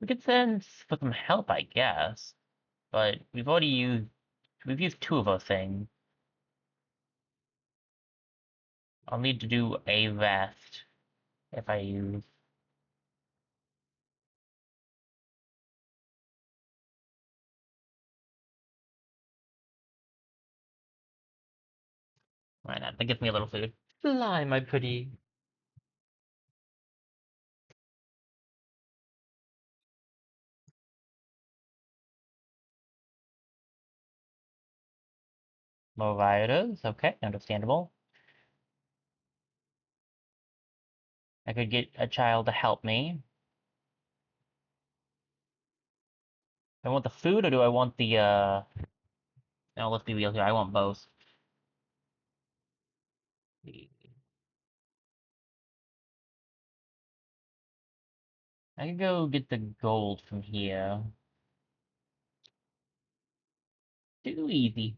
We could send for some help, I guess. But we've used two of those things. I'll need to do a vest if I use. Why not? That gives me a little food. Fly, my pretty. More Violas, okay, understandable. I could get a child to help me. Do I want the food or do I want the no, let's be real here, I want both. I could go get the gold from here. Too easy.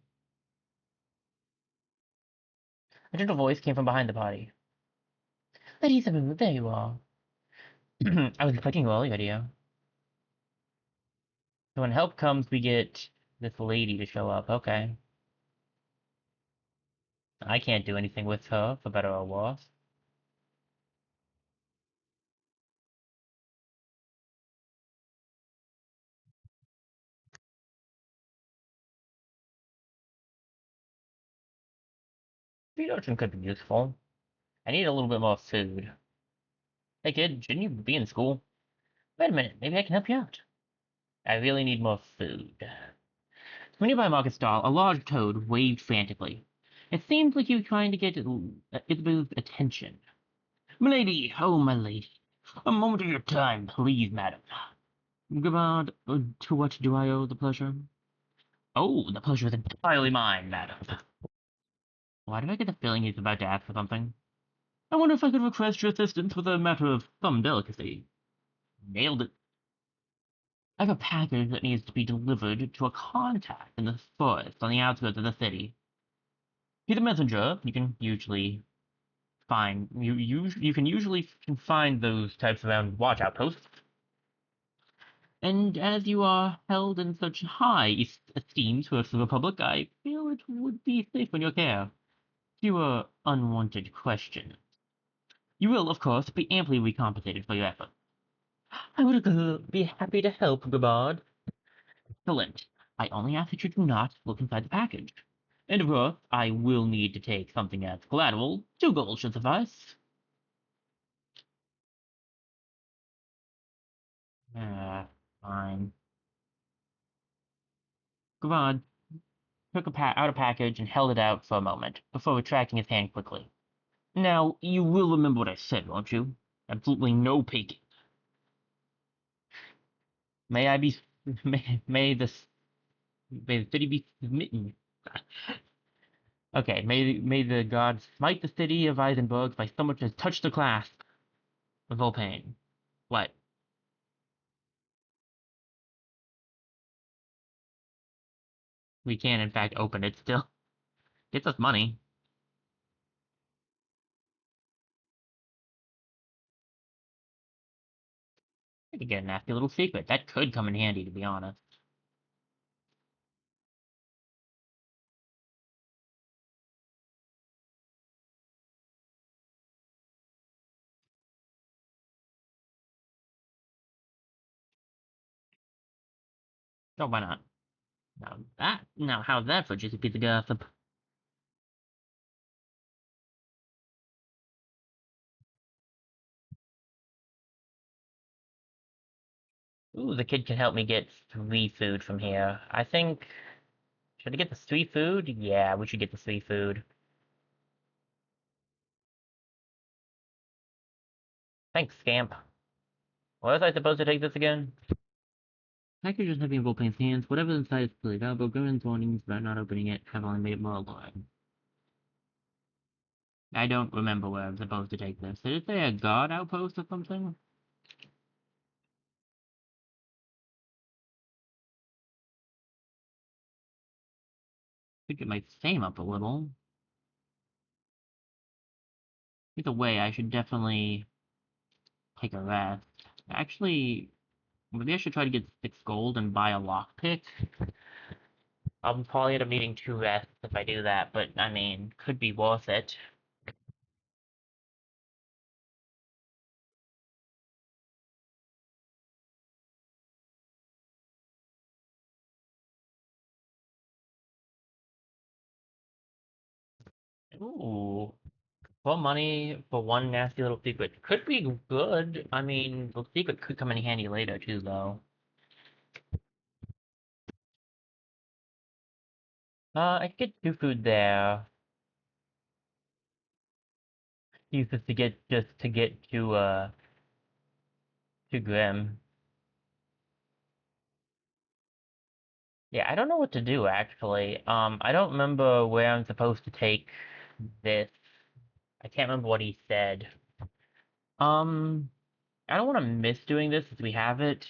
A gentle voice came from behind the party. Lady Isabel, there you are. I was expecting you earlier, dear. So when help comes, we get this lady to show up. Okay. I can't do anything with her, for better or worse. Speed urchin could be useful. I need a little bit more food. Hey kid, shouldn't you be in school? Wait a minute, maybe I can help you out. I really need more food. From a nearby market stall, a large toad waved frantically. It seemed like he was trying to get Isabel's attention. Milady, oh my lady, a moment of your time, please, madam. Goodbye, to what do I owe the pleasure? Oh, the pleasure is entirely mine, madam. Why do I get the feeling he's about to ask for something? I wonder if I could request your assistance with a matter of some delicacy. Nailed it. I have a package that needs to be delivered to a contact in the forest on the outskirts of the city. He's a messenger. You can usually find those types around watch outposts. And as you are held in such high esteem towards the Republic, I feel it would be safe in your care. Fewer unwanted questions. You will, of course, be amply recompensated for your effort. I would be happy to help, Gabard. Excellent. I only ask that you do not look inside the package. And of course, I will need to take something as collateral. 2 gold should suffice. Ah, fine. Gavad took out a package and held it out for a moment, before retracting his hand quickly. Now, you will remember what I said, won't you? Absolutely no peeking. May I be... May the city be smitten. Okay, may the gods smite the city of Eisenberg by so much as touch the clasp of Volpain. What? We can, in fact, open it still. Gets us money. I could get a nasty little secret. That could come in handy, to be honest. Oh, why not? Now how's that for just a piece of gossip? Ooh, the kid can help me get 3 food from here. I think, should I get the 3 food? Yeah, we should get the 3 food. Thanks, Scamp. Where was I supposed to take this again? Package is heavy in Volpane's hands. Whatever's inside is clearly valuable. Grimmon's warnings about not opening it have only made it more alarming. I don't remember where I'm supposed to take this. Did it say a guard outpost or something? I think it might same up a little. Either way, I should definitely take a rest. Actually, maybe I should try to get 6 gold and buy a lockpick. I'll probably end up needing 2 rests if I do that, but I mean, could be worth it. Ooh. Well, money for one nasty little secret could be good. I mean, the secret could come in handy later too, though. I could get 2 food there. Use this to get to Grim. Yeah, I don't know what to do actually. I don't remember where I'm supposed to take this. I can't remember what he said. Um, I don't want to miss doing this since we have it.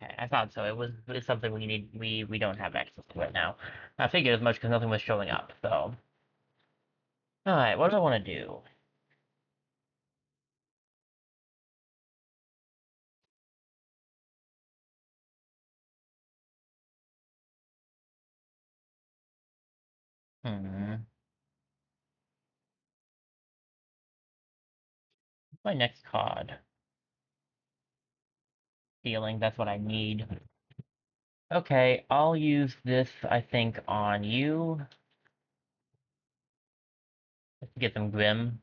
Okay, I thought so. It's something we don't have access to right now. I figured as much because nothing was showing up. So, all right, what do I want to do? Hmm. My next card. Healing. That's what I need. Okay, I'll use this. I think on you. Let's get some Grim.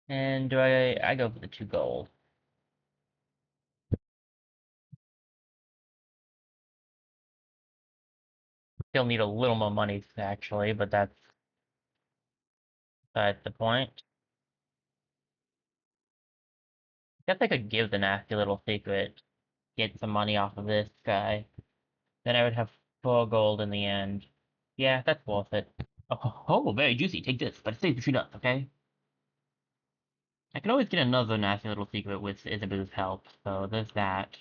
And do I go for the 2 gold. Still need a little more money actually, but that's the point. Guess I could give the nasty little secret, get some money off of this guy. Then I would have 4 gold in the end. Yeah, that's worth it. Oh, very juicy. Take this, but it stays between us, okay? I can always get another nasty little secret with Isabeau's help, so there's that.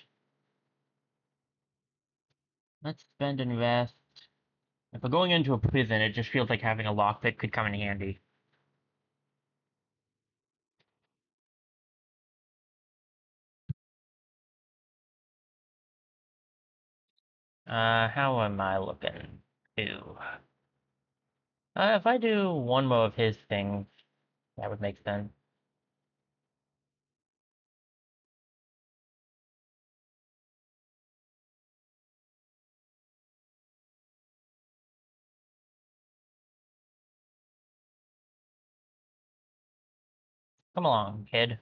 Let's spend and rest. If we're going into a prison, it just feels like having a lockpick could come in handy. How am I looking? Two. If I do one more of his things, that would make sense. Come along, kid.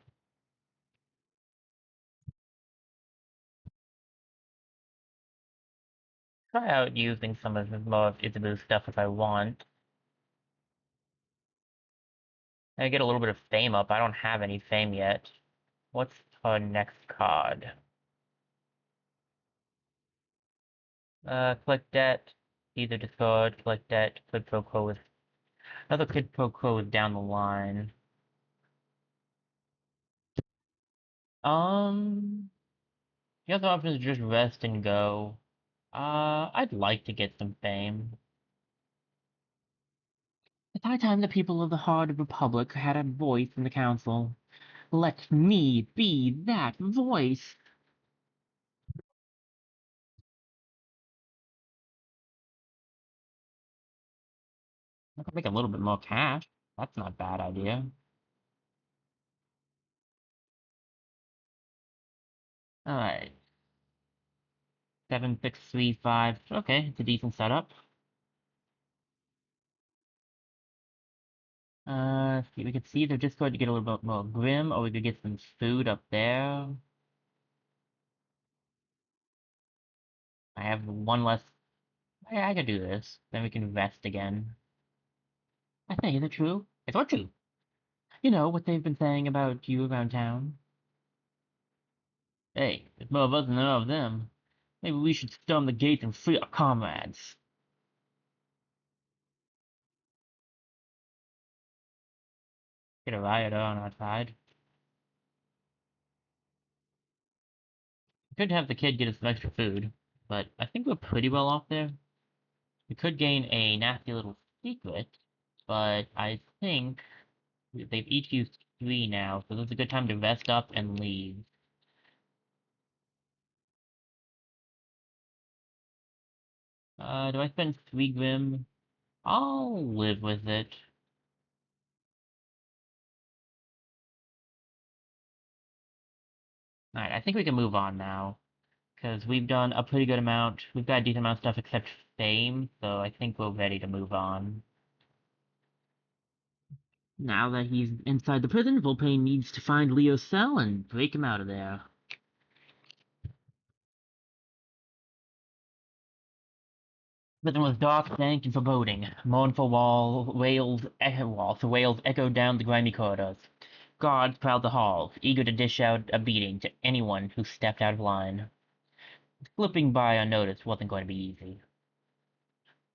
Try out using some of more of Isabeau's stuff if I want. I get a little bit of fame up. I don't have any fame yet. What's our next card. Click debt, either discard, click debt, quid pro quo with another quid pro quo is down the line. The other option is just rest and go. I'd like to get some fame. It's high time the people of the Hard Republic had a voice in the council. Let me be that voice! I could make a little bit more cash. That's not a bad idea. Alright. 7635. Okay, it's a decent setup. We could see either Discord to get a little bit more grim, or we could get some food up there. I have one less. I could do this. Then we can rest again. I think, is it true? It's not true. You know what they've been saying about you around town? Hey, it's more of us than there are of them. Maybe we should storm the gates and free our comrades. Get a rioter on our side. We could have the kid get us some extra food, but I think we're pretty well off there. We could gain a nasty little secret, but I think they've each used 3 now, so this is a good time to rest up and leave. Do I spend 3 Grim? I'll live with it. Alright, I think we can move on now, because we've done a pretty good amount. We've got a decent amount of stuff except fame, so I think we're ready to move on. Now that he's inside the prison, Volpain needs to find Leo's cell and break him out of there. Prison was dark, dank, and foreboding. Mournful wails echoed down the grimy corridors. Guards prowled the halls, eager to dish out a beating to anyone who stepped out of line. Slipping by unnoticed wasn't going to be easy.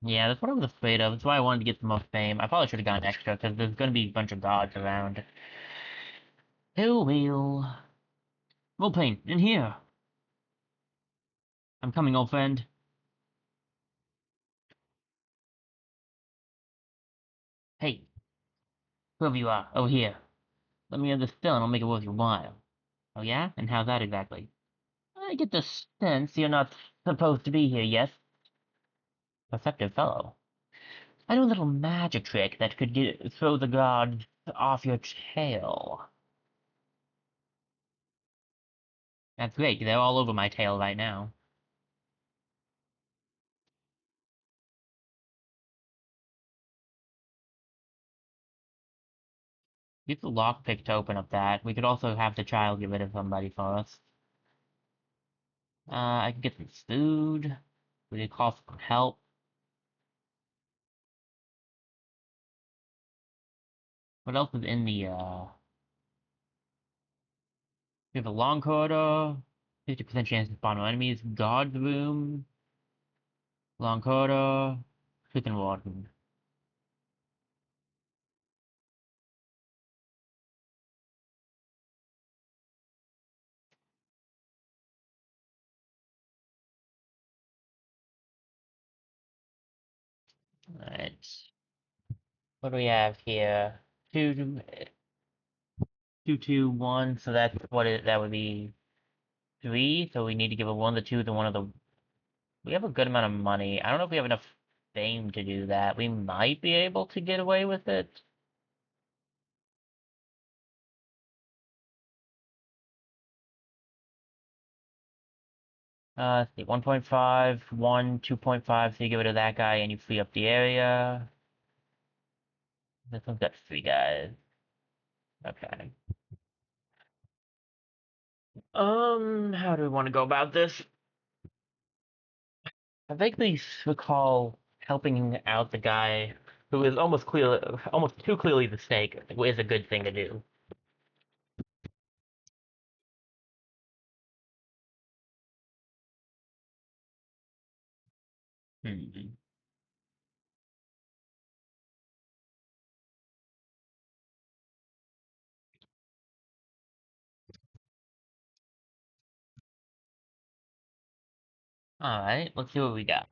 Yeah, that's what I was afraid of. That's why I wanted to get some more fame. I probably should have gotten extra, because there's going to be a bunch of gods around. Oh well. Volpain, in here. I'm coming, old friend. Hey, whoever you are, over here. Let me have this still and I'll make it worth your while. Oh yeah? And how's that exactly? I get the sense you're not supposed to be here, yes? Perceptive fellow. I know a little magic trick that could throw the guards off your tail. That's great, they're all over my tail right now. Use the lockpick to open up that. We could also have the child get rid of somebody for us. I can get some food. We could call for help. What else is in the, we have a long corridor. 50% chance to spawn enemies. Guard room. Long corridor. Chicken warden. Alright. What do we have here? 2, 2, 2, 1. So that's what that would be 3. So we need to give a 1 to 2 to one of the. We have a good amount of money. I don't know if we have enough fame to do that. We might be able to get away with it. Let's see, 1.5, 1, 2.5, so you give it to that guy and you free up the area. This one's got 3 guys. Okay. How do we want to go about this? I vaguely recall helping out the guy who is almost too clearly the snake is a good thing to do. Hmm. Alright, let's see what we got.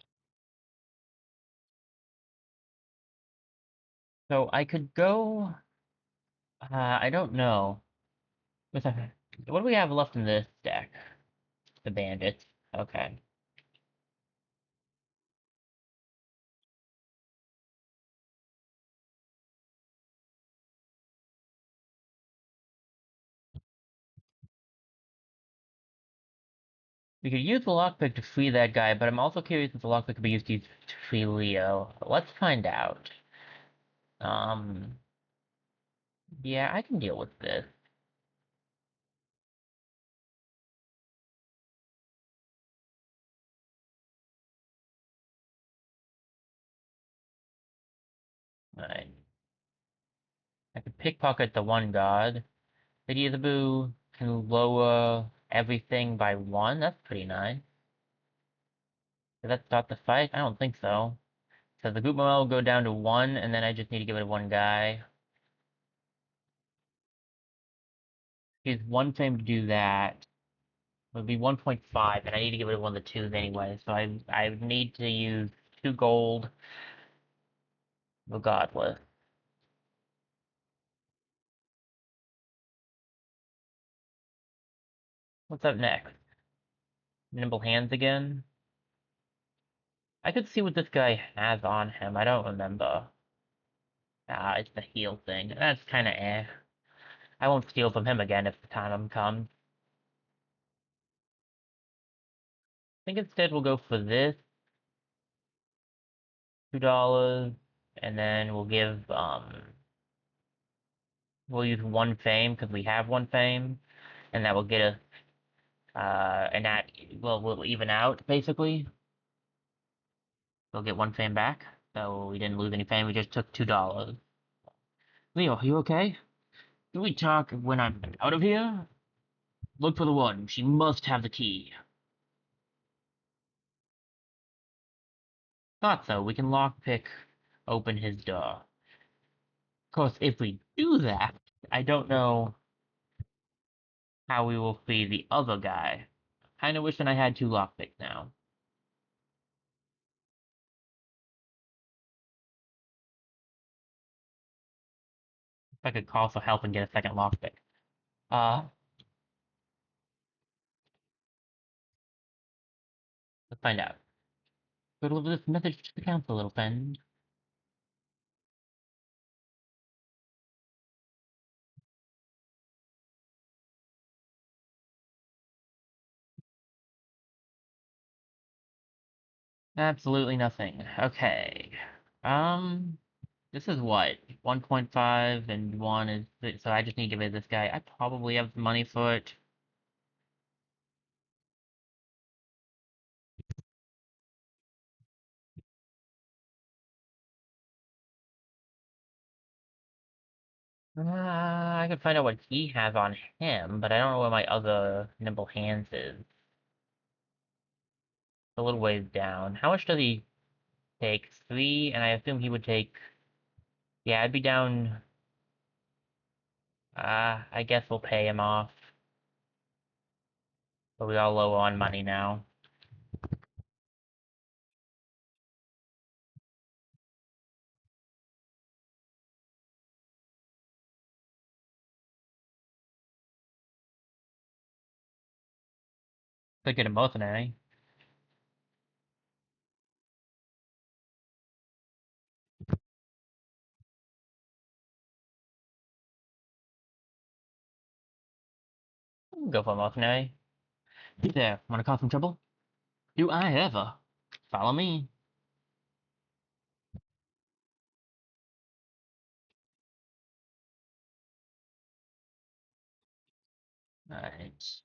So I could go... I don't know. What do we have left in this deck? The bandits. Okay. We could use the lockpick to free that guy, but I'm also curious if the lockpick could be used to free Leo. Let's find out. Um, yeah, I can deal with this. Alright. I could pickpocket the one god. City of the Boo can lower everything by one. That's pretty nice. Does that stop the fight? I don't think so. So the group morale will go down to one, and then I just need to give it to one guy. Use one fame to do that. It would be 1.5, and I need to give it to one of the twos anyway, so I would need to use 2 gold regardless. What's up next? Nimble hands again? I could see what this guy has on him. I don't remember. Ah, it's the heal thing. That's kinda eh. I won't steal from him again if the time comes. I think instead we'll go for this. $2, and then we'll use one fame, because we have one fame, and that will get us, and that, well, we'll even out, basically. We'll get one fame back, so we didn't lose any fame, we just took $2. Leo, you okay? Can we talk when I'm out of here? Look for the one. She must have the key. Thought so. We can lockpick open his door. Of course, if we do that, I don't know how we will free the other guy. Kinda wishing I had 2 lockpicks now. If I could call for help and get a second lockpick. Uh, let's find out. Go deliver this message to the council, little friend. Absolutely nothing. Okay. Um, this is what? 1.5 and 1 is... So I just need to give it to this guy. I probably have the money for it. I could find out what he has on him, but I don't know where my other nimble hands is. It's a little ways down. How much does he take? 3, and I assume he would take... Yeah, I'd be down... I guess we'll pay him off. But we all low on money now. Could get a mercenary. Go for a mercenary. Hey there, wanna cause some trouble? Do I ever? Follow me. Alright.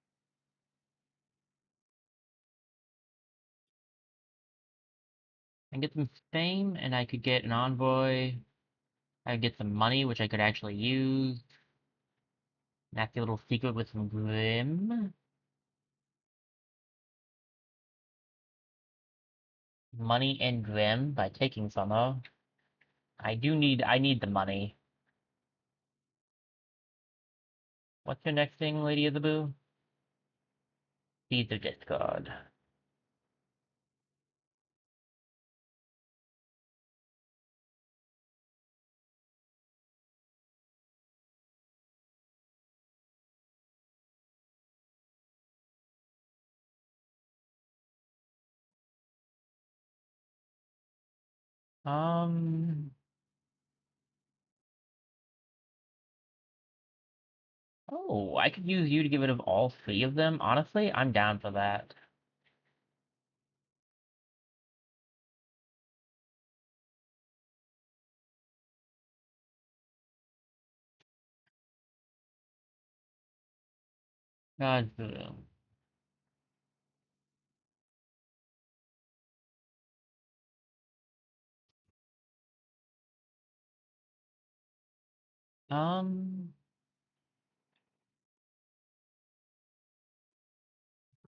I get some fame, and I could get an envoy. I could get some money, which I could actually use. Nasty little secret with some grim. money and Grim by taking from her. I need the money. What's your next thing, Lady of the Boo? These are discard. Um, oh, I could use you to get rid of all three of them. Honestly, I'm down for that. God, um,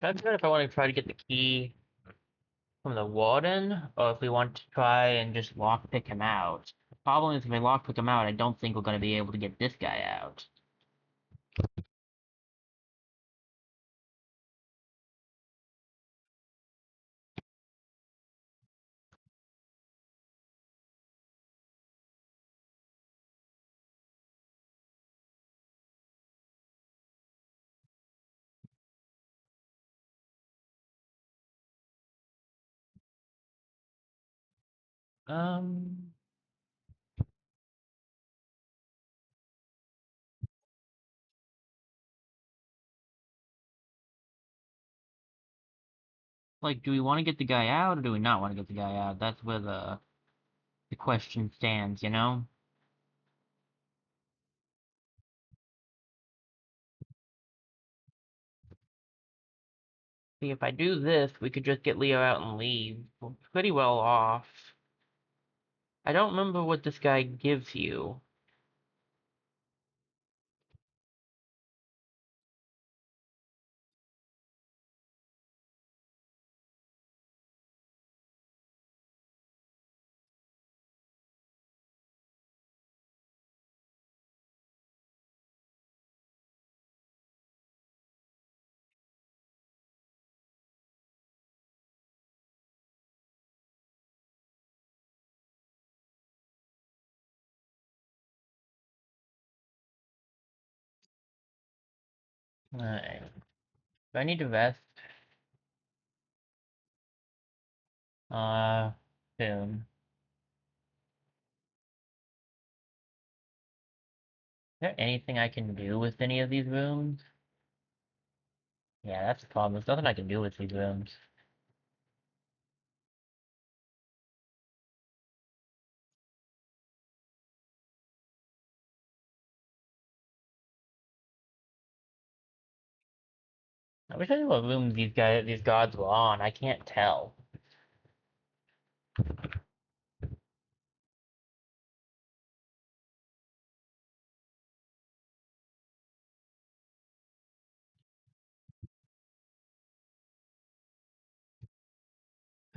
that's good if I want to try to get the key from the warden, or if we want to try and just lockpick him out. The problem is if we lockpick him out, I don't think we're going to be able to get this guy out. Um, like, do we want to get the guy out, or do we not want to get the guy out? That's where the question stands, you know? See, if I do this, we could just get Leo out and leave. We're pretty well off. I don't remember what this guy gives you. Alright. Do I need to rest? Uh, soon. Is there anything I can do with any of these rooms? Yeah, that's the problem. There's nothing I can do with these rooms. I wish I knew what rooms these gods were on. I can't tell.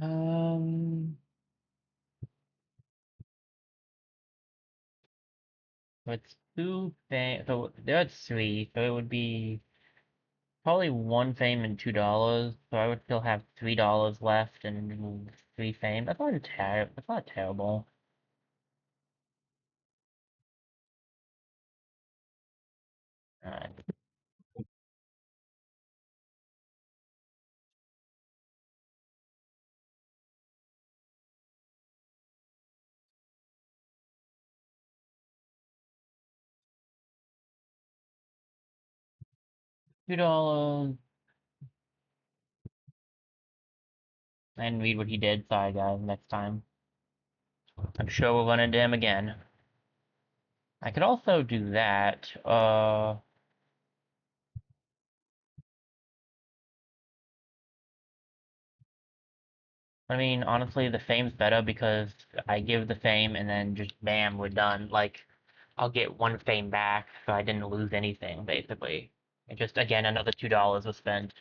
Um, it's two fame. So there are three. So it would be probably one fame and $2. So I would still have $3 left and three fame. That's not terrible. Alright. $2 and read what he did. Sorry guys, next time. I'm sure we'll run into him again. I could also do that. I mean, honestly, the fame's better because I give the fame and then just bam, we're done. Like, I'll get one fame back, so I didn't lose anything, basically. It just, again, another $2 was spent.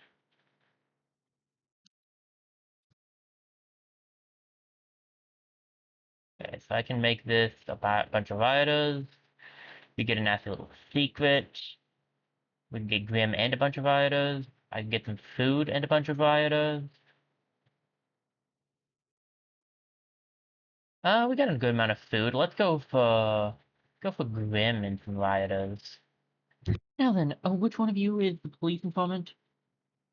Okay, so I can make this a bunch of items. We get a nasty little secret. We can get Grim and a bunch of items. I can get some food and a bunch of items. We got a good amount of food. Let's go for Grim and some items. Now then, which one of you is the police informant?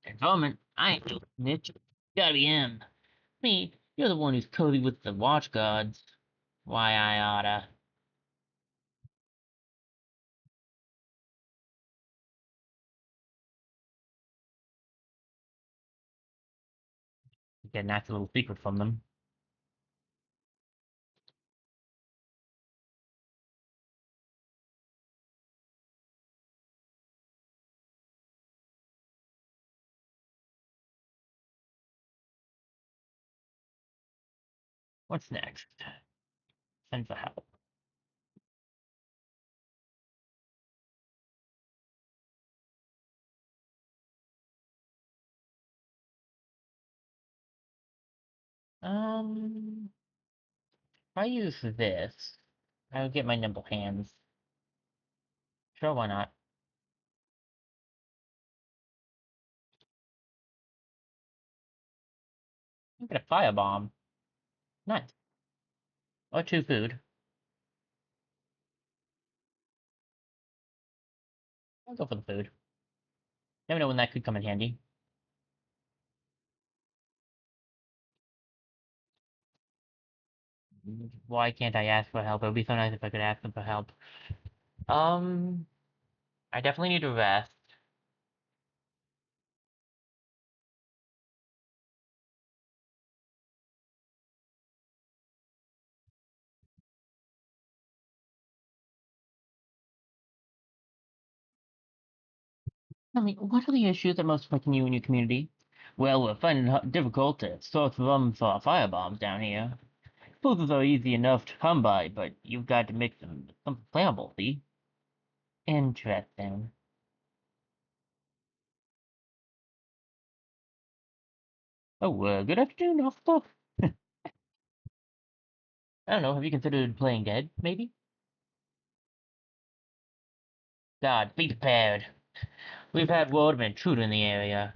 Informant? I ain't no snitch. Gotta be him. Me, you're the one who's cozy with the watch guards. Why, I oughta. Get a nasty little secret from them. What's next? Send for help. If I use this, I'll get my nimble hands. Sure, why not? I get a firebomb. Nice. Or two food. I'll go for the food. Never know when that could come in handy. Why can't I ask for help? It would be so nice if I could ask them for help. Um, I definitely need to rest. I mean, what are the issues that most affecting you and your community? Well, we're finding it difficult to source rum for firebombs down here. Explosives are easy enough to come by, but you've got to mix them with something flammable, see? Interesting. Oh, good afternoon, officer. I don't know, have you considered playing dead, maybe? God, be prepared. We've had word of an intruder in the area.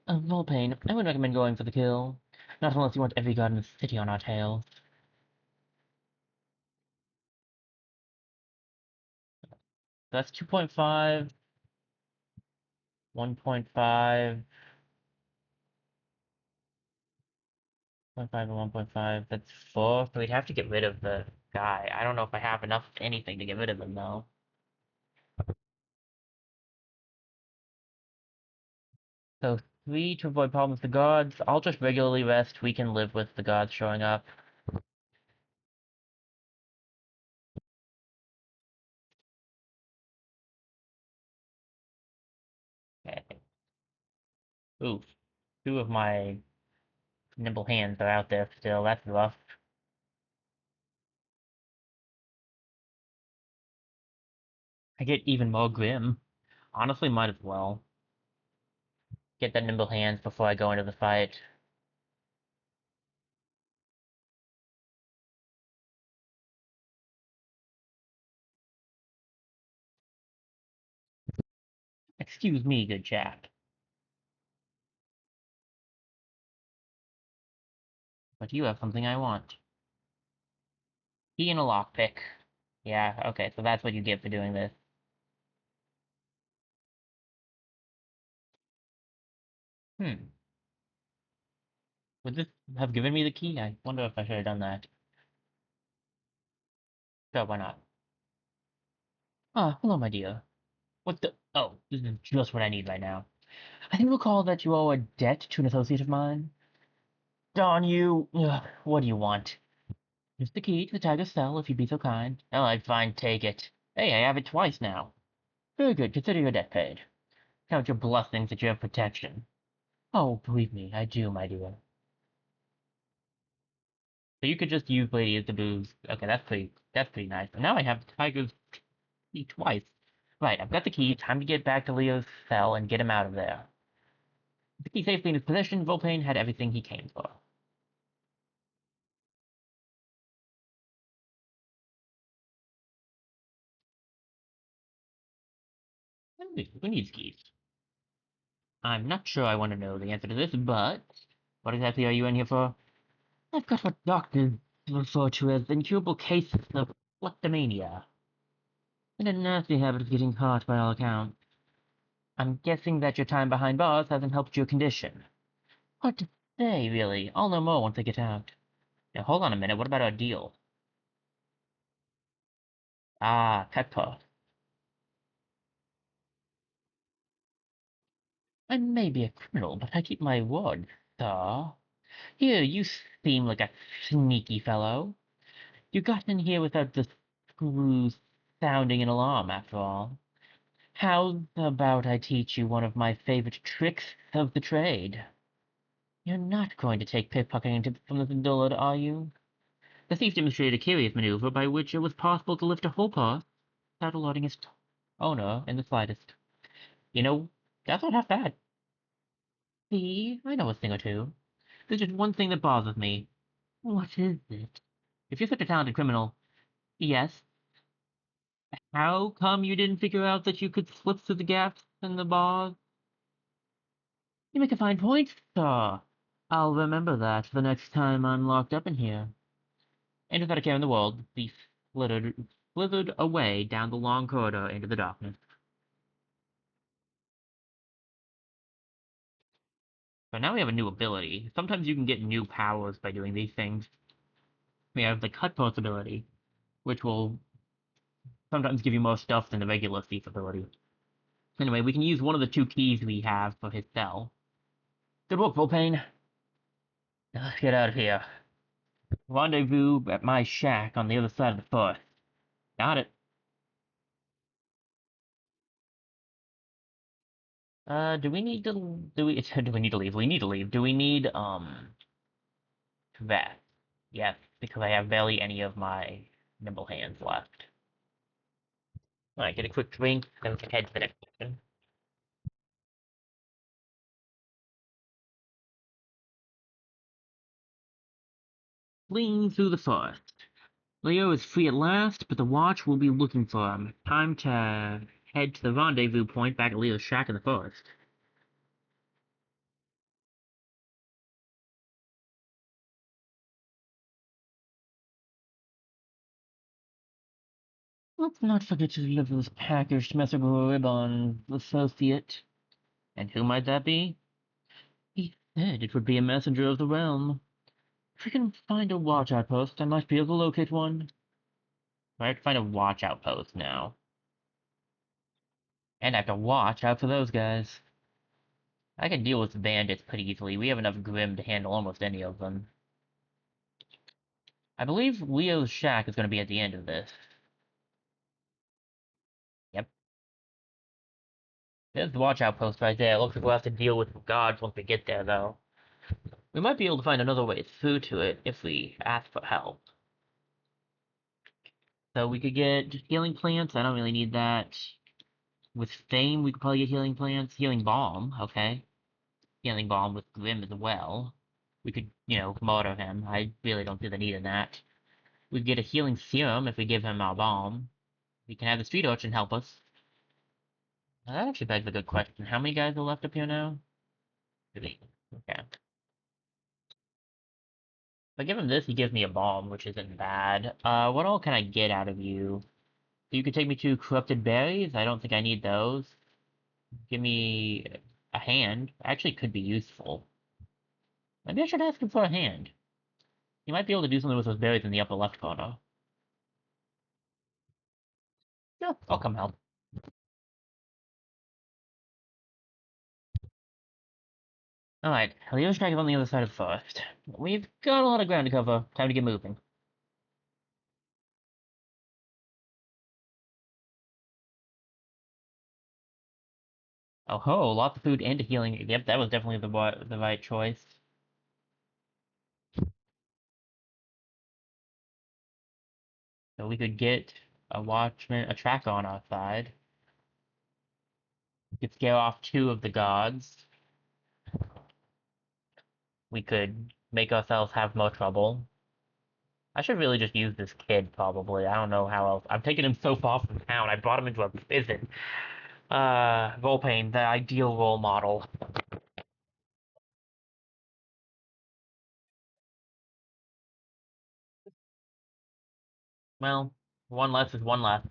Volpain, I would recommend going for the kill. Not unless you want every god in the city on our tail. That's 2.5, 1.5, 0.5 and 1.5. That's 4. So we'd have to get rid of the guy. I don't know if I have enough anything to get rid of him, though. So 3 to avoid problems with the gods. I'll just regularly rest. We can live with the gods showing up. Okay. Oof. 2 of my nimble hands are out there still. That's rough. I get even more grim. Honestly, might as well. Get that nimble hands before I go into the fight. Excuse me, good chap. But you have something I want. Key and a lockpick. Yeah, okay, so that's what you get for doing this. Hmm. Would this have given me the key? I wonder if I should have done that. Sure, why not? Ah, hello, my dear. What the? Oh, this is just what I need right now. I think recall that you owe a debt to an associate of mine. Darn you! Ugh, what do you want? Here's the key to the tiger's cell, if you'd be so kind. Oh, I'd fine take it. Hey, I have it twice now. Very good, consider your debt paid. Count your blessings that you have protection. Oh, believe me, I do, my dear. So you could just use Lady as the booze. Okay, that's pretty nice. But now I have the tiger's key twice. Right, I've got the key. Time to get back to Leo's cell and get him out of there. With the key safely in his possession, Volpain had everything he came for. Who needs keys? I'm not sure I want to know the answer to this, but what exactly are you in here for? I've got what doctors refer to as incurable cases of kleptomania, and a nasty habit of getting caught by all accounts. I'm guessing that your time behind bars hasn't helped your condition. Hard to say, really. I'll know more once I get out. Now, hold on a minute. What about our deal? Ah, Pepper. I may be a criminal, but I keep my word, sir. Here, you seem like a sneaky fellow. You got in here without the screws sounding an alarm, after all. How about I teach you one of my favorite tricks of the trade? You're not going to take pickpocketing tips from the dullard, are you? The thief demonstrated a curious maneuver by which it was possible to lift a whole paw without alerting its owner in the slightest. You know, that's not half bad. See, I know a thing or two. There's just one thing that bothers me. What is it? If you're such a talented criminal, yes, how come you didn't figure out that you could slip through the gaps in the bars? You make a fine point, sir. I'll remember that the next time I'm locked up in here. And without a care in the world, the thief slithered away down the long corridor into the darkness. So now we have a new ability. Sometimes you can get new powers by doing these things. We have the cut post ability, which will sometimes give you more stuff than the regular thief ability. Anyway, we can use one of the two keys we have for his cell. Good work, Volpain. Now let's get out of here. Rendezvous at my shack on the other side of the forest. Got it. Do we need to do we do we need to leave? We need to leave. Do we need that? Yes, because I have barely any of my nimble hands left. Alright, get a quick drink, then we can head to the next mission. Fleeing through the forest. Leo is free at last, but the watch will be looking for him. Time to head to the rendezvous point back at Leo's shack in the forest. Let's not forget to deliver this package to Master Ribbon's associate. And who might that be? He said it would be a messenger of the realm. If we can find a watch outpost, I might be able to locate one. I have to find a watch outpost now. And I have to watch out for those guys. I can deal with the bandits pretty easily. We have enough Grim to handle almost any of them. I believe Leo's shack is going to be at the end of this. Yep. There's the watch outpost right there. Looks like we'll have to deal with the gods once we get there, though. We might be able to find another way through to it if we ask for help. So we could get healing plants. I don't really need that. With Fame, we could probably get healing plants. Healing Balm, okay. Healing Balm with Grim as well. We could, murder him. I really don't see the need in that. We could get a healing serum if we give him our balm. We can have the street urchin help us. Now, that actually begs a good question. How many guys are left up here now? 3. Okay. If I give him this, he gives me a balm, which isn't bad. What all can I get out of you? So you could take me to corrupted berries? I don't think I need those. Give me a hand. Actually could be useful. Maybe I should ask him for a hand. He might be able to do something with those berries in the upper left corner. Yeah, I'll come help. Alright, Leo's track is on the other side of the forest. We've got a lot of ground to cover. Time to get moving. Oh ho, lots of food and a healing. Yep, that was definitely the right choice. So we could get a watchman, a tracker on our side. We could scare off 2 of the gods. We could make ourselves have more trouble. I should really just use this kid, probably. I don't know how else. I'm taking him so far from town. I brought him into a prison. Volpain, the ideal role model. Well, one less is one less.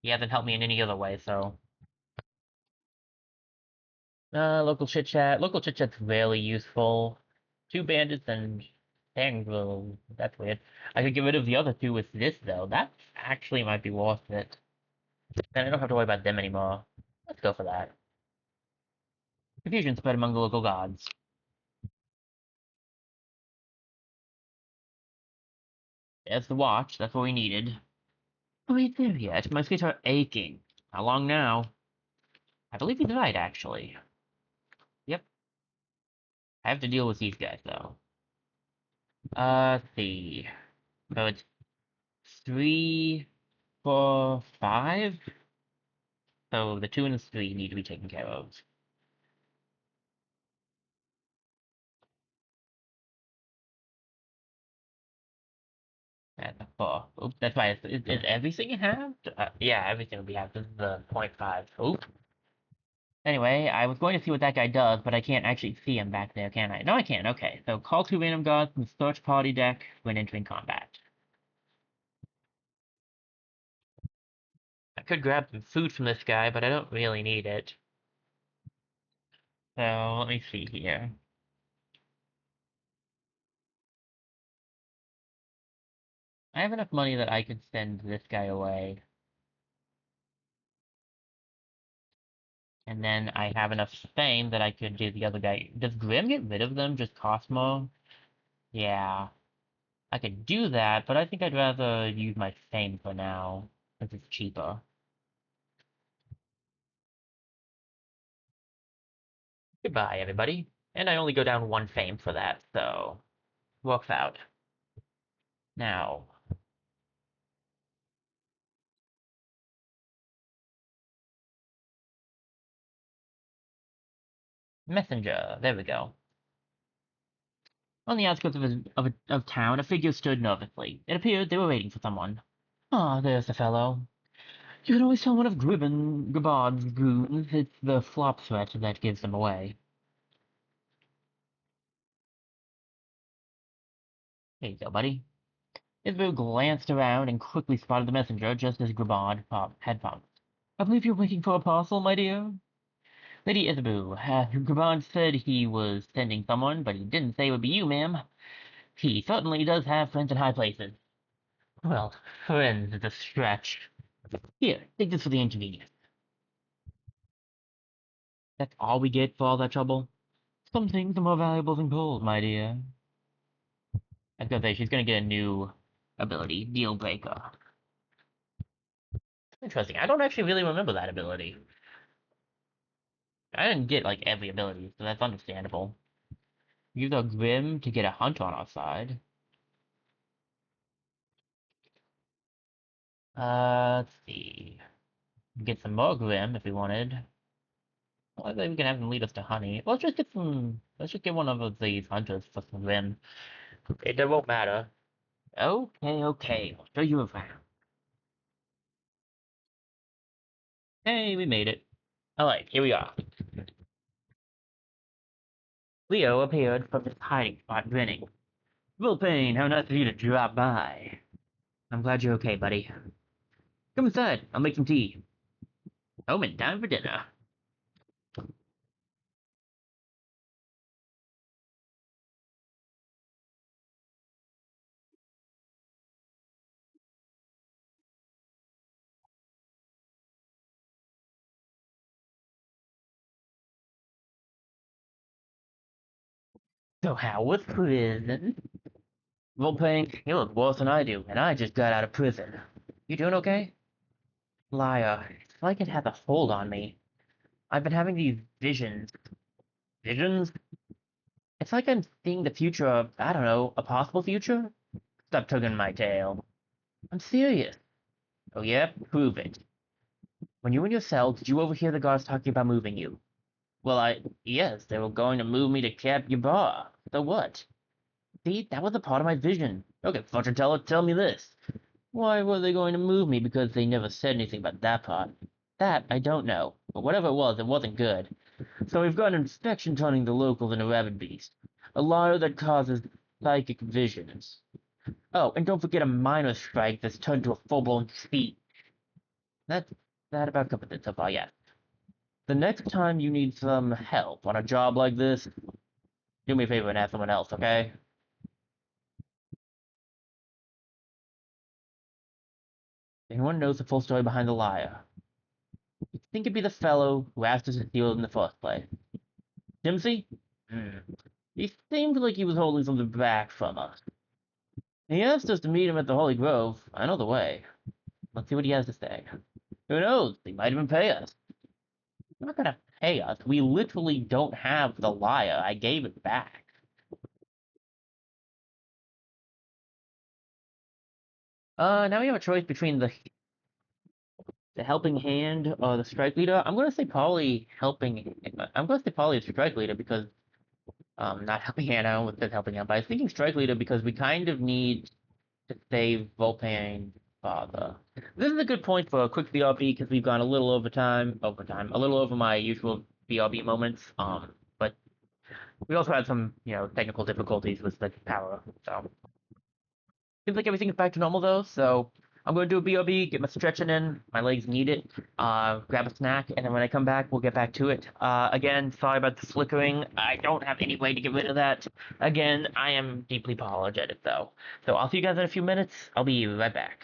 He hasn't helped me in any other way, so. Local chit chat. Local chit chat's really useful. Two bandits and Tangrel. That's weird. I could get rid of the other two with this, though. That actually might be worth it. Then I don't have to worry about them anymore. Let's go for that. Confusion spread among the local gods. There's the watch. That's what we needed. Are we there yet? My feet are aching. How long now? I believe he's right, actually. Yep. I have to deal with these guys, though. Let's see. So it's 3, 4, 5? So the 2 and the 3 need to be taken care of. And the 4. Oops, that's why is everything halved? Yeah, everything will be halved. This is the 0.5. Oops. Anyway, I was going to see what that guy does, but I can't actually see him back there, can I? No, I can. Okay, so call 2 random gods from the search party deck when entering combat. I could grab some food from this guy, but I don't really need it. So, let me see here. I have enough money that I could send this guy away. And then I have enough fame that I could do the other guy. Does Grim get rid of them, just Cosmo? Yeah. I could do that, but I think I'd rather use my fame for now, since it's cheaper. Goodbye, everybody. And I only go down 1 fame for that, so... works out. Now... Messenger. There we go. On the outskirts of town, a figure stood nervously. It appeared they were waiting for someone. Ah, there's the fellow. You can always tell one of Gribbard's goons. It's the flop threat that gives them away. Here you go, buddy. Isabel glanced around and quickly spotted the messenger just as Gribbard had promised. I believe you're waiting for a parcel, my dear? Lady Isabel, Gribbard said he was sending someone, but he didn't say it would be you, ma'am. He certainly does have friends in high places. Well, friends is a stretch. Here, take this for the inconvenience. That's all we get for all that trouble? Some things are more valuable than gold, my dear. I was gonna say, she's gonna get a new ability, Deal Breaker. Interesting. I don't actually really remember that ability. I didn't get, like, every ability, so that's understandable. Use our Grim to get a hunt on our side. Let's see. Get some more Grim if we wanted. Well, I think we can have them lead us to honey. Let's just get some. Let's just get one of these hunters for some Grim. It won't matter. Okay. I'll show you around. Hey, we made it. Alright, here we are. Leo appeared from his hiding spot, grinning. Will Payne, how nice of you to drop by. I'm glad you're okay, buddy. Come inside. I'll make some tea. Home in time for dinner. So how was prison? Volpang, you look worse than I do, and I just got out of prison. You doing okay? Liar, it's like it has a hold on me. I've been having these visions. Visions? It's like I'm seeing the future of, I don't know, a possible future? Stop tugging my tail. I'm serious. Oh yeah? Prove it. When you were in your cell, did you overhear the guards talking about moving you? Well, yes, they were going to move me to Cap Yabar. So what? See, that was a part of my vision. Okay, fortune teller, tell me this. Why were they going to move me? Because they never said anything about that part. That I don't know, but whatever it wasn't good. So we've got an inspection turning the locals into rabid beasts. A liar that causes psychic visions. Oh, and don't forget a minor strike that's turned to a full-blown speed. That about covers it so far, yeah. The next time you need some help on a job like this, do me a favor and ask someone else, okay? Anyone knows the full story behind the liar? You'd think it'd be the fellow who asked us to steal it in the first place. Dimsey? Hmm. He seemed like he was holding something back from us. He asked us to meet him at the Holy Grove. I know the way. Let's see what he has to say. Who knows? He might even pay us. They're not gonna pay us. We literally don't have the liar. I gave it back. Now we have a choice between the helping hand or the strike leader. I'm gonna say probably helping. I'm gonna say probably the strike leader because not helping hand. I don't know what says helping hand, but I was thinking strike leader because we kind of need to save Volpane's father. This is a good point for a quick BRB because we've gone a little a little over my usual BRB moments. But we also had some, technical difficulties with the power. So seems like everything is back to normal though. So I'm going to do a BRB, get my stretching in. My legs need it. Grab a snack, and then when I come back, we'll get back to it. Again, sorry about the flickering. I don't have any way to get rid of that. Again, I am deeply apologetic though. So I'll see you guys in a few minutes. I'll be right back.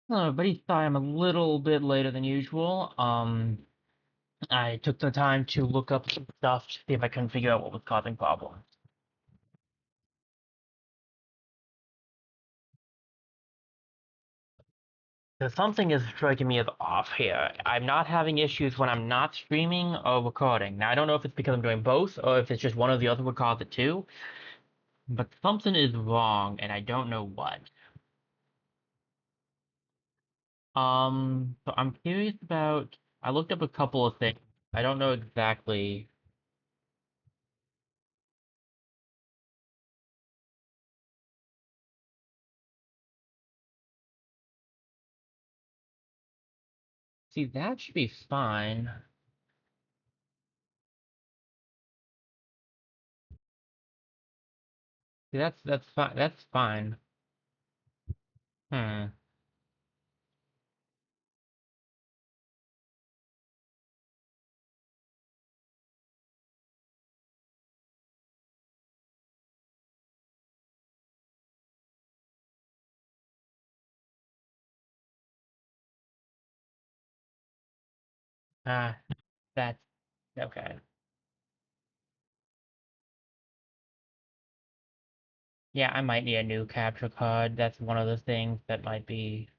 Hello, everybody. Sorry I'm a little bit later than usual. I took the time to look up some stuff to see if I couldn't figure out what was causing problems. So something is striking me as off here. I'm not having issues when I'm not streaming or recording. Now, I don't know if it's because I'm doing both or if it's just one or the other would cause it too, but something is wrong and I don't know what. So I'm curious about, I looked up a couple of things. I don't know exactly. See, that should be fine. See, that's fine. That's fine. Hmm. Ah, that's okay. Yeah, I might need a new capture card. That's one of the things that might be.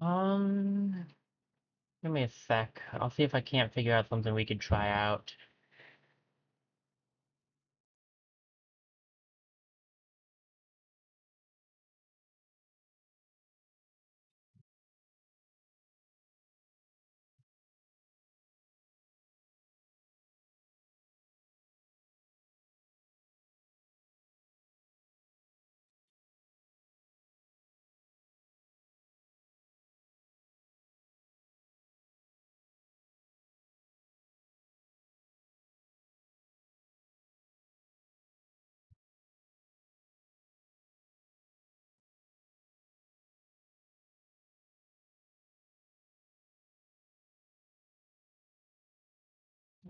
Um, Give me a sec. I'll see if I can't figure out something we could try out.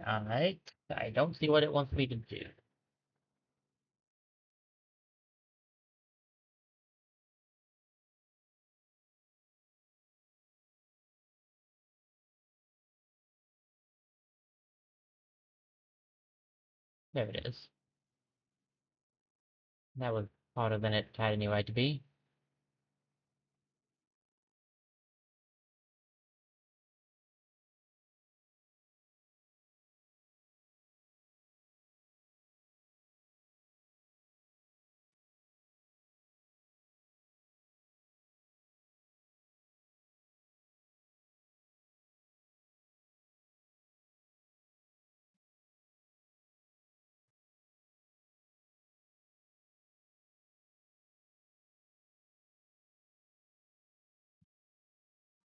Alright. I don't see what it wants me to do. There it is. That was harder than it had any right to be.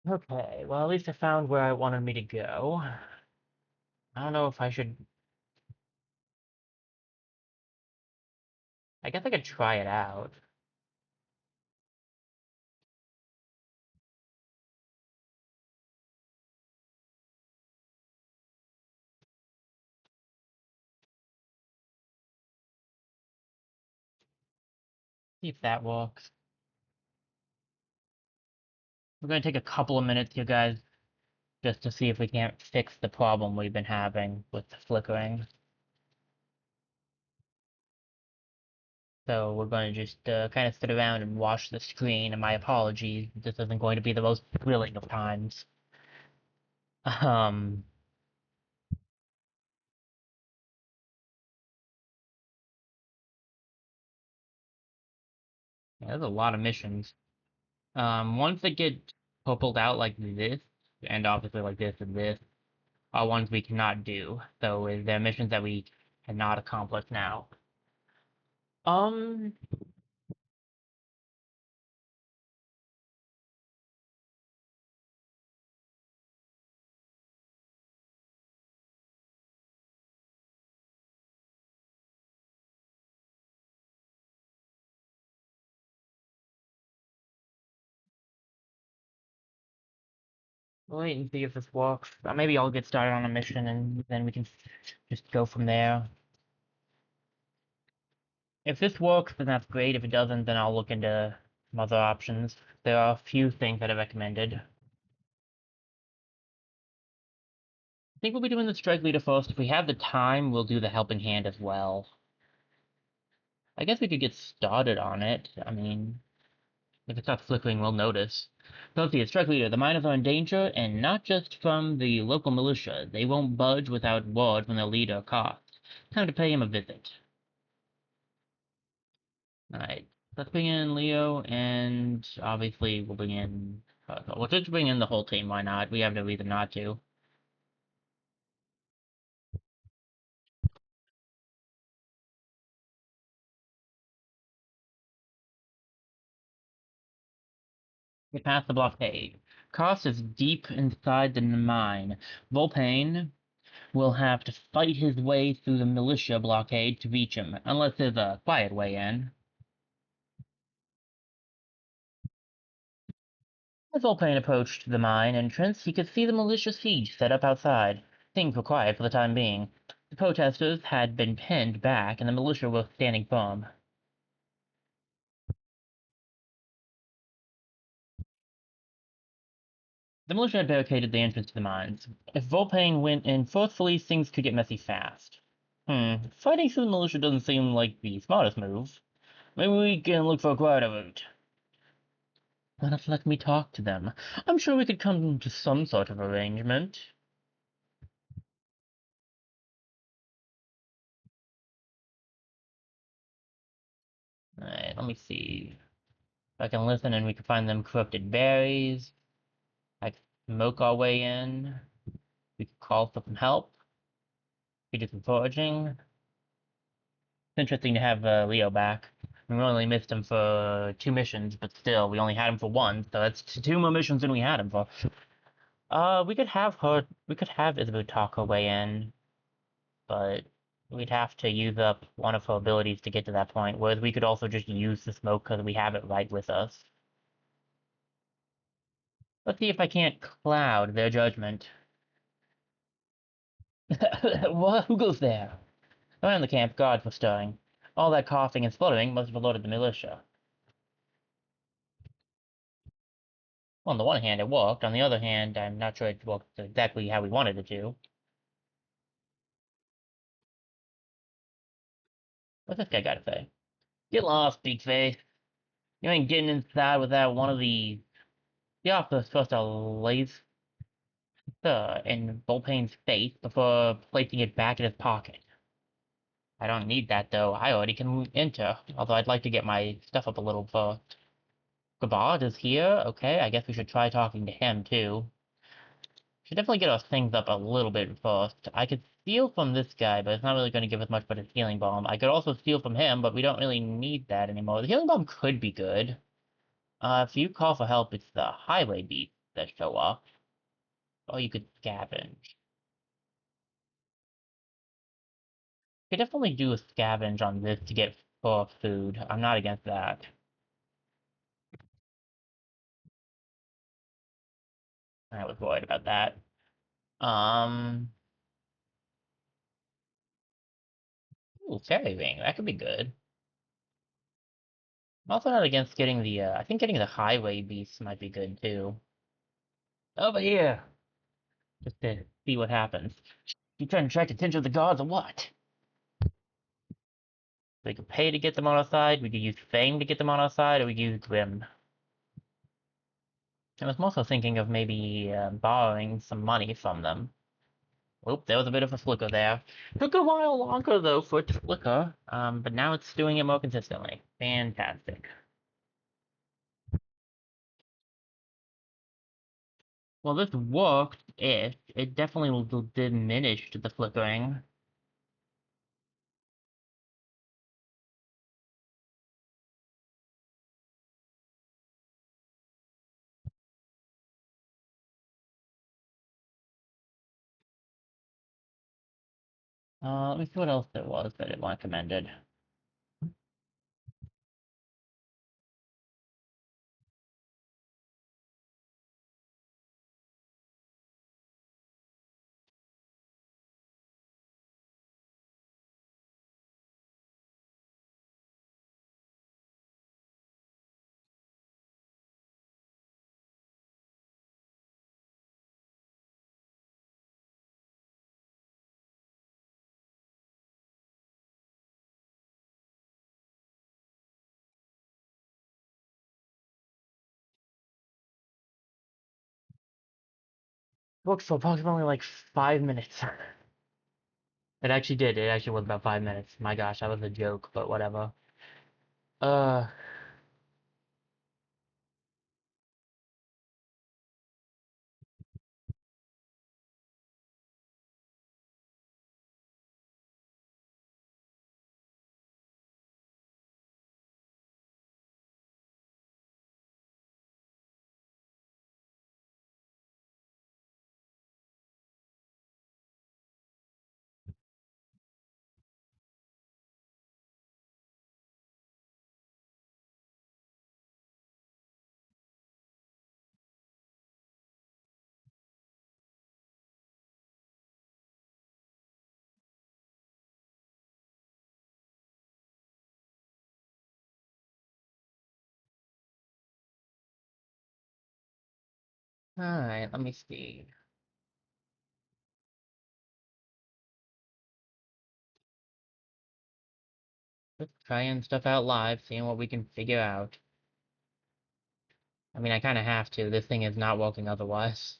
Okay, well, at least I found where I wanted me to go. I don't know if I should. I guess I could try it out. See if that works. We're gonna take a couple of minutes here, guys, just to see if we can't fix the problem we've been having with the flickering. So we're going to just kind of sit around and watch the screen, and my apologies, this isn't going to be the most thrilling of times. Um, yeah, there's a lot of missions. Once they get purpled out like this, and obviously like this and this, are ones we cannot do. So they're missions that we cannot accomplish now. Um, we'll wait and see if this works. Maybe I'll get started on a mission and then we can just go from there. If this works, then that's great. If it doesn't, then I'll look into some other options. There are a few things that I recommended. I think we'll be doing the strike leader first. If we have the time, we'll do the helping hand as well. I guess we could get started on it. I mean, if it starts flickering, we'll notice. So let's see, strike leader. The miners are in danger, and not just from the local militia. They won't budge without word from their leader, Cost. Time to pay him a visit. Alright, let's bring in Leo, and obviously we'll bring in... we'll just bring in the whole team, why not? We have no reason not to. Get past the blockade. Cost is deep inside the mine. Volpain will have to fight his way through the militia blockade to reach him, unless there's a quiet way in. As Volpain approached the mine entrance, he could see the militia siege set up outside. Things were quiet for the time being. The protesters had been pinned back, and the militia were standing firm. The militia had barricaded the entrance to the mines. If Volpain went in forcefully, things could get messy fast. Fighting through the militia doesn't seem like the smartest move. Maybe we can look for a quieter route. Why not let me talk to them? I'm sure we could come to some sort of arrangement. Alright, let me see. If I can listen and we can find them corrupted berries. I can smoke our way in. We could call for some help. We could do some foraging. It's interesting to have Leo back. We only missed him for 2 missions, but still, we only had him for 1, so that's 2 more missions than we had him for. We could have Isabel talk her way in, but we'd have to use up one of her abilities to get to that point, whereas we could also just use the smoke because we have it right with us. Let's see if I can't cloud their judgment. What? Who goes there? Around the camp, guards were stirring. All that coughing and spluttering must have alerted the militia. On the one hand, it worked. On the other hand, I'm not sure it worked exactly how we wanted it to. What's this guy gotta say? Get lost, big face. You ain't getting inside without one of these. The officer's supposed to lace in Volpain's face before placing it back in his pocket. I don't need that, though. I already can enter, although I'd like to get my stuff up a little first. Gabard is here? Okay, I guess we should try talking to him, too. Should definitely get our things up a little bit first. I could steal from this guy, but it's not really going to give us much but a healing bomb. I could also steal from him, but we don't really need that anymore. The healing bomb could be good. If you call for help, it's the highway beasts that show up. Or you could scavenge. You could definitely do a scavenge on this to get for food. I'm not against that. I was worried about that. Um, Fairy ring. That could be good. I'm also not against getting the, I think getting the highway beasts might be good too. Over here! Just to see what happens. You trying to attract attention of the gods or what? We could pay to get them on our side, we could use fame to get them on our side, or we could use grim. I was also thinking of maybe borrowing some money from them. Oop, there was a bit of a flicker there. Took a while longer though for it to flicker, but now it's doing it more consistently. Fantastic. Well, this worked-ish. It definitely diminished the flickering. Let me see what else there was that it recommended. Worked for approximately like 5 minutes. It actually did. It actually was about 5 minutes. My gosh, that was a joke, but whatever. Uh, Alright, let me see. Just trying stuff out live, seeing what we can figure out. I mean, I kind of have to. This thing is not working otherwise.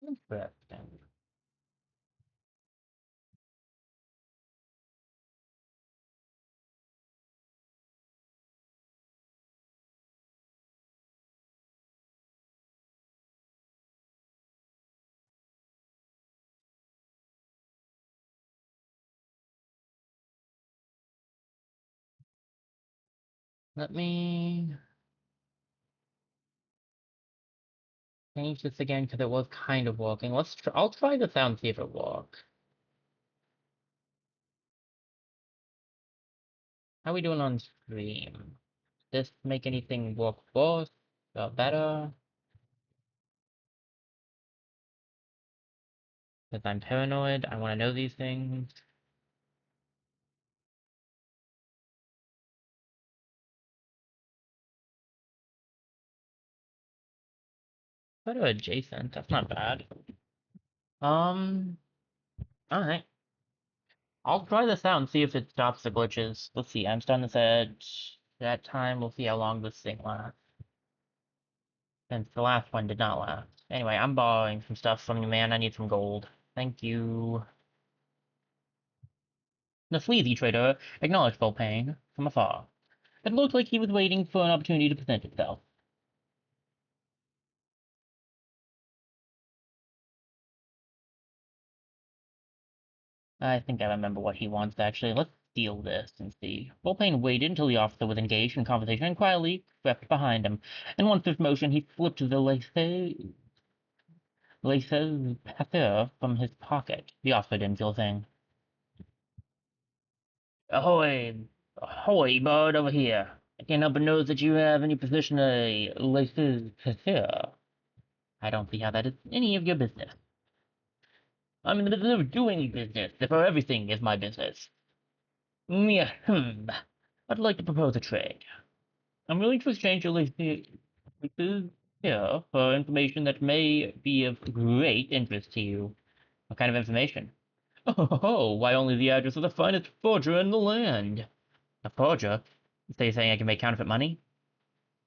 Interesting. Let me change this again because it was kind of working. I'll try this out and see if it works. How we doing on stream? Does this make anything work worse or better? Because I'm paranoid. I want to know these things. Photo adjacent. That's not bad. Um. All right. I'll try this out and see if it stops the glitches. Let's see. I'm starting this at that time. We'll see how long this thing lasts. Since the last one did not last. Anyway, I'm borrowing some stuff from you, man. I need some gold. Thank you. The sleazy trader acknowledged Volpain from afar. It looked like he was waiting for an opportunity to present itself. I think I remember what he wants, actually. Let's steal this and see. Volpain waited until the officer was engaged in conversation and quietly crept behind him. In one swift motion, he flipped the laissez passer from his pocket. The officer didn't feel a thing. Ahoy! Ahoy, bird, over here. I can't help but notice that you have in your possession a laissez passer. I don't see how that is any of your business. I'm in the business of doing business, therefore everything is my business. Yeah, I'd like to propose a trade. I'm willing to exchange your leases here for information that may be of great interest to you. What kind of information? Oh, why only the address of the finest forger in the land. A forger? So you're saying I can make counterfeit money?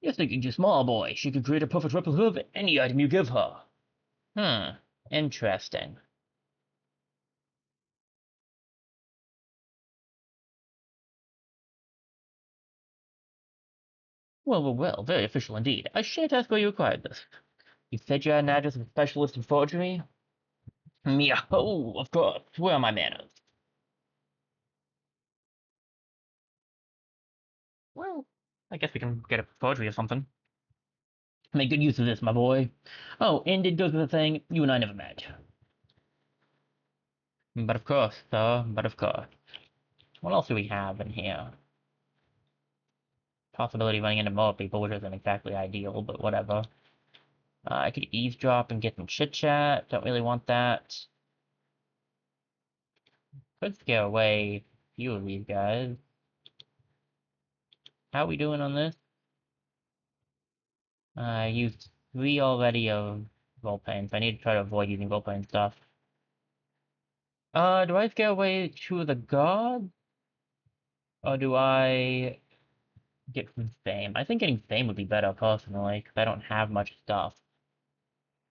You're thinking too small, boy. She could create a perfect replica of any item you give her. Interesting. Well, very official indeed. I shan't ask where you acquired this. You said you had an address of a specialist in forgery? Yeah, oh, of course. Where are my manners? Well, I guess we can get a forgery or something. Make good use of this, my boy. Oh, and it goes with the thing, you and I never met. But of course, sir, but of course. What else do we have in here? Possibility of running into more people, which isn't exactly ideal, but whatever. I could eavesdrop and get some chit-chat. Don't really want that. Could scare away a few of these guys. How are we doing on this? I used 3 already of Volpanes. I need to try to avoid using Volpane stuff. Do I scare away 2 of the gods? Or do I get some fame? I think getting fame would be better, personally, because I don't have much stuff.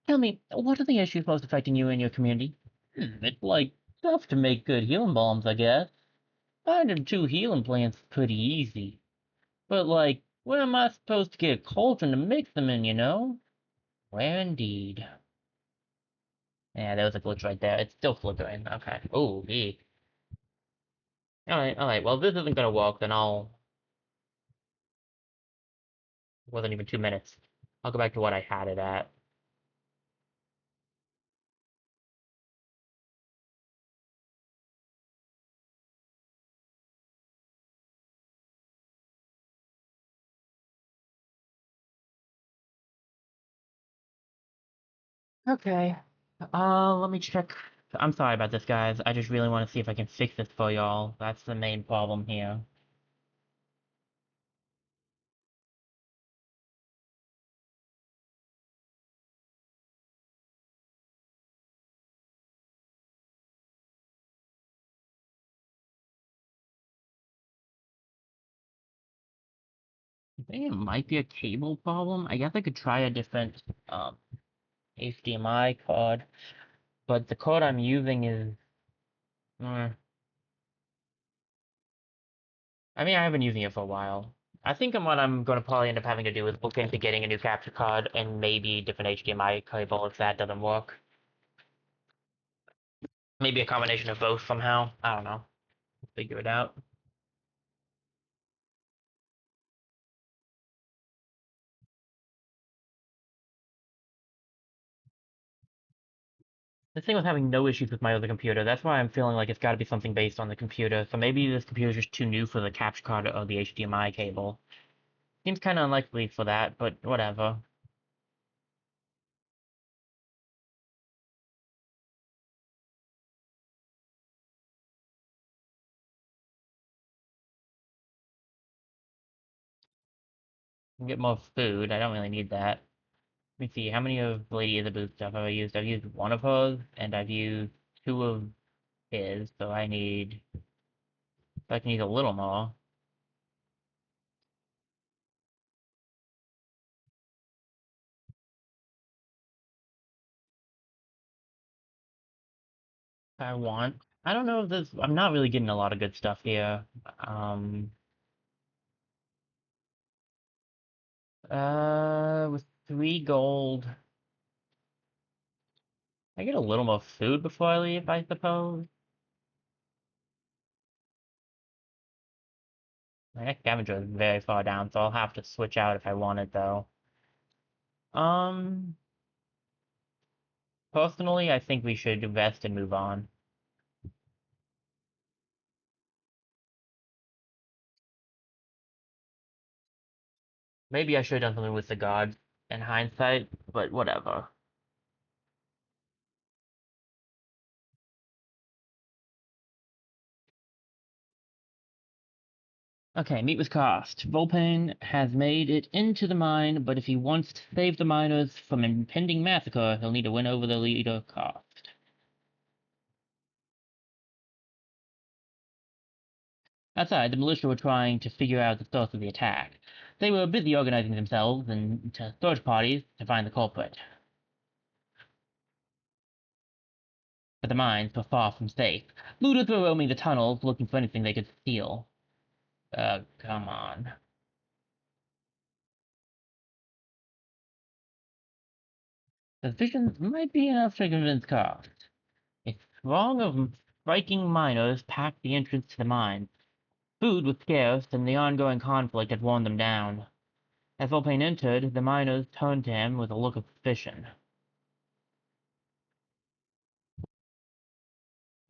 Tell me, what are the issues most affecting you and your community? It's like tough to make good healing bombs, I guess. Finding 2 healing plants is pretty easy. But, like, where am I supposed to get a cauldron to mix them in, you know? Where indeed. Yeah, there was a glitch right there. It's still flickering. Okay. Oh, gee. Alright, well, if this isn't gonna work, then I'll... Wasn't even 2 minutes. I'll go back to what I had it at. Okay. Let me check. I'm sorry about this, guys. I just really want to see if I can fix this for y'all. That's the main problem here. I think it might be a cable problem. I guess I could try a different, HDMI cord, but the cord I'm using is... I mean, I have been using it for a while. I think what I'm going to probably end up having to do is look into getting a new capture card and maybe different HDMI cable if that doesn't work. Maybe a combination of both somehow. I don't know. Figure it out. The thing with having no issues with my other computer, that's why I'm feeling like it's got to be something based on the computer. So maybe this computer's just too new for the capture card or the HDMI cable. Seems kind of unlikely for that, but whatever. Get more food. I don't really need that. Let me see. How many of Lady Isabel's stuff have I used? I've used 1 of hers, and I've used 2 of his, so I need... I can use a little more. If I want. I don't know if this... I'm not really getting a lot of good stuff here. With 3 gold... I get a little more food before I leave, I suppose. My scavenger is very far down, so I'll have to switch out if I want it, though. Um, Personally, I think we should invest and move on. Maybe I should have done something with the gods in hindsight, but whatever. Okay, meet with cost. Volpane has made it into the mine, but if he wants to save the miners from impending massacre, he'll need to win over the leader cost. Outside, the militia were trying to figure out the source of the attack. They were busy organizing themselves into search parties to find the culprit. But the mines were far from safe. Looters were roaming the tunnels looking for anything they could steal. Come on. Suspicions might be enough to convince cops. A throng of striking miners packed the entrance to the mine. Food was scarce, and the ongoing conflict had worn them down. As Volpain entered, the miners turned to him with a look of suspicion.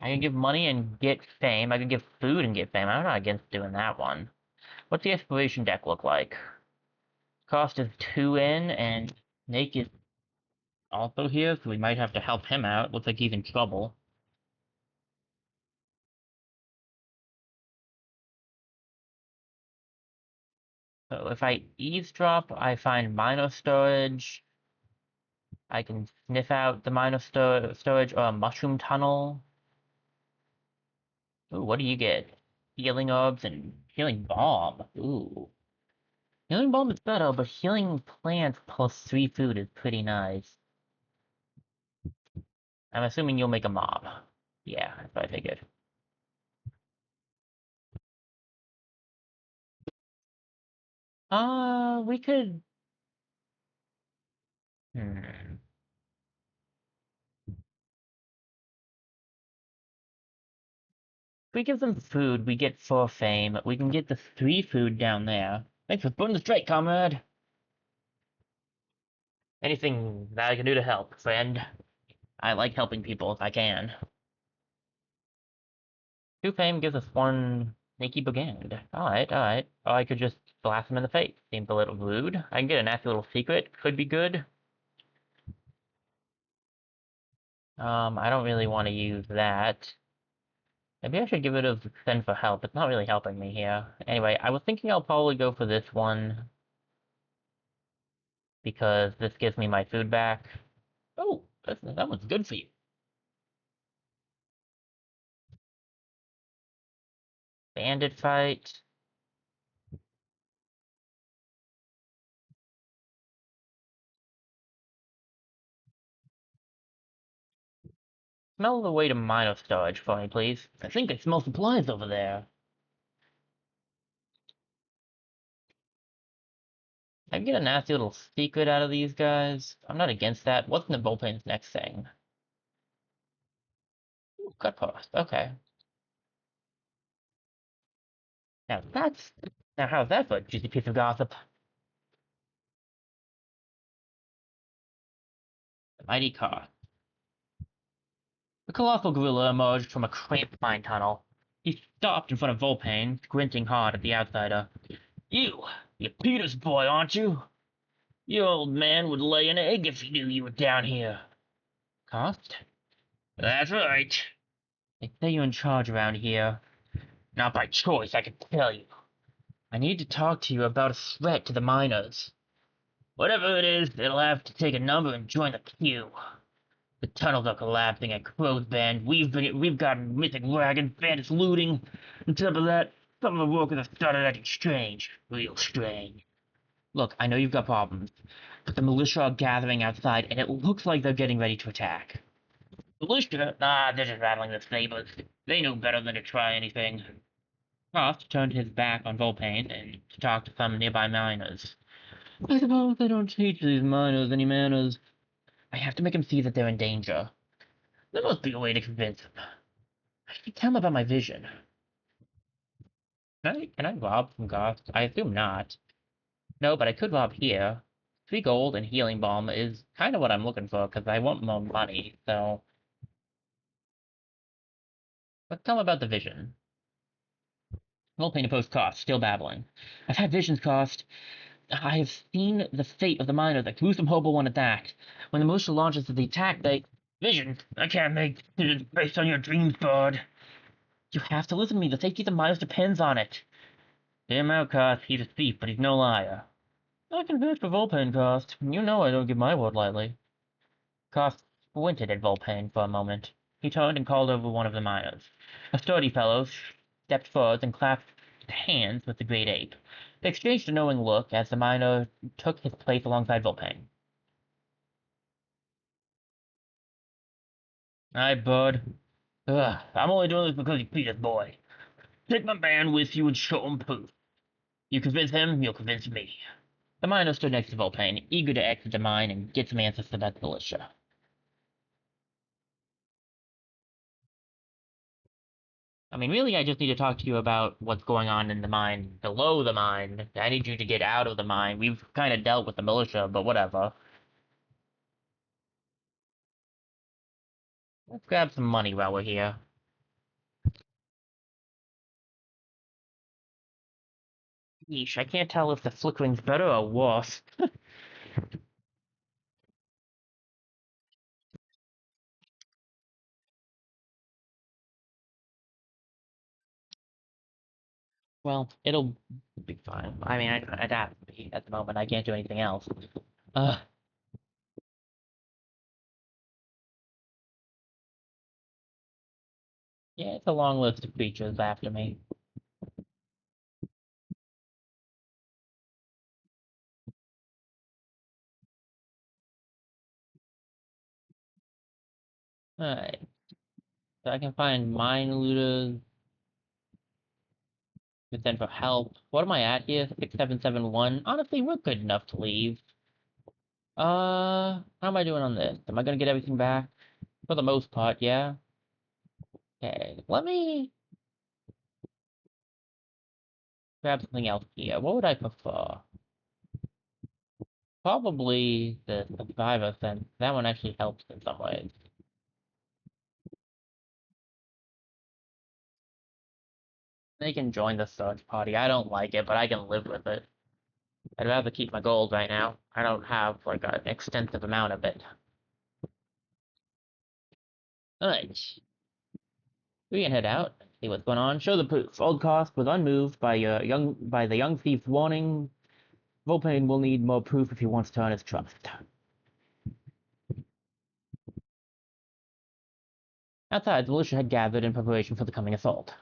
I can give money and get fame. I can give food and get fame. I'm not against doing that one. What's the exploration deck look like? Cost is 2 in, and Snake is also here, so we might have to help him out. Looks like he's in trouble. So if I eavesdrop, I find miner storage. I can sniff out the miner storage or a mushroom tunnel. Ooh, what do you get? Healing herbs and healing bomb. Ooh. Healing bomb is better, but healing plants plus 3 food is pretty nice. I'm assuming you'll make a mob. Yeah, that's what I figured. We could... Hmm. If we give them food, we get 4 fame. We can get the 3 food down there. Thanks for putting the straight, comrade. Anything that I can do to help, friend. I like helping people if I can. 2 fame gives us 1 sneaky brigand. Alright. Or I could just blast him in the face. Seems a little rude. I can get a nasty little secret. Could be good. I don't really want to use that. Maybe I should give it a send for help. It's not really helping me here. Anyway, I was thinking I'll probably go for this one. Because this gives me my food back. Oh, that one's good for you. Bandit fight. Smell the way to miner storage for me, please. I think I smell supplies over there. I can get a nasty little secret out of these guys. I'm not against that. What's in the bullpen's next thing? Ooh, cut post. Okay. Now that's... Now how's that for a juicy piece of gossip? The mighty car. The colossal gorilla emerged from a cramped mine tunnel. He stopped in front of Volpain, squinting hard at the outsider. You're Peter's boy, aren't you? Your old man would lay an egg if he knew you were down here. Cost? That's right. They say you're in charge around here. Not by choice, I can tell you. I need to talk to you about a threat to the miners. Whatever it is, it'll have to take a number and join the queue. The tunnels are collapsing at Crow's Bend. We've got missing wagons, bandits looting. On top of that, some of the workers have started acting strange. Real strange. Look, I know you've got problems, but the militia are gathering outside, and it looks like they're getting ready to attack. Militia? Nah, they're just rattling the sabers. They know better than to try anything. Frost turned his back on Volpain and to talk to some nearby miners. I suppose they don't teach these miners any manners. I have to make them see that they're in danger. There must be a way to convince them. I should tell them about my vision. Can I rob from Ghost? I assume not. No, but I could rob here. 3 gold and healing balm is kind of what I'm looking for, because I want more money, so... Let's tell them about the vision. Volpain opposed Cost, still babbling. I've had visions, Cost. I have seen the fate of the miners that gruesome hobo one attacked. When the militia launches the attack, they... Visions? I can't make decisions based on your dreams, bud. You have to listen to me. The safety of the miners depends on it. Hear him out, Cost. He's a thief, but he's no liar. I can vouch for Volpain, Cost. You know I don't give my word lightly. Cost squinted at Volpain for a moment. He turned and called over one of the miners. A sturdy fellow stepped forward and clapped hands with the great ape. They exchanged a knowing look as the miner took his place alongside Volpain. Alright, bud. Ugh, I'm only doing this because you're Peter's boy. Take my man with you and show him proof. You convince him, you'll convince me. The miner stood next to Volpain, eager to exit the mine and get some answers to that militia. I mean, really, I just need to talk to you about what's going on in the mine below the mine. I need you to get out of the mine. We've kind of dealt with the militia, but whatever. Let's grab some money while we're here. Yeesh, I can't tell if the flickering's better or worse. Well, it'll be fine. I mean, I'd have to be at the moment. I can't do anything else. Uh, yeah, it's a long list of creatures after me. Alright, so I can find mine looters, but then for help. What am I at here? 6771. Honestly, we're good enough to leave. How am I doing on this? Am I gonna get everything back? For the most part, yeah. Okay, let me grab something else here. What would I prefer? Probably the survivor sense. That one actually helps in some ways. They can join the search party. I don't like it, but I can live with it. I'd rather keep my gold right now. I don't have, like, an extensive amount of it. Alright. We can head out, see what's going on. Show the proof. Old Cost was unmoved by the young thief's warning. Volpain will need more proof if he wants to earn his trust. Outside, the militia had gathered in preparation for the coming assault.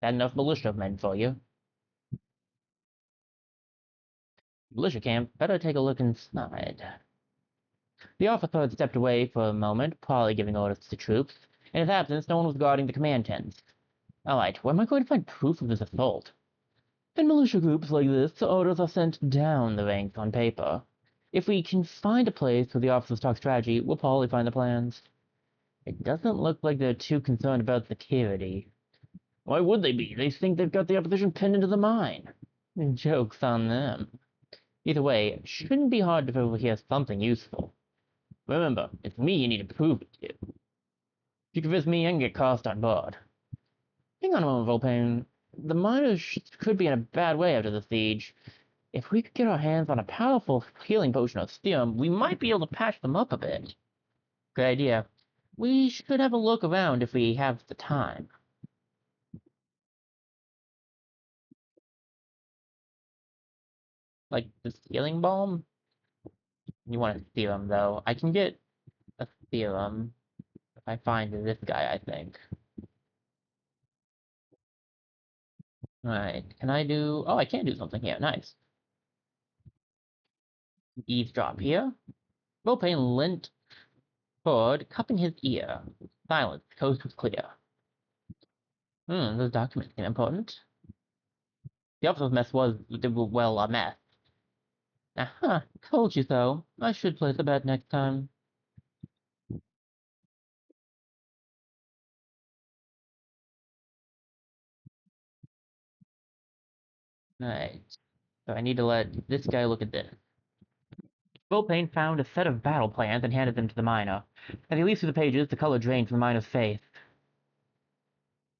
That enough militia men for you? Militia camp, better take a look inside. The officer had stepped away for a moment, probably giving orders to troops. In his absence, no one was guarding the command tents. Alright, where am I going to find proof of this assault? In militia groups like this, orders are sent down the ranks on paper. If we can find a place where the officers talk strategy, we'll probably find the plans. It doesn't look like they're too concerned about security. Why would they be? They think they've got the opposition pinned into the mine. Joke's on them. Either way, it shouldn't be hard to overhear something useful. Remember, it's me you need to prove it to. If you convince me, I can get cast on board. Hang on a moment, Volpain. The miners could be in a bad way after the siege. If we could get our hands on a powerful healing potion of serum, we might be able to patch them up a bit. Good idea. We should have a look around if we have the time. Like the healing balm? You want a serum, though. I can get a serum if I find this guy, I think. Alright, can I do... Oh, I can do something here. Nice. Eavesdrop here. Volpain leant forward, cupping his ear. Silence. The coast was clear. Those documents seem important. The officer's mess was, well, a mess. Aha, told you so. I should place a bet next time. Alright, so I need to let this guy look at this. Volpain found a set of battle plans and handed them to the miner. As he leafed through the pages, the color drained from the miner's face.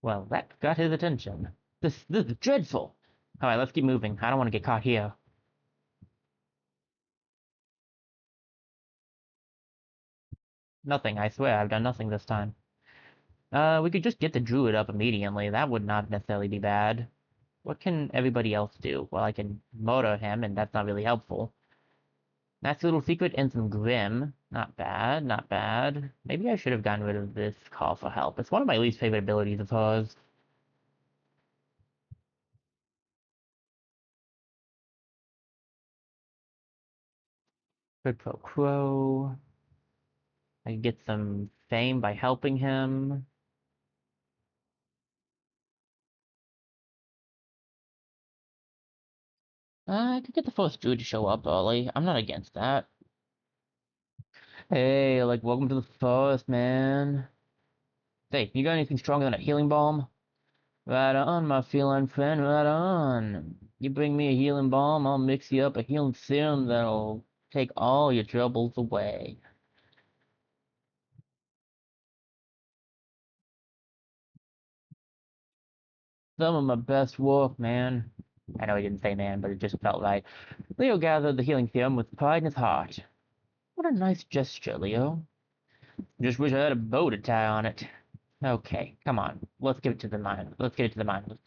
Well, that got his attention. This is dreadful. Alright, let's keep moving. I don't want to get caught here. Nothing, I swear, I've done nothing this time. We could just get the druid up immediately. That would not necessarily be bad. What can everybody else do? Well, I can murder him, and that's not really helpful. Nice little secret and some grim. Not bad, not bad. Maybe I should have gotten rid of this call for help. It's one of my least favorite abilities of hers. Quid pro quo. I can get some fame by helping him. I could get the first dude to show up early. I'm not against that. Hey, like, welcome to the forest, man. Hey, you got anything stronger than a healing balm? Right on, my feline friend, right on. You bring me a healing balm, I'll mix you up a healing serum that'll take all your troubles away. Some of my best work, man. I know he didn't say man, but it just felt right. Leo gathered the healing serum with pride in his heart. What a nice gesture, Leo. Just wish I had a bow to tie on it. Okay, come on. Let's give it to the mine. Let's get it to the mine.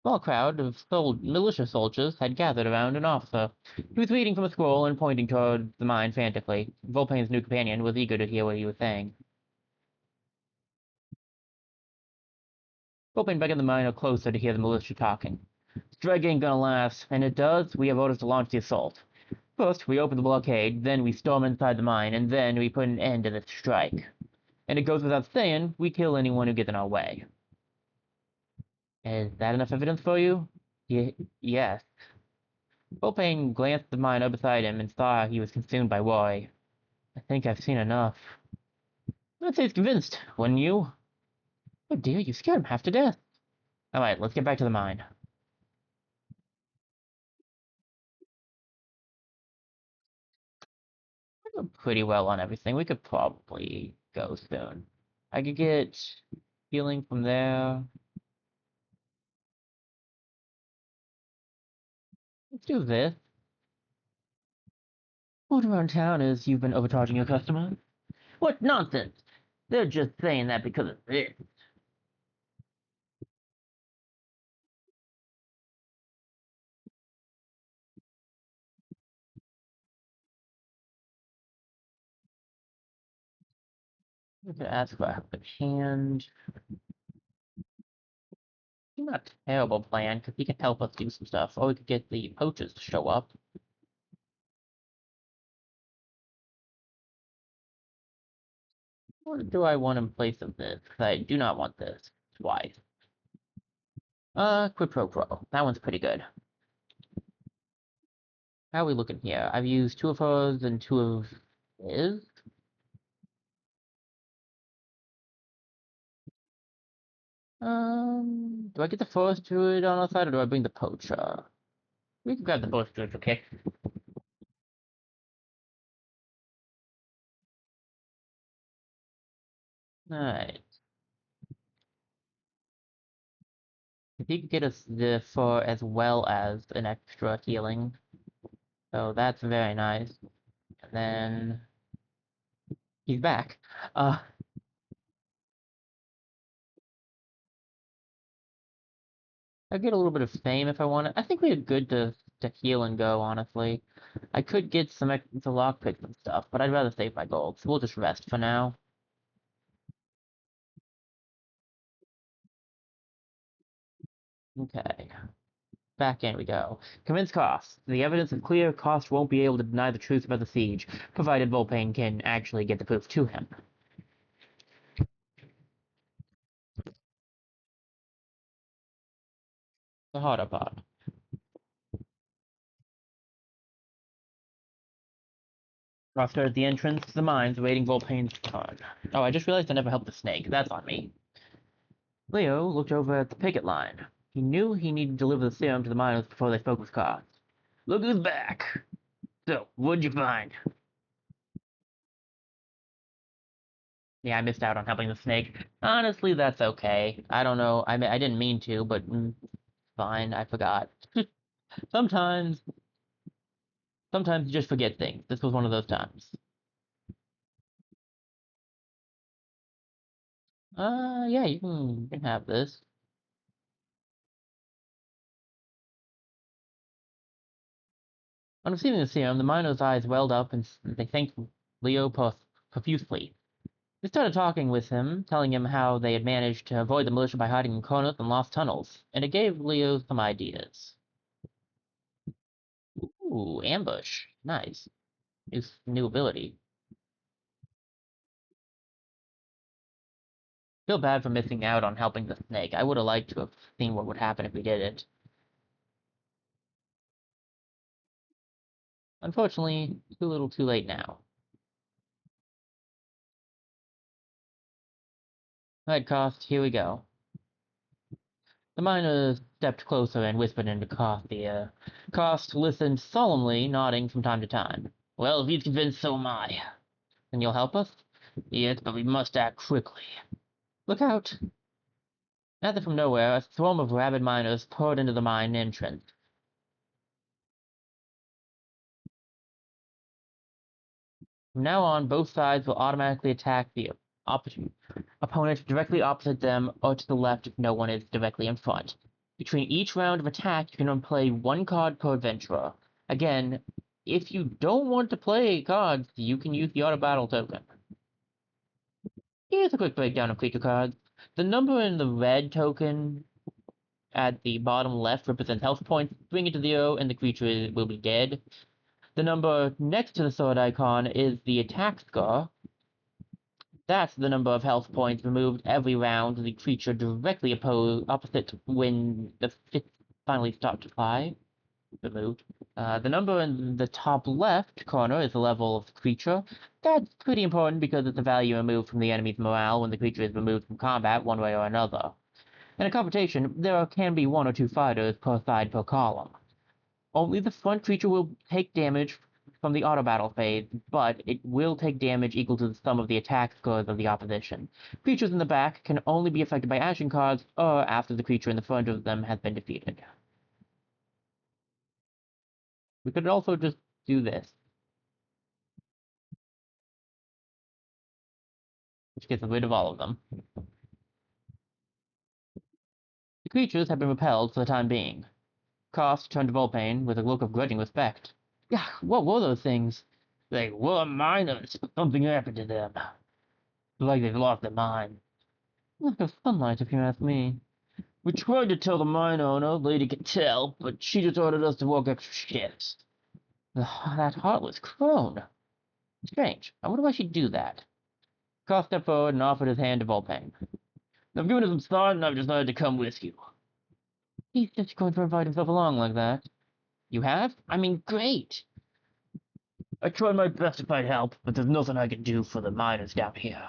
Small crowd of militia soldiers had gathered around an officer. He was reading from a scroll and pointing toward the mine frantically. Volpane's new companion was eager to hear what he was saying. Volpane beckoned the miner closer to hear the militia talking. Strike ain't gonna last, and it does, we have orders to launch the assault. First, we open the blockade, then we storm inside the mine, and then we put an end to the strike. And it goes without saying, we kill anyone who gets in our way. Is that enough evidence for you? Yes. Volpane glanced at the miner beside him and saw he was consumed by worry. I think I've seen enough. I'd say he's convinced, wouldn't you? Oh dear, you scared him half to death. Alright, let's get back to the mine. We're doing pretty well on everything. We could probably go soon. I could get healing from there. Let's do this. Word around town is you've been overcharging your customers. What nonsense! They're just saying that because of this. We could ask for a helping hand. Not a terrible plan, because he can help us do some stuff. Or we could get the poachers to show up. Or do I want in place of this? Because I do not want this twice. Quid pro quo. That one's pretty good. How are we looking here? I've used two of hers and two of his. Do I get the first druid on our side, or do I bring the poacher? We can grab the first druid, okay? Alright. If he could get us the for as well as an extra healing. So that's very nice. And then he's back. I get a little bit of fame if I want it. I think we're good to heal and go, honestly. I could get some extra lockpicks and stuff, but I'd rather save my gold, so we'll just rest for now. Okay. Back in we go. Convince Koss. The evidence is clear. Koss won't be able to deny the truth about the siege, provided Volpane can actually get the proof to him. The harder part. Roster at the entrance to the mines, awaiting Volpane's turn. Oh, I just realized I never helped the snake. That's on me. Leo looked over at the picket line. He knew he needed to deliver the serum to the miners before they spoke with Koss. Look who's back! So, what'd you find? Yeah, I missed out on helping the snake. Honestly, that's okay. I don't know. I didn't mean to, but fine. I forgot. Sometimes, sometimes you just forget things. This was one of those times. Yeah, you can have this. On receiving the serum, the miner's eyes welled up and they thanked Leo profusely. They started talking with him, telling him how they had managed to avoid the militia by hiding in corners and lost tunnels, and it gave Leo some ideas. Ooh, ambush. Nice. New ability. Feel bad for missing out on helping the snake. I would have liked to have seen what would happen if we did it. Unfortunately, too little too late now. Alright, Cost, here we go. The miner stepped closer and whispered into Cost's ear. Cost listened solemnly, nodding from time to time. Well, if he's convinced, so am I. Then you'll help us? Yes, but we must act quickly. Look out! As if from nowhere, a swarm of rabid miners poured into the mine entrance. From now on, both sides will automatically attack the opponent directly opposite them or to the left if no one is directly in front. Between each round of attack, you can play one card per adventurer. Again, if you don't want to play cards, you can use the auto battle token. Here's a quick breakdown of creature cards. The number in the red token at the bottom left represents health points. Bring it to 0 and the creature will be dead. The number next to the sword icon is the attack score. That's the number of health points removed every round the creature directly opposite when the fifth finally start to fly. Removed. The number in the top left corner is the level of the creature. That's pretty important because it's the value removed from the enemy's morale when the creature is removed from combat one way or another. In a competition, there can be 1 or 2 fighters per side per column. Only the front creature will take damage from the auto battle phase, but it will take damage equal to the sum of the attack scores of the opposition. Creatures in the back can only be affected by action cards or after the creature in the front of them has been defeated. We could also just do this, which gets rid of all of them. The creatures have been repelled for the time being. Cost turned to Volpain with a look of grudging respect. Yeah, what were those things? They were miners. Something happened to them. Like they've lost their mind. Lack of sunlight, if you ask me. We tried to tell the mine owner, lady could tell, but she just ordered us to work extra shifts. That heartless crone. Strange. I wonder why she'd do that. Koss stepped forward and offered his hand to Volpain. I've given it some thought, and I've decided to come with you. He's just going to invite himself along like that. You have? I mean, great. I tried my best to find help, but there's nothing I can do for the miners down here.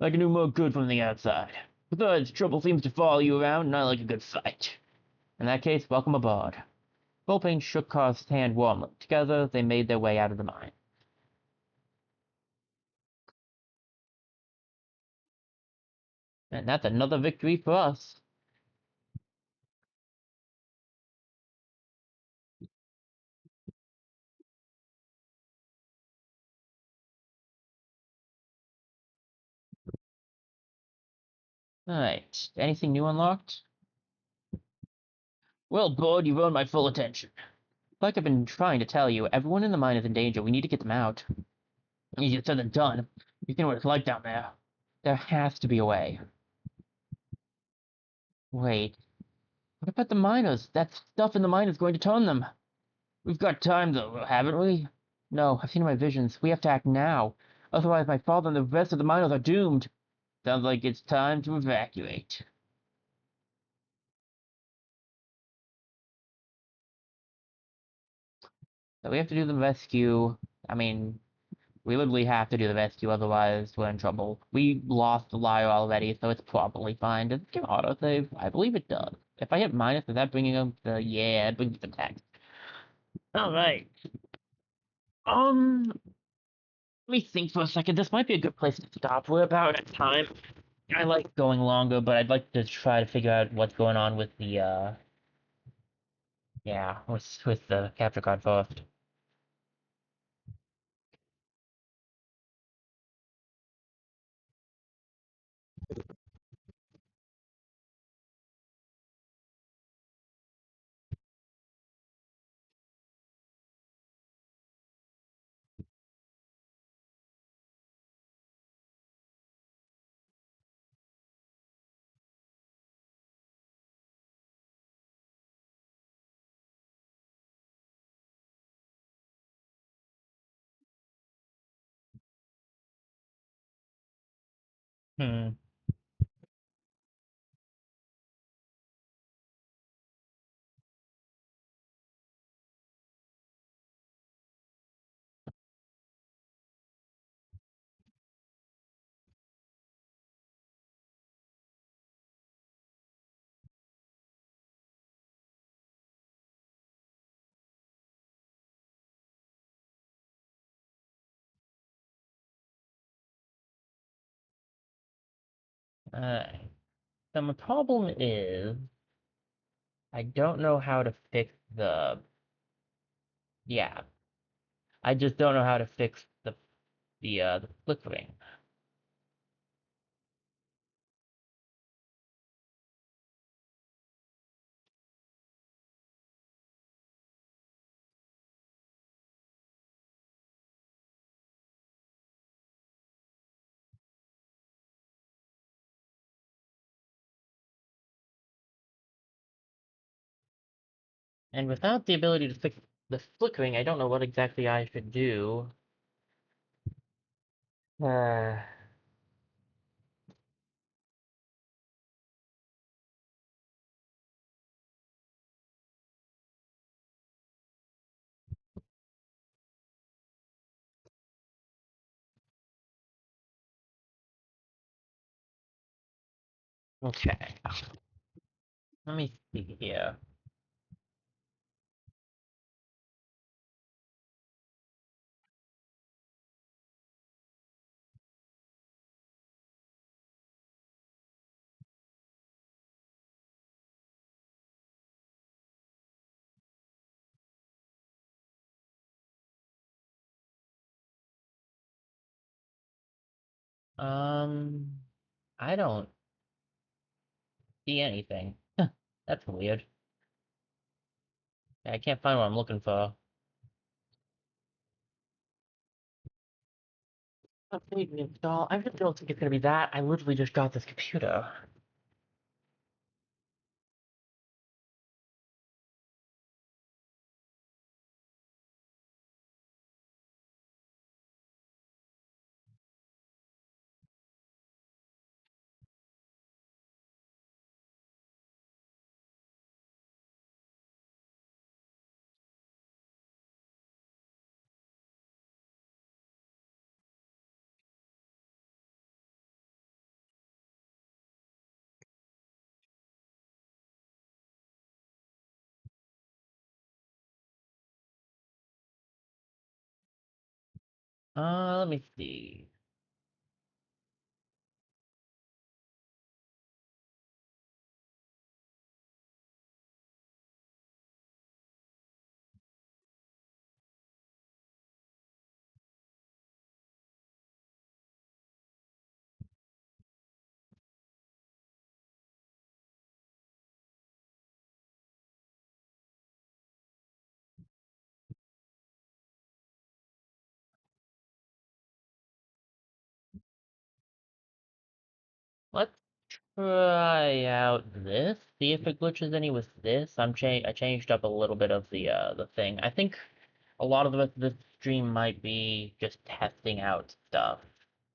I can do more good from the outside. Besides, trouble seems to follow you around, and I like a good fight. In that case, welcome aboard. Volpain shook Koss's hand warmly. Together, they made their way out of the mine. And that's another victory for us. Alright, anything new unlocked? Well, bud, you've earned my full attention. Like I've been trying to tell you, everyone in the mine is in danger. We need to get them out. Easier said than done. You know what it's like down there. There has to be a way. Wait, what about the miners? That stuff in the mine is going to turn them. We've got time, though, haven't we? No, I've seen my visions. We have to act now. Otherwise, my father and the rest of the miners are doomed. Sounds like it's time to evacuate. So we have to do the rescue. I mean, we literally have to do the rescue, otherwise we're in trouble. We lost the Lyre already, so it's probably fine. Does it give autosave? I believe it does. If I hit minus, is that bringing up the... Yeah, it brings up the text. Alright. Let me think for a second. This might be a good place to stop. We're about at time. I like going longer, but I'd like to try to figure out what's going on with the, yeah, with the capture card first. Hmm. Alright. So my problem is I don't know how to fix the yeah. I just don't know how to fix the flickering. And without the ability to fix the flickering, I don't know what exactly I should do. Uh, okay. Let me see here. Um, I don't see anything. That's weird. I can't find what I'm looking for. Update and install. I really don't think it's gonna be that. I literally just got this computer. Let me see. Let's try out this. See if it glitches any with this. I changed up a little bit of the thing. I think a lot of the rest of this stream might be just testing out stuff.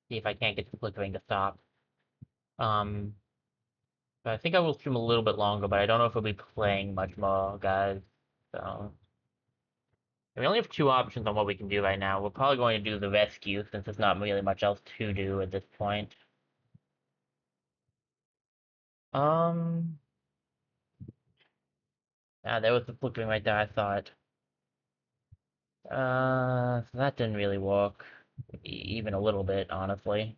See if I can't get the flickering to stop. Um, but I think I will stream a little bit longer, but I don't know if we'll be playing much more, guys. So we only have two options on what we can do right now. We're probably going to do the rescue since there's not really much else to do at this point. Um, there was the flickering right there. I thought. So that didn't really work, even a little bit, honestly.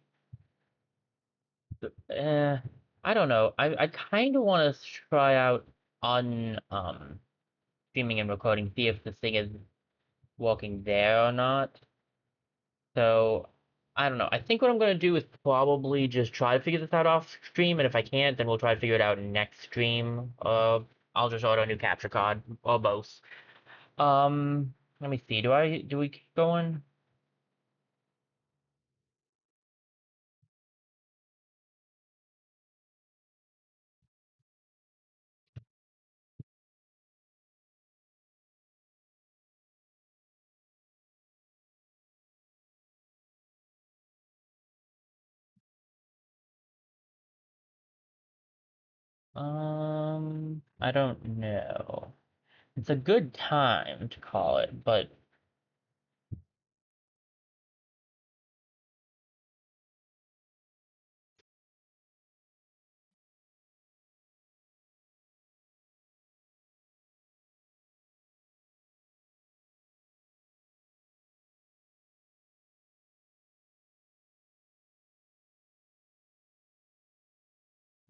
Eh, I don't know. I kind of want to try out on streaming and recording, see if this thing is working there or not. So I don't know. I think what I'm gonna do is probably just try to figure this out off stream, and if I can't, then we'll try to figure it out next stream. I'll just order a new capture card or both. Let me see. Do we keep going? I don't know. It's a good time to call it, but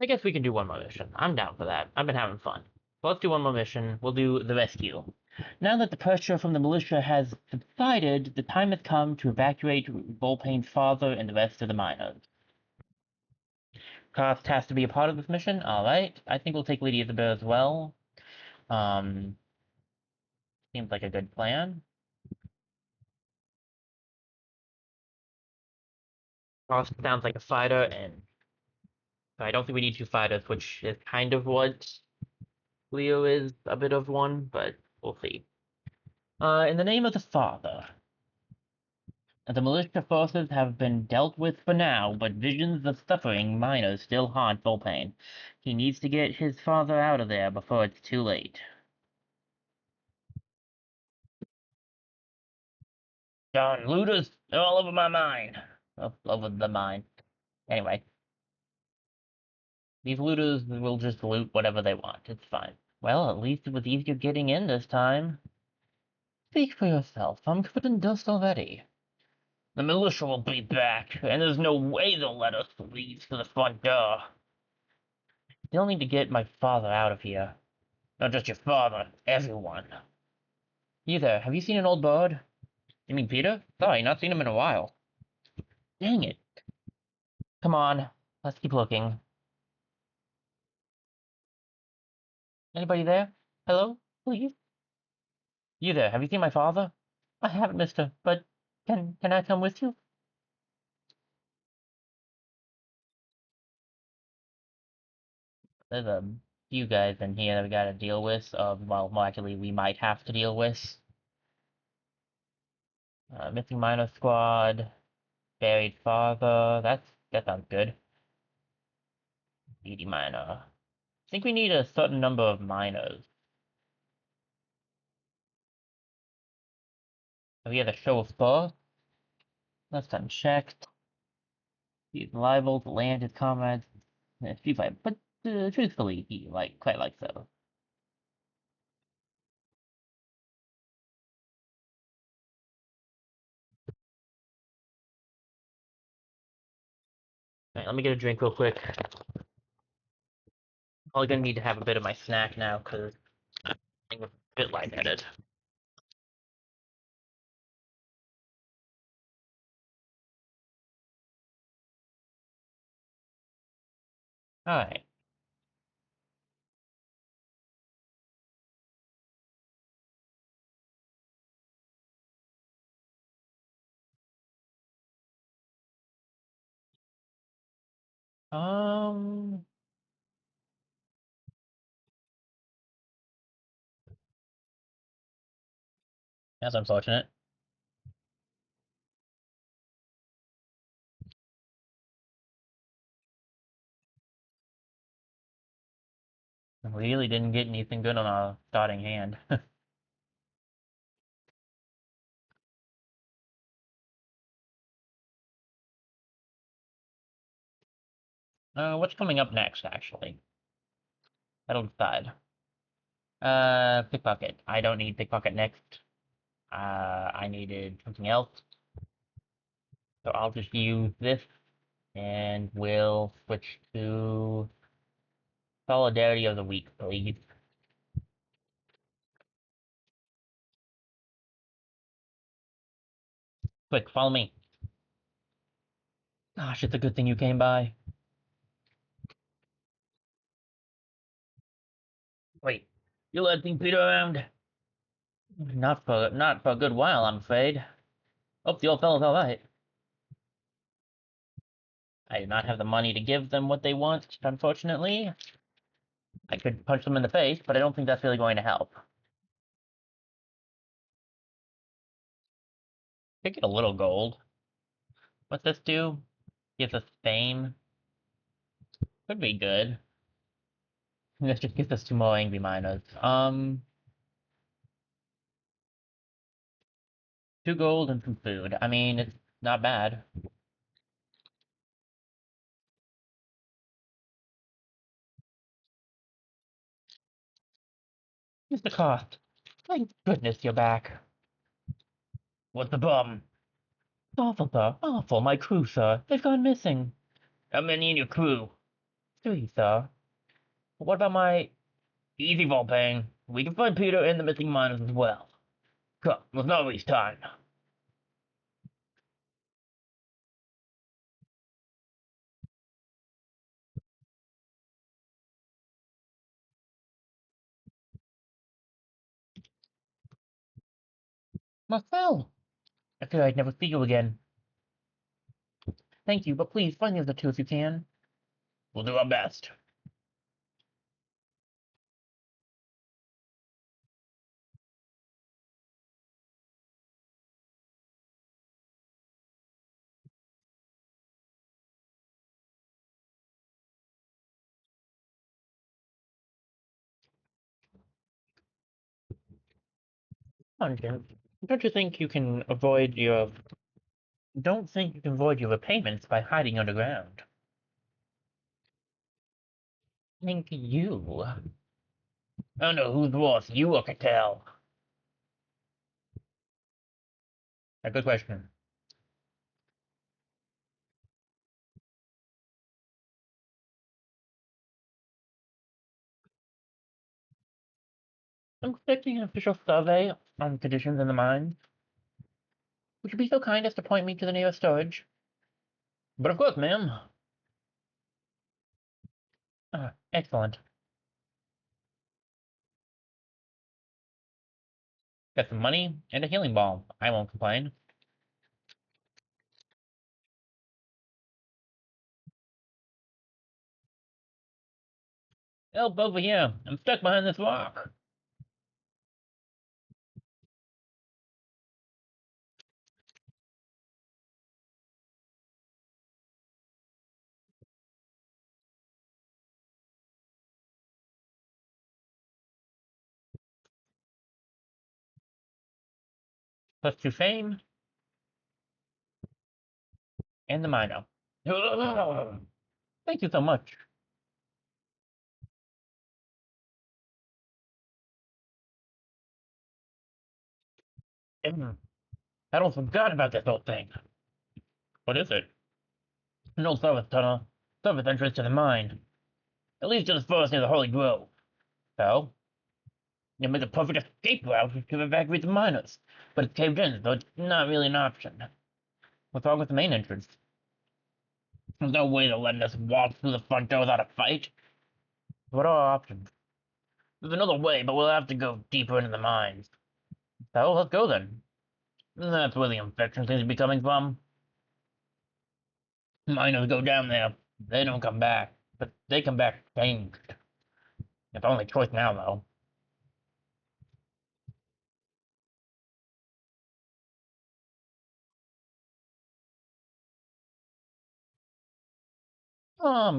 I guess we can do one more mission. I'm down for that. I've been having fun. So let's do one more mission. We'll do the rescue. Now that the pressure from the militia has subsided, the time has come to evacuate Volpane's father and the rest of the miners. Cost has to be a part of this mission. Alright. I think we'll take Lady Isabel as well. Um, Seems like a good plan. Cost sounds like a fighter, and I don't think we need two fighters, which is kind of what Leo is a bit of one, but we'll see. In the name of the father. The militia forces have been dealt with for now, but visions of suffering miners still haunt Volpane. He needs to get his father out of there before it's too late. Darn looters, they're all over my mine. All over the mine. Anyway, these looters will just loot whatever they want. It's fine. Well, at least it was easier getting in this time. Speak for yourself. I'm covered in dust already. The militia will be back, and there's no way they'll let us leave through the front door. Still need to get my father out of here. Not just your father, everyone. You there, have you seen an old bird? You mean Peter? Sorry, not seen him in a while. Dang it. Come on, let's keep looking. Anybody there? Hello? Please? You there, have you seen my father? I haven't, mister, but can I come with you? There's a few guys in here that we gotta deal with. Well, actually, we might have to deal with. Missing minor squad, buried father. That sounds good. 80 minor. I think we need a certain number of miners. We have a show of spur. Last unchecked. He's liable to land his comrades in a street fight, but truthfully, he quite likes so. Alright, let me get a drink real quick. Probably gonna need to have a bit of my snack now, because I'm a bit lightheaded. Alright. Um, that's unfortunate. Really didn't get anything good on our starting hand. What's coming up next, actually? That'll decide. Pickpocket. I don't need pickpocket next. I needed something else. So I'll just use this, and we'll switch to Solidarity of the Week, please. Quick, follow me. Gosh, it's a good thing you came by. Wait, you letting Peter around? Not for a good while, I'm afraid. Hope the old fellow's all right. I do not have the money to give them what they want, unfortunately. I could punch them in the face, but I don't think that's really going to help. Could get a little gold. What's this do? Gives us fame. Could be good. Let's just get us 2 more angry miners. 2 gold and some food. I mean, it's not bad. Mr. Cost, thank goodness you're back. What's the problem? It's awful, sir. Awful. My crew, sir. They've gone missing. How many in your crew? 3, sir. But what about my... Easy, Volpane. We can find Peter and the missing miners as well. Come, let's not waste time. Marcel! I fear I'd never see you again. Thank you, but please find the other 2 if you can. We'll do our best. Dungeon. Don't you think you can avoid your... Don't think you can avoid your repayments by hiding underground. Think you? I don't know who's worse, you or Cattell. A good question. I'm expecting an official survey on conditions in the mines. Would you be so kind as to point me to the nearest storage? But of course, ma'am. Excellent. Got some money and a healing balm. I won't complain. Help over here. I'm stuck behind this rock. Plus 2 fame and the mino. Thank you so much. I don't forgot about this whole thing. What is it? An old service tunnel. Service entrance to the mine. It leads to the forest near the Holy Grove. So, it makes a perfect escape route to evacuate the miners. But it's caved in, so it's not really an option. What's wrong with the main entrance? There's no way they're letting us walk through the front door without a fight. What are our options? There's another way, but we'll have to go deeper into the mines. So, let's go then. That's where the infection seems to be coming from. Miners go down there. They don't come back. But they come back changed. It's our only choice now, though.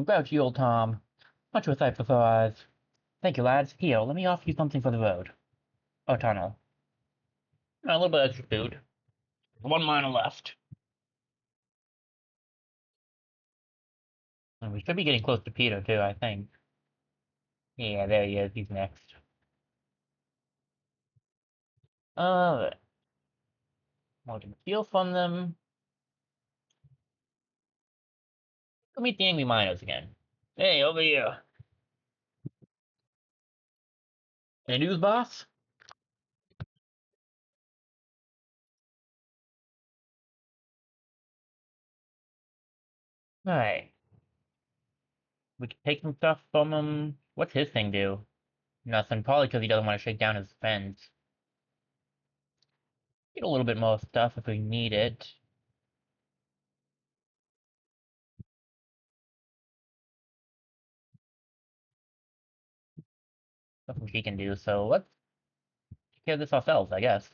Grouchy old Tom. Much a sight for sore eyes. Thank you, lads. Here, let me offer you something for the road. Or tunnel. A little bit extra food. 1 mile left. And we should be getting close to Peter, too, I think. Yeah, there he is. He's next. Uh, we can steal from them. Go meet the angry miners again. Hey, over here. Any news, boss? Alright. We can take some stuff from him. What's his thing do? Nothing. Probably because he doesn't want to shake down his fence. Get a little bit more stuff if we need it. Nothing she can do, so let's take care of this ourselves, I guess.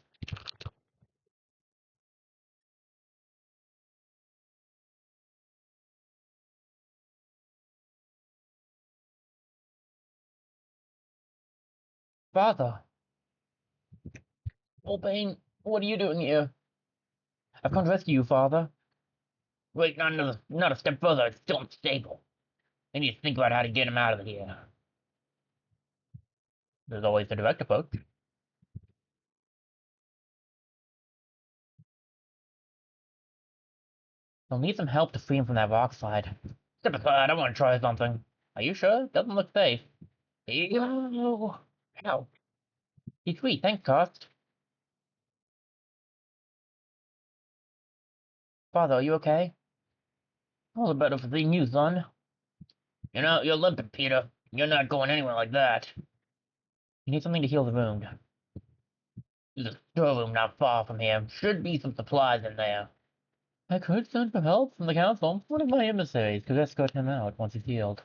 Father! Bane, what are you doing here? I've come to rescue you, Father. Wait, not a step further. It's still unstable. I need to think about how to get him out of here. There's always the direct approach. They'll need some help to free him from that rock slide. Step aside, I want to try something. Are you sure? Doesn't look safe. Here you go. Ow. He's sweet, thanks, Cost. Father, are you okay? All the better for seeing you, son. You know, you're limping, Peter. You're not going anywhere like that. You need something to heal the wound. There's a storeroom not far from here. Should be some supplies in there. I could send for help from the council. One of my emissaries could escort him out once he's healed.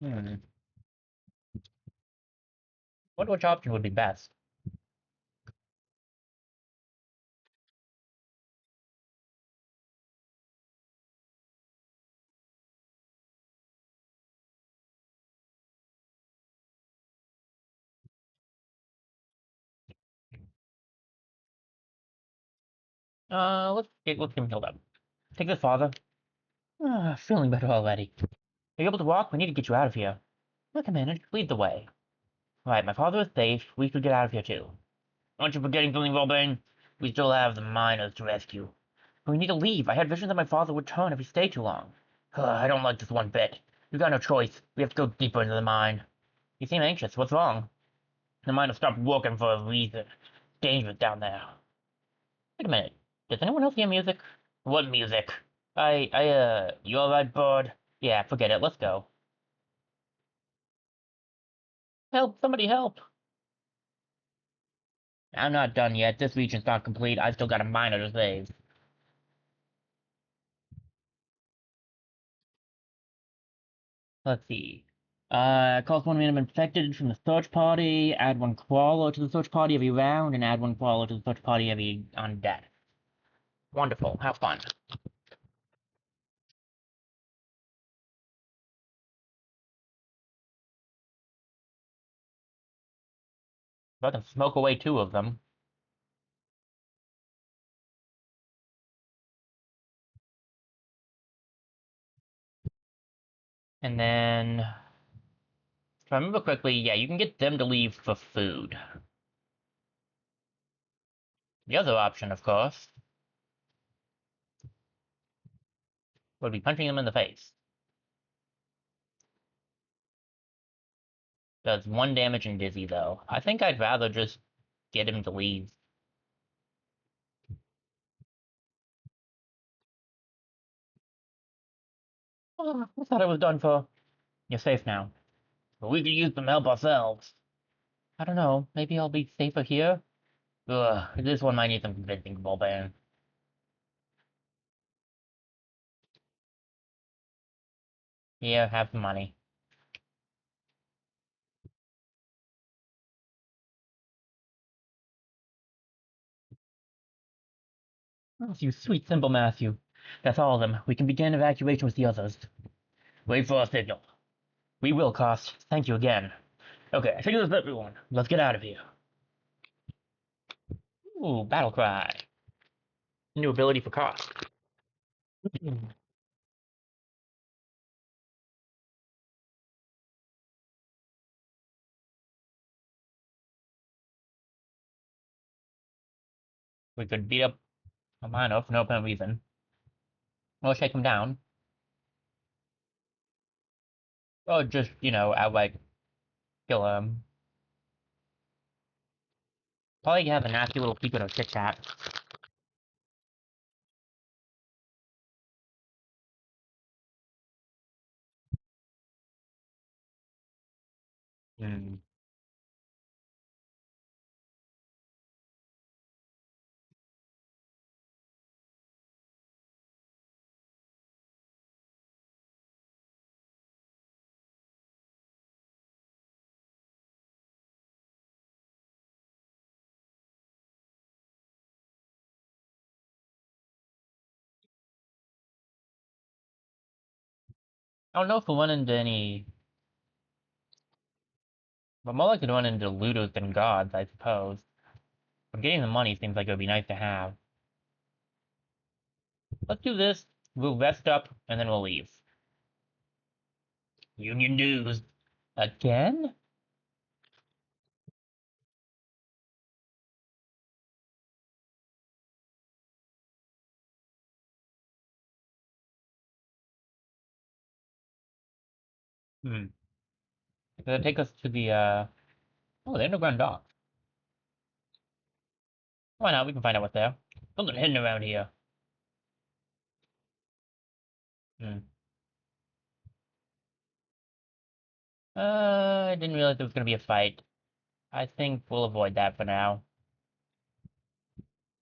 Hmm. Wonder which option would be best. Let's get him healed up. Take this, father. Feeling better already. Are you able to walk? We need to get you out of here. I can manage. Lead the way. Right, my father is safe. We should get out of here too. Aren't you forgetting something, Robin? We still have the miners to rescue. But we need to leave. I had visions that my father would turn if we stayed too long. I don't like this one bit. We've got no choice. We have to go deeper into the mine. You seem anxious. What's wrong? The miners stopped working for a reason. It's dangerous down there. Wait a minute. Does anyone else hear music? What music? You alright, bud? Yeah, forget it. Let's go. Help! Somebody help! I'm not done yet. This region's not complete. I've still got a miner to save. Let's see. Calls one random infected from the search party, add one crawler to the search party every round, and add one crawler to the search party every undead. Wonderful. Have fun. If I can smoke away two of them. And then, if I remember correctly, yeah, you can get them to leave for food. The other option, of course, would be punching them in the face. Does one damage and dizzy, though. I think I'd rather just get him to leave. Oh, I thought I was done for. You're safe now. But we could use some help ourselves. I don't know. Maybe I'll be safer here? Ugh, this one might need some convincing, Bulban. Here, have some money. Oh, you sweet, simple Matthew. That's all of them. We can begin evacuation with the others. Wait for a signal. We will, Cost. Thank you again. Okay, I think that's everyone. Let's get out of here. Ooh, battle cry. New ability for Cost. We could beat up a miner for no apparent reason. Or shake him down. Or just, outright kill him. Probably have a nasty little secret of chit chat. Hmm. I don't know if we went into any, but more likely to run into looters than gods, I suppose. But getting the money seems like it would be nice to have. Let's do this. We'll rest up, and then we'll leave. Union dues. Again? Hmm. Does that take us to the, oh, the underground dock. Why not? We can find out what's there. Something hidden around here. Hmm. I didn't realize there was gonna be a fight. I think we'll avoid that for now.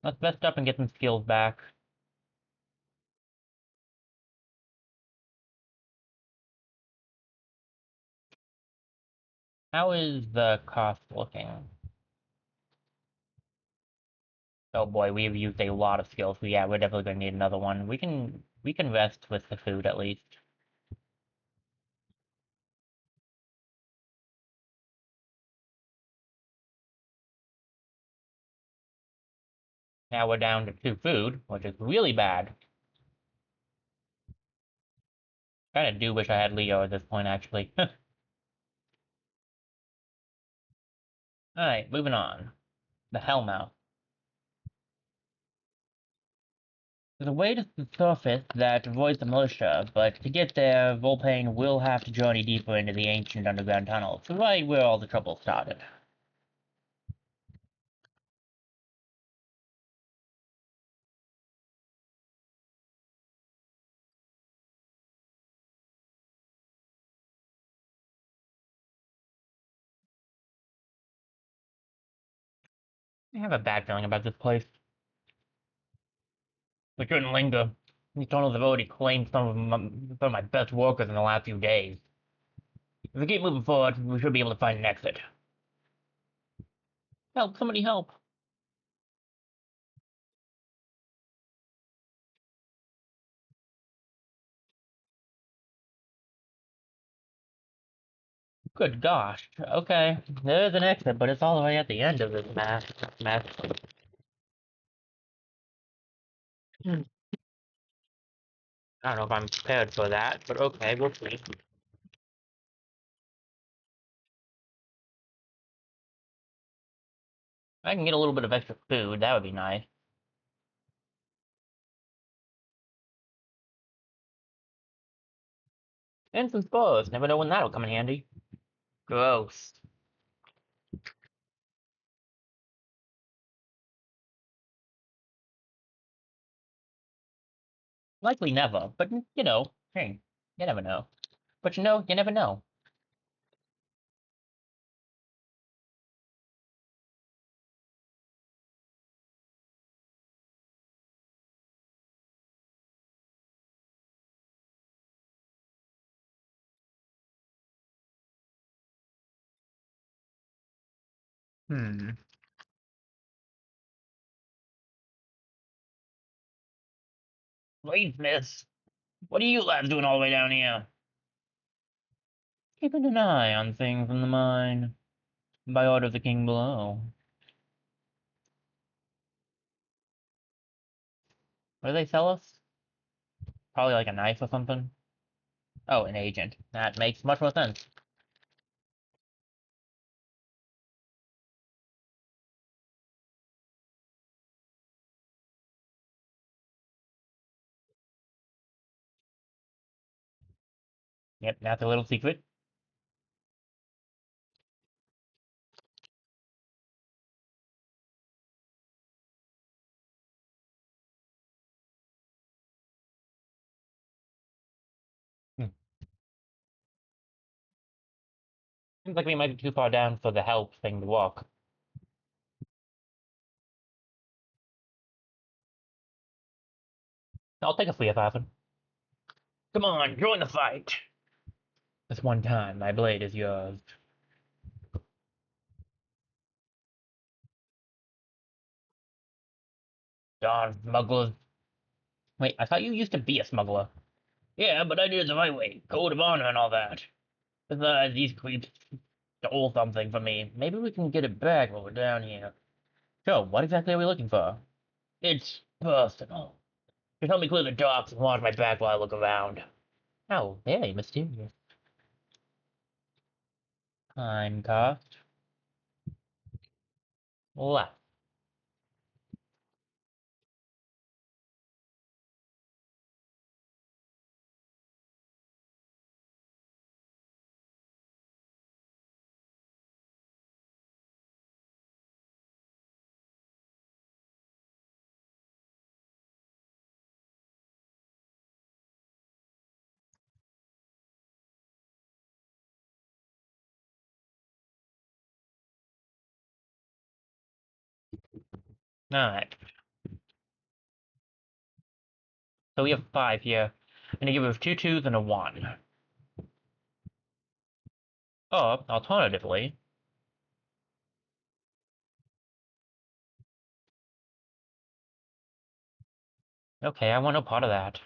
Let's rest up and get some skills back. How is the cost looking? Oh boy, we've used a lot of skills. Yeah, we're definitely gonna need another one. We can rest with the food at least. Now we're down to 2 food, which is really bad. Kinda do wish I had Leo at this point, actually. Alright, moving on. The Hellmouth. There's a way to the surface that avoids the militia, but to get there, Volpane will have to journey deeper into the ancient underground tunnels, right where all the trouble started. I have a bad feeling about this place. We shouldn't linger. These tunnels have already claimed some of my best workers in the last few days. If we keep moving forward, we should be able to find an exit. Help, somebody help. Good gosh. Okay, there's an exit, but it's all the way at the end of this mess. Hmm. I don't know if I'm prepared for that, but okay, we'll see. I can get a little bit of extra food, that would be nice. And some spurs, never know when that'll come in handy. Gross. Likely never, but hey, you never know. But you never know. Hmm. Wait, miss. What are you lads doing all the way down here? Keeping an eye on things in the mine. By order of the king below. What do they sell us? Probably like a knife or something. Oh, an agent. That makes much more sense. Yep, that's a little secret. Hmm. Seems like we might be too far down for the help thing to walk. I'll take a free 1,000. Come on, join the fight. This one time, my blade is yours. Darn smugglers. Wait, I thought you used to be a smuggler. Yeah, but I did it the right way. Code of honor and all that. Besides, these creeps stole something from me. Maybe we can get it back while we're down here. So, what exactly are we looking for? It's personal. Just help me clear the docks and watch my back while I look around. Oh, very mysterious. Time cost. Left. Alright. So we have 5 here. I'm gonna give us 2 twos and a 1. Or, alternatively, okay, I want no part of that.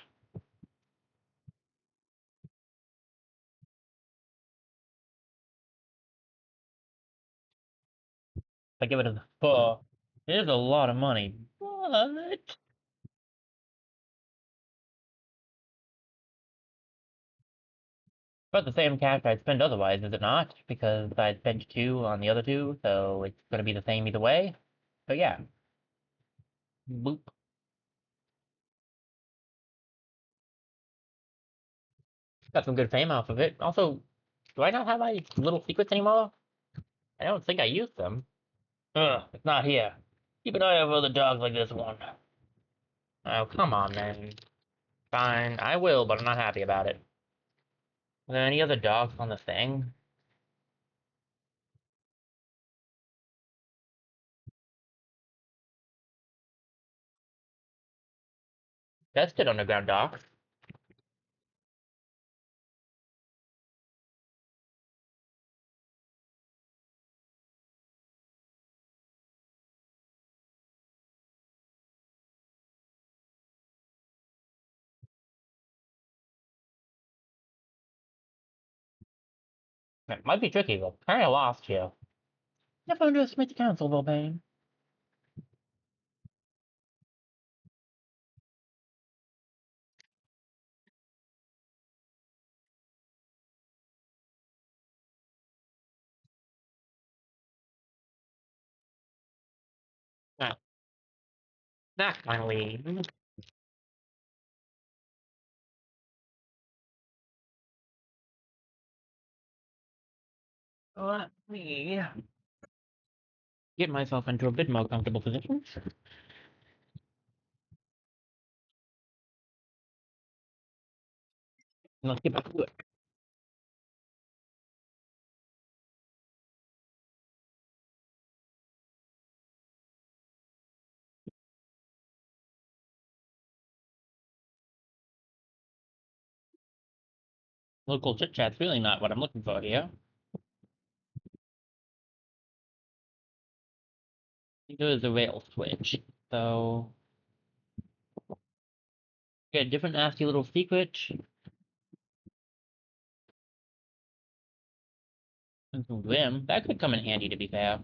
If I give it a 4, it is a lot of money. But the same cash I'd spend otherwise, is it not? Because I'd spent 2 on the other 2, so it's gonna be the same either way. So yeah. Boop. Got some good fame off of it. Also, do I not have my little secrets anymore? I don't think I used them. Ugh, it's not here. Keep an eye out for other dogs like this one. Oh, come on, then. Fine, I will, but I'm not happy about it. Are there any other dogs on the thing? That's good underground dogs. It might be tricky, though. Kinda lost here. Never underestimate the council, Vilbane. Ah, that finally. Let me get myself into a bit more comfortable position. Let's get back to it. Local chit chat's really not what I'm looking for here. There's a rail switch. So, get a different nasty little secret. And some Grim. That could come in handy, to be fair.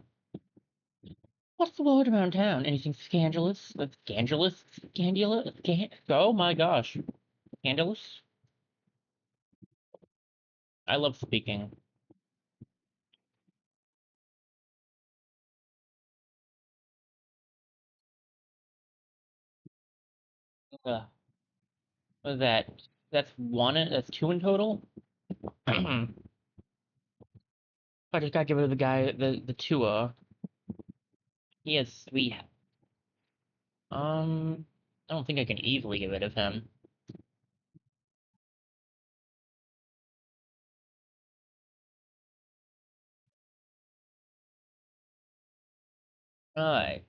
What's the word around town? Anything scandalous? Scandalous? Scandalous? Oh my gosh. Scandalous? I love speaking. What is that? That's 1, that's 2 in total? I just gotta get rid of the guy, the tour. He has 3. I don't think I can easily get rid of him. Alright.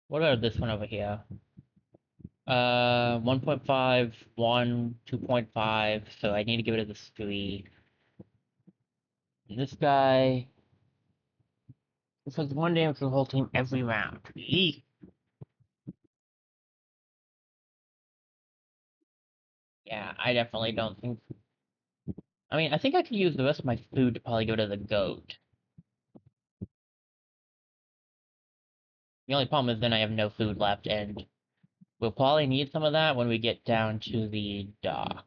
What about this one over here? 1.5, 1, 2.5, so I need to get rid of this 3. This guy. This has 1 damage to the whole team every round. Eek. I definitely don't think... I mean, I think I could use the rest of my food to probably go to the goat. The only problem is then I have no food left, and we'll probably need some of that when we get down to the dock.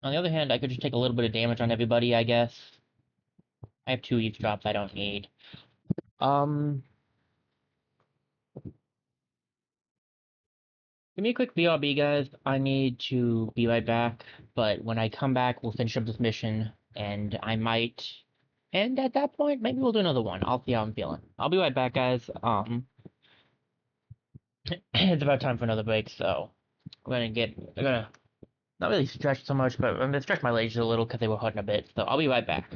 On the other hand, I could just take a little bit of damage on everybody, I guess. I have 2 eavesdrops I don't need. Give me a quick BRB, guys. I need to be right back, but when I come back, we'll finish up this mission, and I might... And at that point, maybe we'll do another one. I'll see how I'm feeling. I'll be right back, guys. It's about time for another break, so I'm gonna not really stretch so much, but I'm gonna stretch my legs a little because they were hurting a bit, so I'll be right back.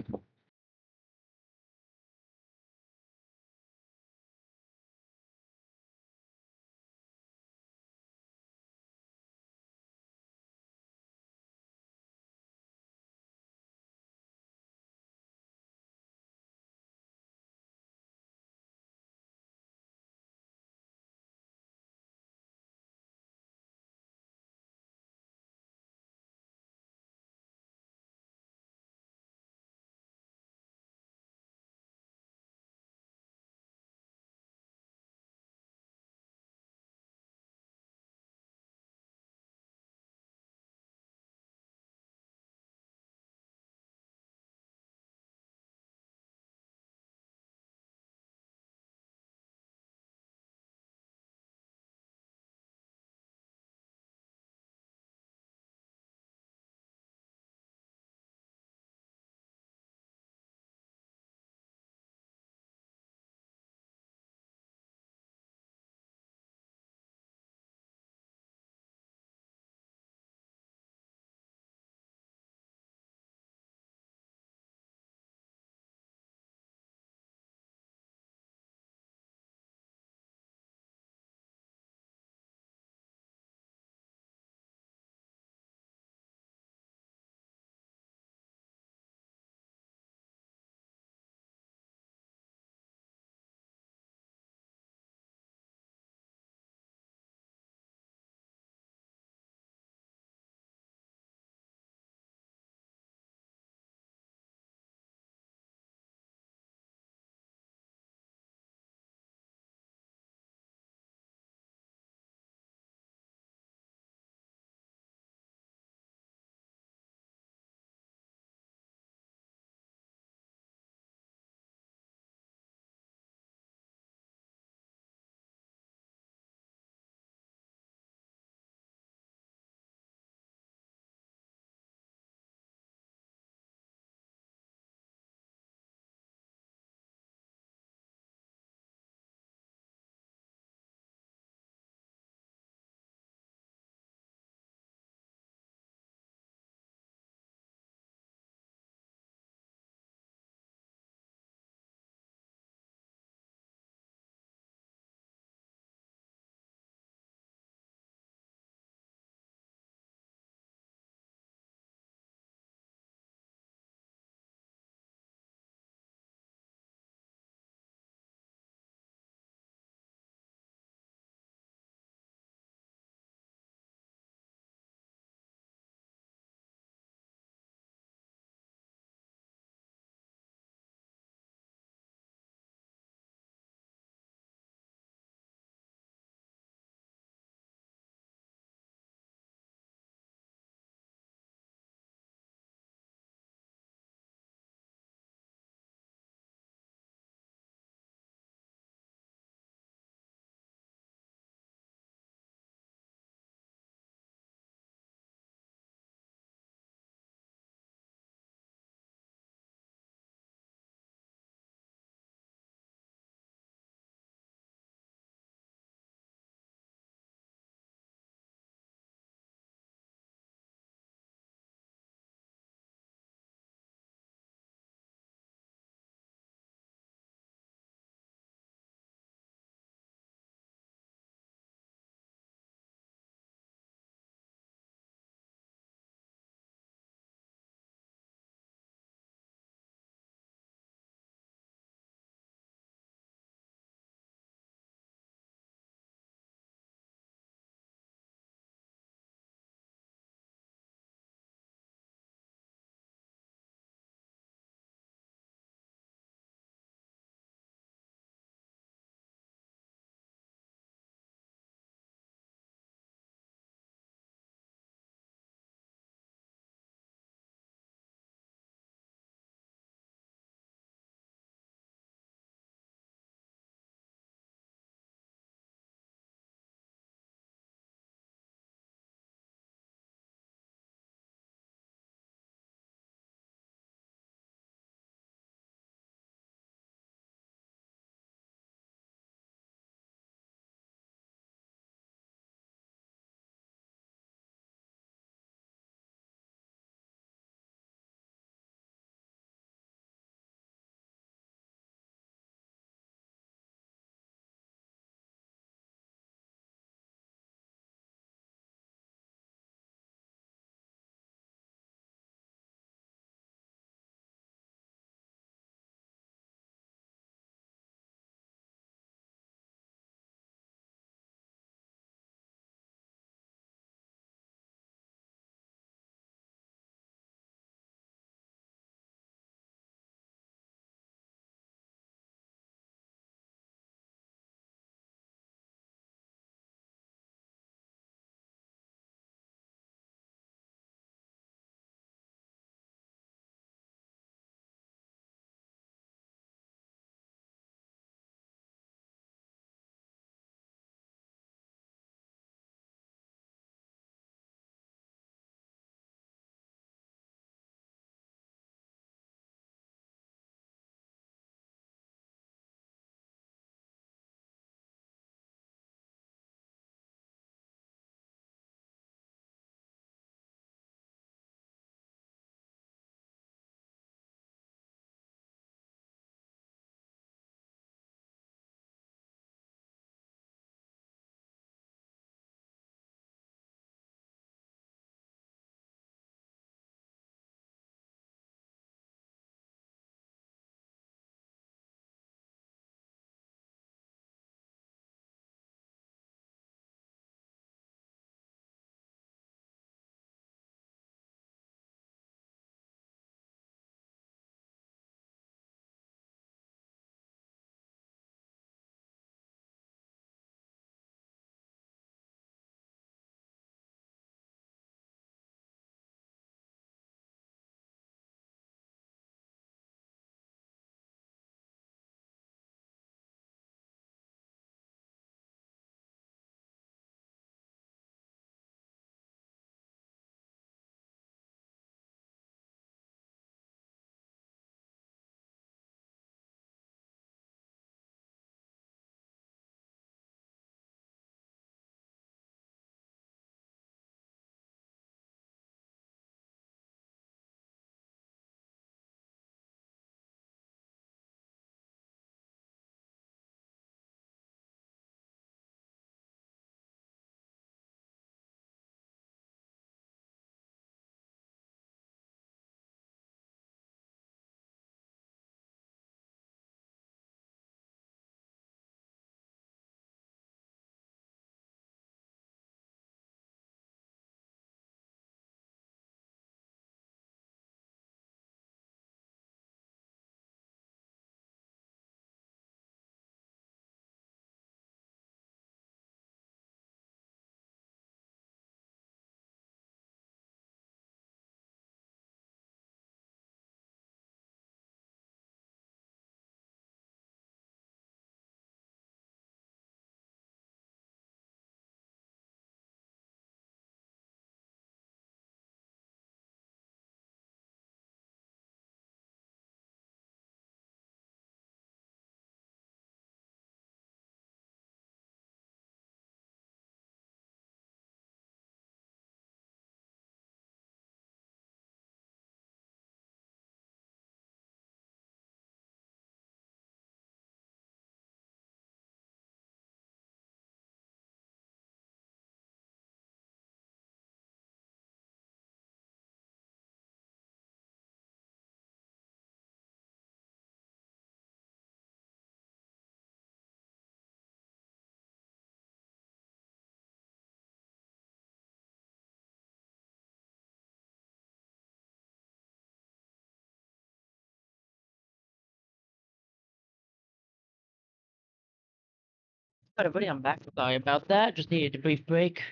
But everybody, I'm back. Sorry about that. Just needed a brief break.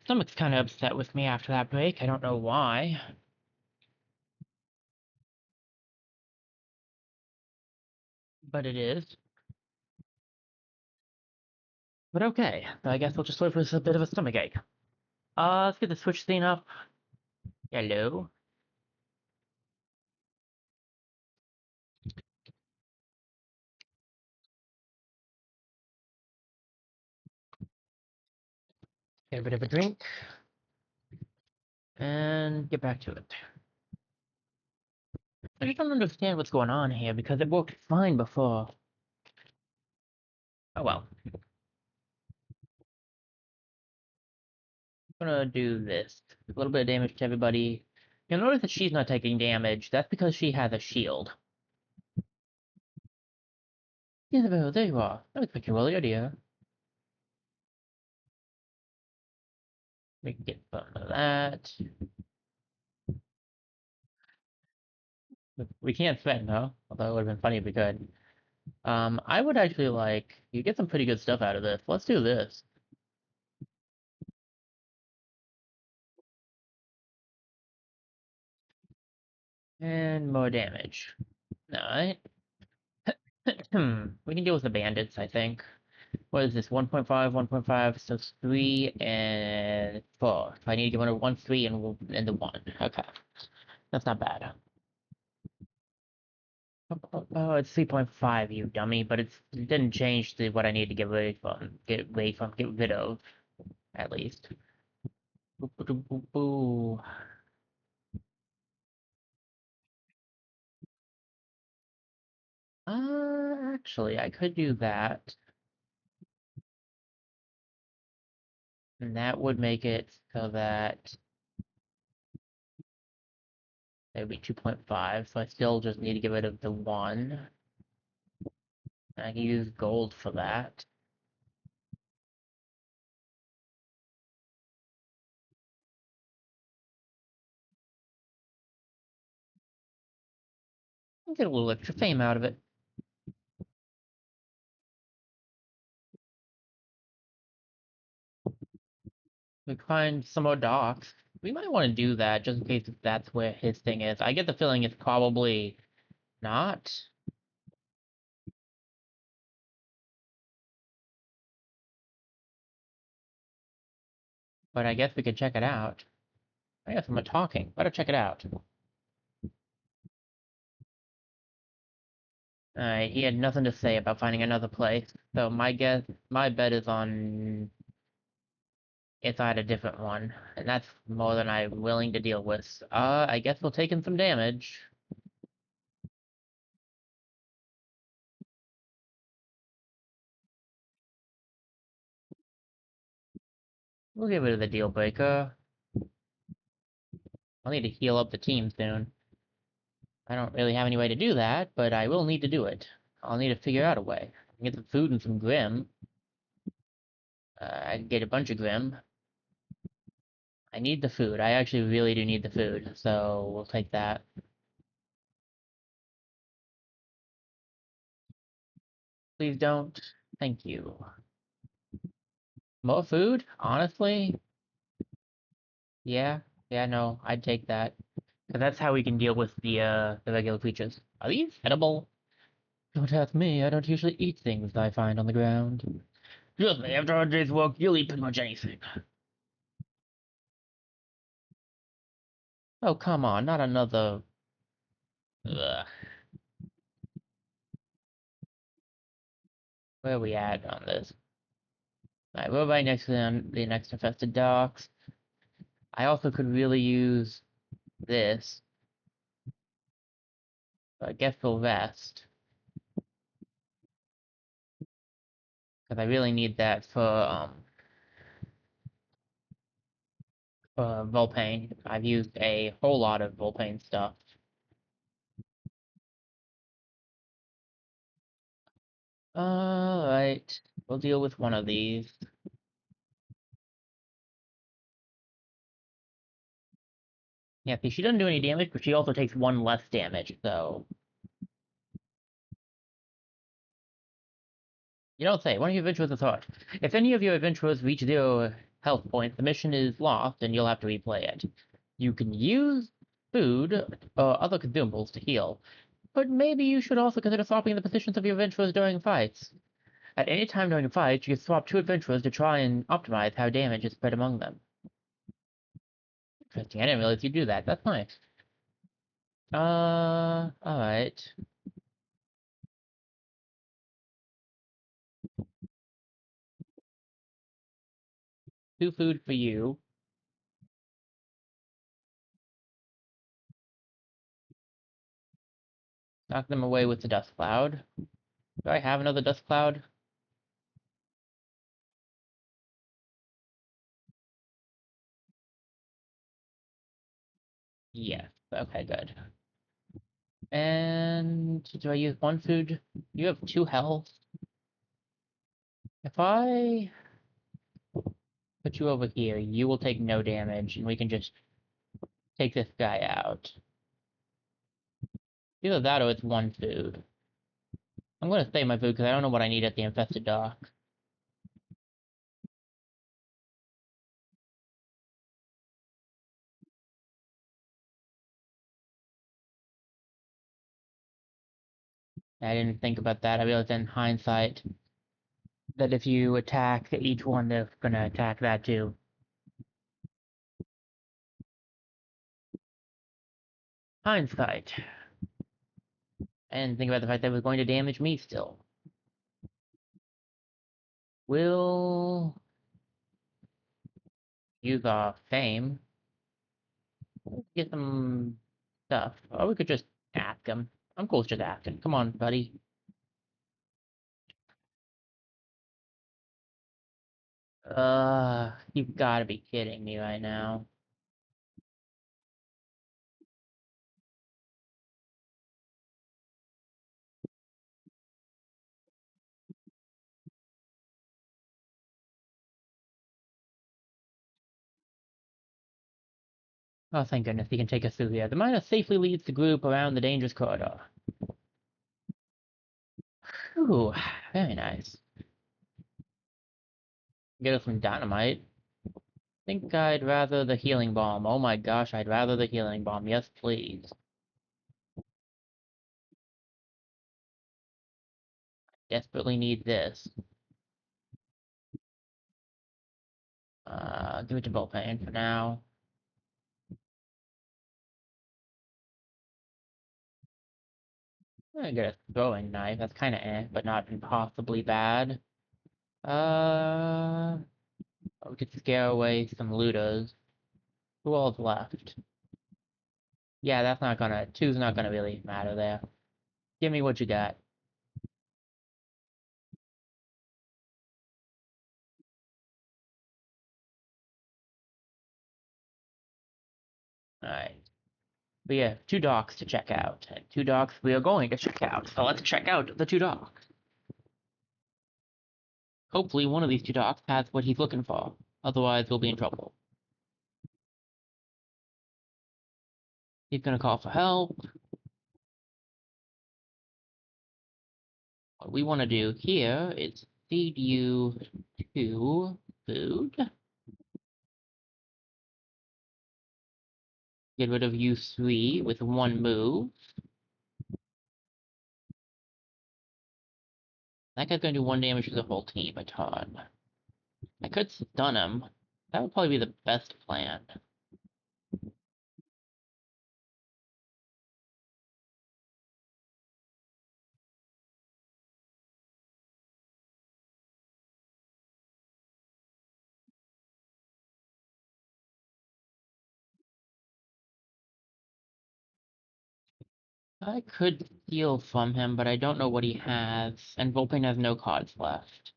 Stomach's kind of upset with me after that break. I don't know why, but it is. But okay, so I guess we'll just wait for a bit of a stomachache. Let's get the Switch scene up. Hello. Get a bit of a drink. And get back to it. I just don't understand what's going on here because it worked fine before. Oh well. I'm gonna do this. A little bit of damage to everybody. You'll notice that she's not taking damage. That's because she has a shield. Isabel, there you are. I expect you earlier, dear. We can get some of that. We can't threaten her, although it would have been funny if we could. I would actually like, you get some pretty good stuff out of this. Let's do this. And more damage. Alright. We can deal with the bandits, I think. What is this? 1.5, 1.5, so it's 3 and 4. So I need to give one a 1, 3, and the 1. Okay. That's not bad. Oh, it's 3.5, you dummy, but it didn't change to what I need to get rid of, at least. Boo, boo, boo, boo, boo. Actually, I could do that. And that would make it so that it would be 2.5, so I still just need to get rid of the 1. I can use gold for that. I'll get a little extra fame out of it. We can find some more docks. We might want to do that just in case that's where his thing is. I get the feeling it's probably not. But I guess we could check it out. I guess I'm talking. Better check it out. Alright, he had nothing to say about finding another place. So my bet is on it's at a different one. And that's more than I'm willing to deal with. I guess we'll take in some damage. We'll get rid of the deal breaker. I'll need to heal up the team soon. I don't really have any way to do that, but I will need to do it. I'll need to figure out a way. I can get some food and some Grim. I can get a bunch of Grim. I need the food. I actually really do need the food, so we'll take that. Please don't. Thank you. More food? Honestly? Yeah. Yeah, no, I'd take that. Because that's how we can deal with the regular creatures. Are these edible? Don't ask me, I don't usually eat things that I find on the ground. Trust me, after a day's work, you'll eat pretty much anything. Oh, come on, not another... Ugh. Where are we at on this? Alright, we're right next to the next infested docks. I also could really use this. But I guess we'll rest. Because I really need that for Volpain. I've used a whole lot of Volpain stuff. Alright, we'll deal with one of these. Yeah, see, she doesn't do any damage, but she also takes 1 less damage, so... You don't say. One of your adventurers is hard. If any of your adventurers reach 0 health points, the mission is lost and you'll have to replay it. You can use food or other consumables to heal, but maybe you should also consider swapping the positions of your adventurers during fights. At any time during a fight, you can swap two adventurers to try and optimize how damage is spread among them. Interesting. I didn't realize you do that. That's nice. Alright. 2 food for you. Knock them away with the dust cloud. Do I have another dust cloud? Yes. Okay, good. And do I use 1 food? You have 2 health. If I put you over here, you will take no damage, and we can just take this guy out. Either that or it's 1 food. I'm gonna save my food because I don't know what I need at the infested dock. I didn't think about that. I realized in hindsight that if you attack each one, they're gonna attack that too. Hindsight. I didn't think about the fact that it was going to damage me still. We'll use our fame. Get some stuff. Or we could just ask him. I'm cool with just asking. Come on, buddy. You've gotta be kidding me right now. Oh, thank goodness he can take us through here. The miner safely leads the group around the dangerous corridor. Ooh, very nice. Get us some dynamite. Think I'd rather the healing bomb. Oh my gosh, I'd rather the healing bomb. Yes, please. Desperately need this. Give it to Volpain for now. I'm gonna get a throwing knife. That's kinda but not impossibly bad. Uh, we could scare away some looters. Who all's left? Yeah, that's not gonna. Two's not gonna really matter there. Give me what you got. Alright. We have 2 docks to check out, and 2 docks we are going to check out. So let's check out the 2 docks. Hopefully one of these 2 docks has what he's looking for. Otherwise, we'll be in trouble. He's gonna call for help. What we want to do here is feed you 2 food. Get rid of you 3 with 1 move. That guy's gonna do 1 damage to the whole team a ton. I could stun him. That would probably be the best plan. I could steal from him, but I don't know what he has, and Volpain has no cards left.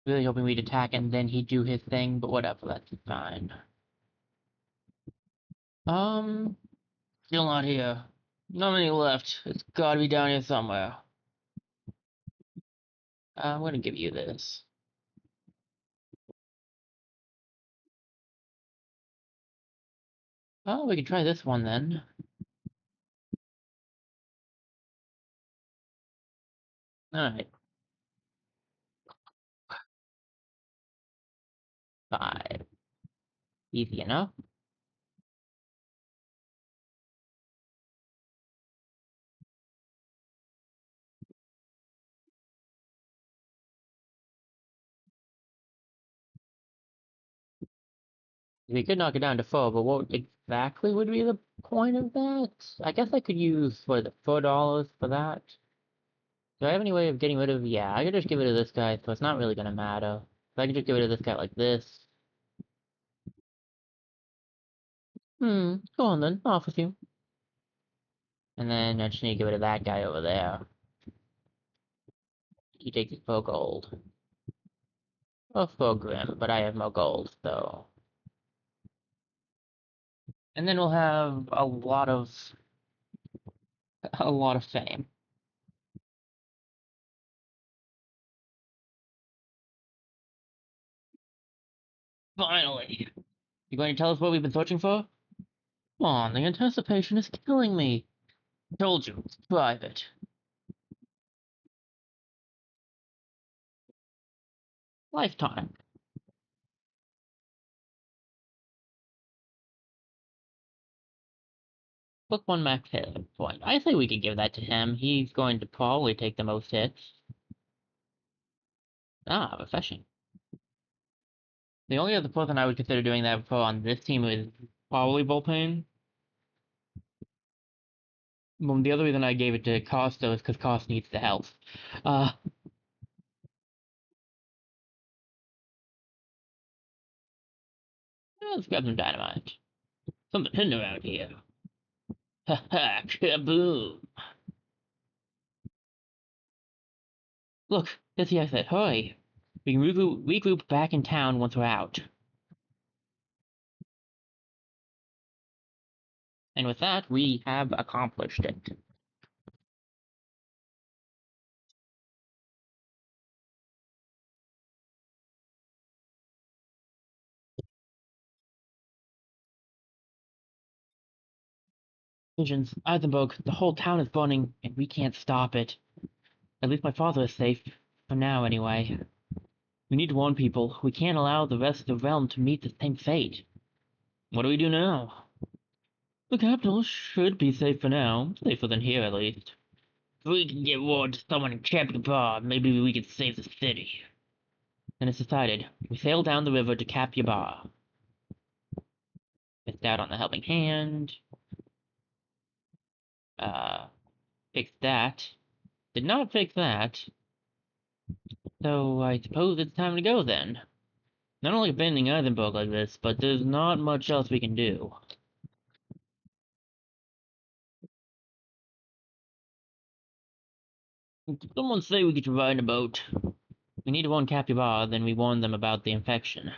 Really hoping we'd attack and then he'd do his thing, but whatever, that's fine. Still not here. Not many left. It's gotta be down here somewhere. I'm gonna give you this. Oh, we could try this one then. Alright. 5. Easy enough. We could knock it down to 4, but what exactly would be the point of that? I guess I could use, what, $4 for that? Do I have any way of getting rid of... Yeah, I could just give it to this guy, so it's not really gonna matter. So I could just give it to this guy like this. Go on then, off with you. And then I just need to get rid of that guy over there. He takes his 4 gold. Or 4 grim, but I have more gold, so... And then we'll have a lot of fame. Finally! You going to tell us what we've been searching for? Come on, the anticipation is killing me. Told you, it's private. Lifetime. Book 1 max hit point. I say we could give that to him. He's going to probably take the most hits. Ah, refreshing. The only other person I would consider doing that for on this team is probably Volpain. Well, the other reason I gave it to Costa is because Costa needs the health. Uh, let's grab some dynamite. Something hidden around here. Ha ha, kaboom! Look, there's the exit. Hurry! We can regroup back in town once we're out. And with that, we have accomplished it. Visions, Eisenberg, the whole town is burning, and we can't stop it. At least my father is safe. For now, anyway. We need to warn people. We can't allow the rest of the realm to meet the same fate. What do we do now? The capital should be safe for now. Safer than here, at least. If we can get word to someone in Champion Bar, maybe we can save the city. Then it's decided. We sail down the river to Cap Yabar. Missed out on the helping hand. Fixed that. Did not fix that. So I suppose it's time to go then. Not only abandoning Eisenberg like this, but there's not much else we can do. Someone say we could ride in a boat. We need to warn Capybara, then we warn them about the infection.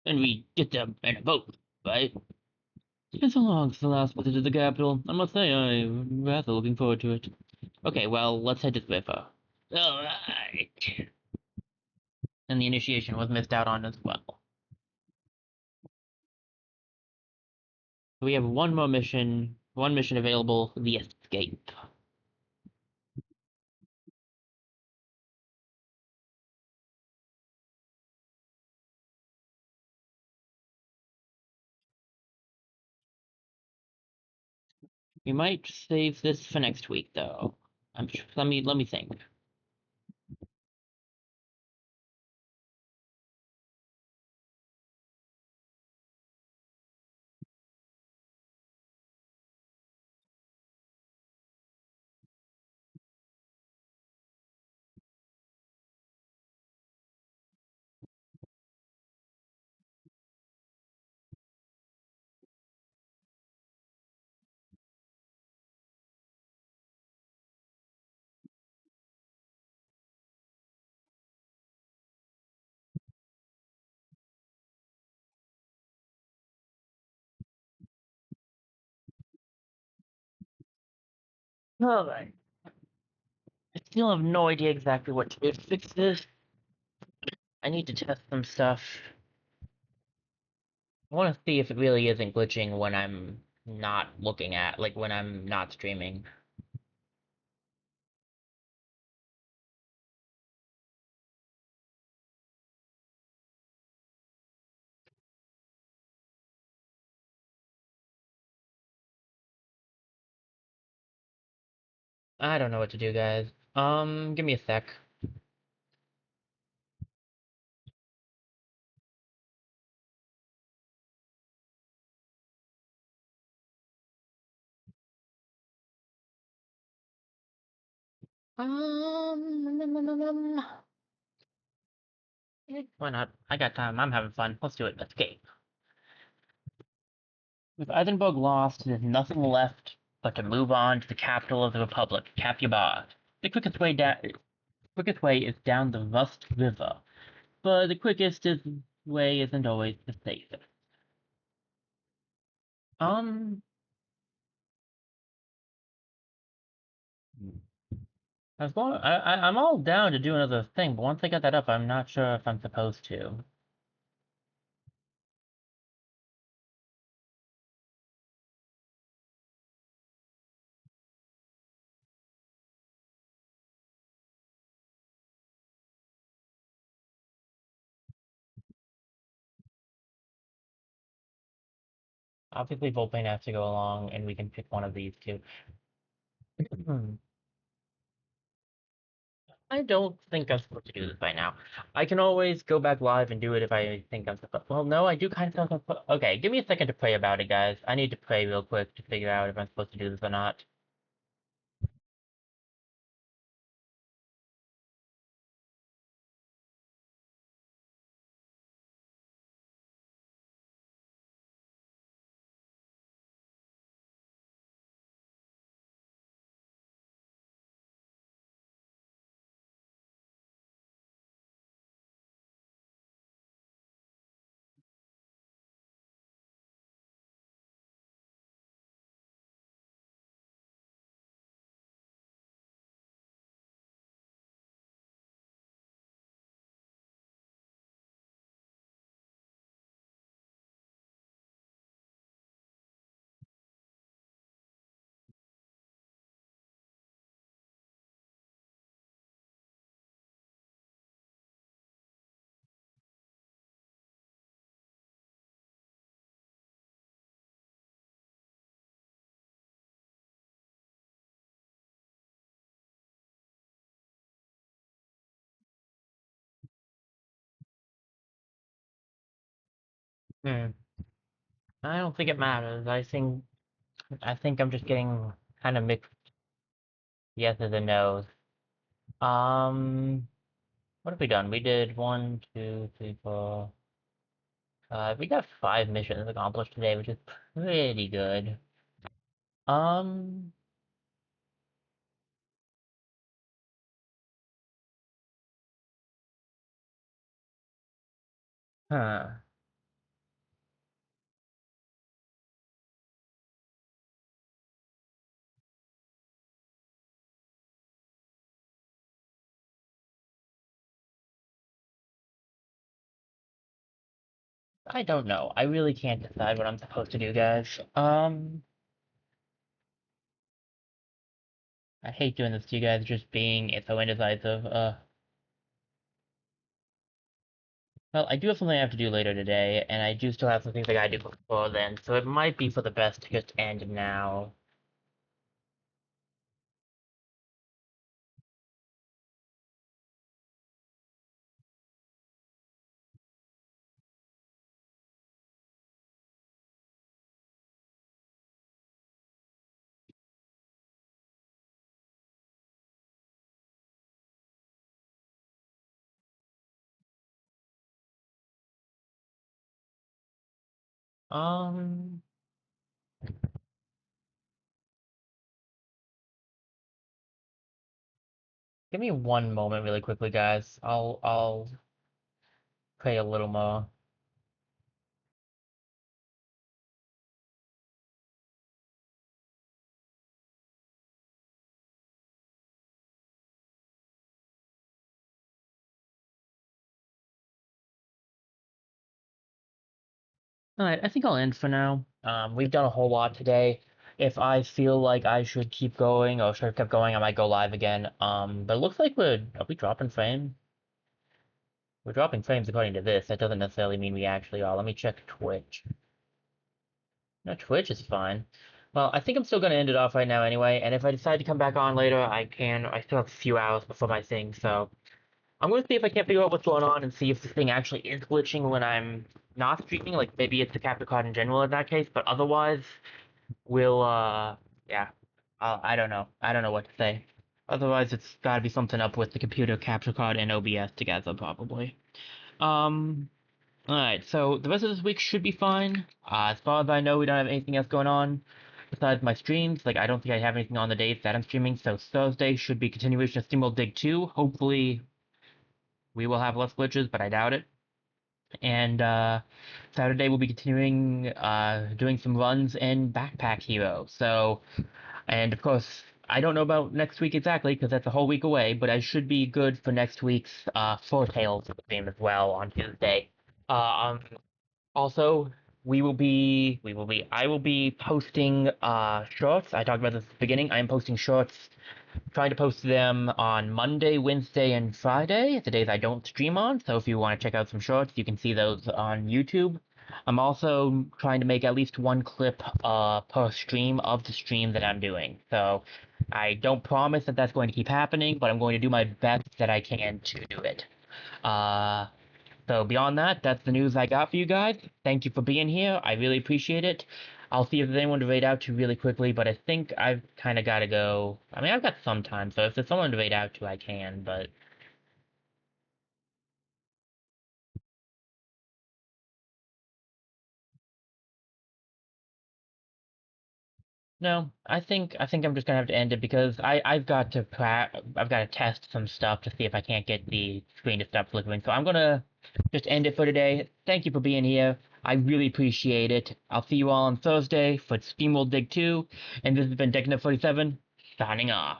And we get them in a boat, right? It's been so long since the last visit to the capital. I must say, I'm rather looking forward to it. Okay, well, let's head to the river. Alright. And the initiation was missed out on as well. We have one mission available, the escape. We might save this for next week, though. Let me think. Alright. I still have no idea exactly what to do to fix this. I need to test some stuff. I want to see if it really isn't glitching when I'm not looking at, like when I'm not streaming. I don't know what to do, guys. Give me a sec. Um, why not? I got time. I'm having fun. Let's do it. Let's game. With Edinburgh lost, there's nothing left but to move on to the capital of the Republic, Capybar. The quickest way is down the Rust River, but the way isn't always the safest. Um, I'm all down to do another thing, but once I get that up, I'm not sure if I'm supposed to. Obviously, Volplane has to go along, and we can pick one of these two. I don't think I'm supposed to do this by now. I can always go back live and do it if I think I'm supposed. Well, no, I do kind of. Okay, give me a second to pray about it, guys. I need to pray real quick to figure out if I'm supposed to do this or not. Hmm. I don't think it matters. I think I'm just getting kind of mixed yeses and nos. Um, what have we done? We did one, two, three, four. We got 5 missions accomplished today, which is pretty good. Um, huh. I don't know. I really can't decide what I'm supposed to do, guys. I hate doing this to you guys, just being so indecisive. Well, I do have something I have to do later today, and I do still have some things I gotta do before then, so it might be for the best to just end now. Um, give me one moment really quickly, guys. I'll play a little more. Alright, I think I'll end for now. We've done a whole lot today. If I feel like I should keep going or should have kept going, I might go live again. But it looks like are we dropping frames? We're dropping frames according to this. That doesn't necessarily mean we actually are. Let me check Twitch. No, Twitch is fine. Well, I think I'm still gonna end it off right now anyway, and if I decide to come back on later, I can. I still have a few hours before my thing, so I'm gonna see if I can't figure out what's going on and see if this thing actually is glitching when I'm not streaming. Like maybe it's the capture card in general in that case, but otherwise, we'll yeah. I don't know. I don't know what to say. Otherwise, it's gotta be something up with the computer capture card and OBS together, probably. Um, alright, so the rest of this week should be fine. As far as I know, we don't have anything else going on besides my streams. Like, I don't think I have anything on the dates that I'm streaming, so Thursday should be continuation of SteamWorld Dig 2. Hopefully, we will have less glitches, but I doubt it. And Saturday we'll be continuing doing some runs in Backpack Hero. So, and of course, I don't know about next week exactly because that's a whole week away, but I should be good for next week's Foretales game as well on Tuesday. Um, also, I will be posting shorts. I talked about this at the beginning. I am posting shorts, trying to post them on Monday, Wednesday, and Friday, the days I don't stream on. So if you want to check out some shorts, you can see those on YouTube. I'm also trying to make at least one clip per stream of the stream that I'm doing. So I don't promise that that's going to keep happening, but I'm going to do my best that I can to do it. Uh, so beyond that, that's the news I got for you guys. Thank you for being here. I really appreciate it. I'll see if there's anyone to raid out to really quickly, but I think I've kind of got to go. I mean, I've got some time, so if there's someone to raid out to, I can, but no, I think I'm just gonna have to end it because I've got to test some stuff to see if I can't get the screen to stop flickering. So I'm gonna just end it for today. Thank you for being here. I really appreciate it. I'll see you all on Thursday for SteamWorld Dig 2, and this has been Decknet 47 signing off.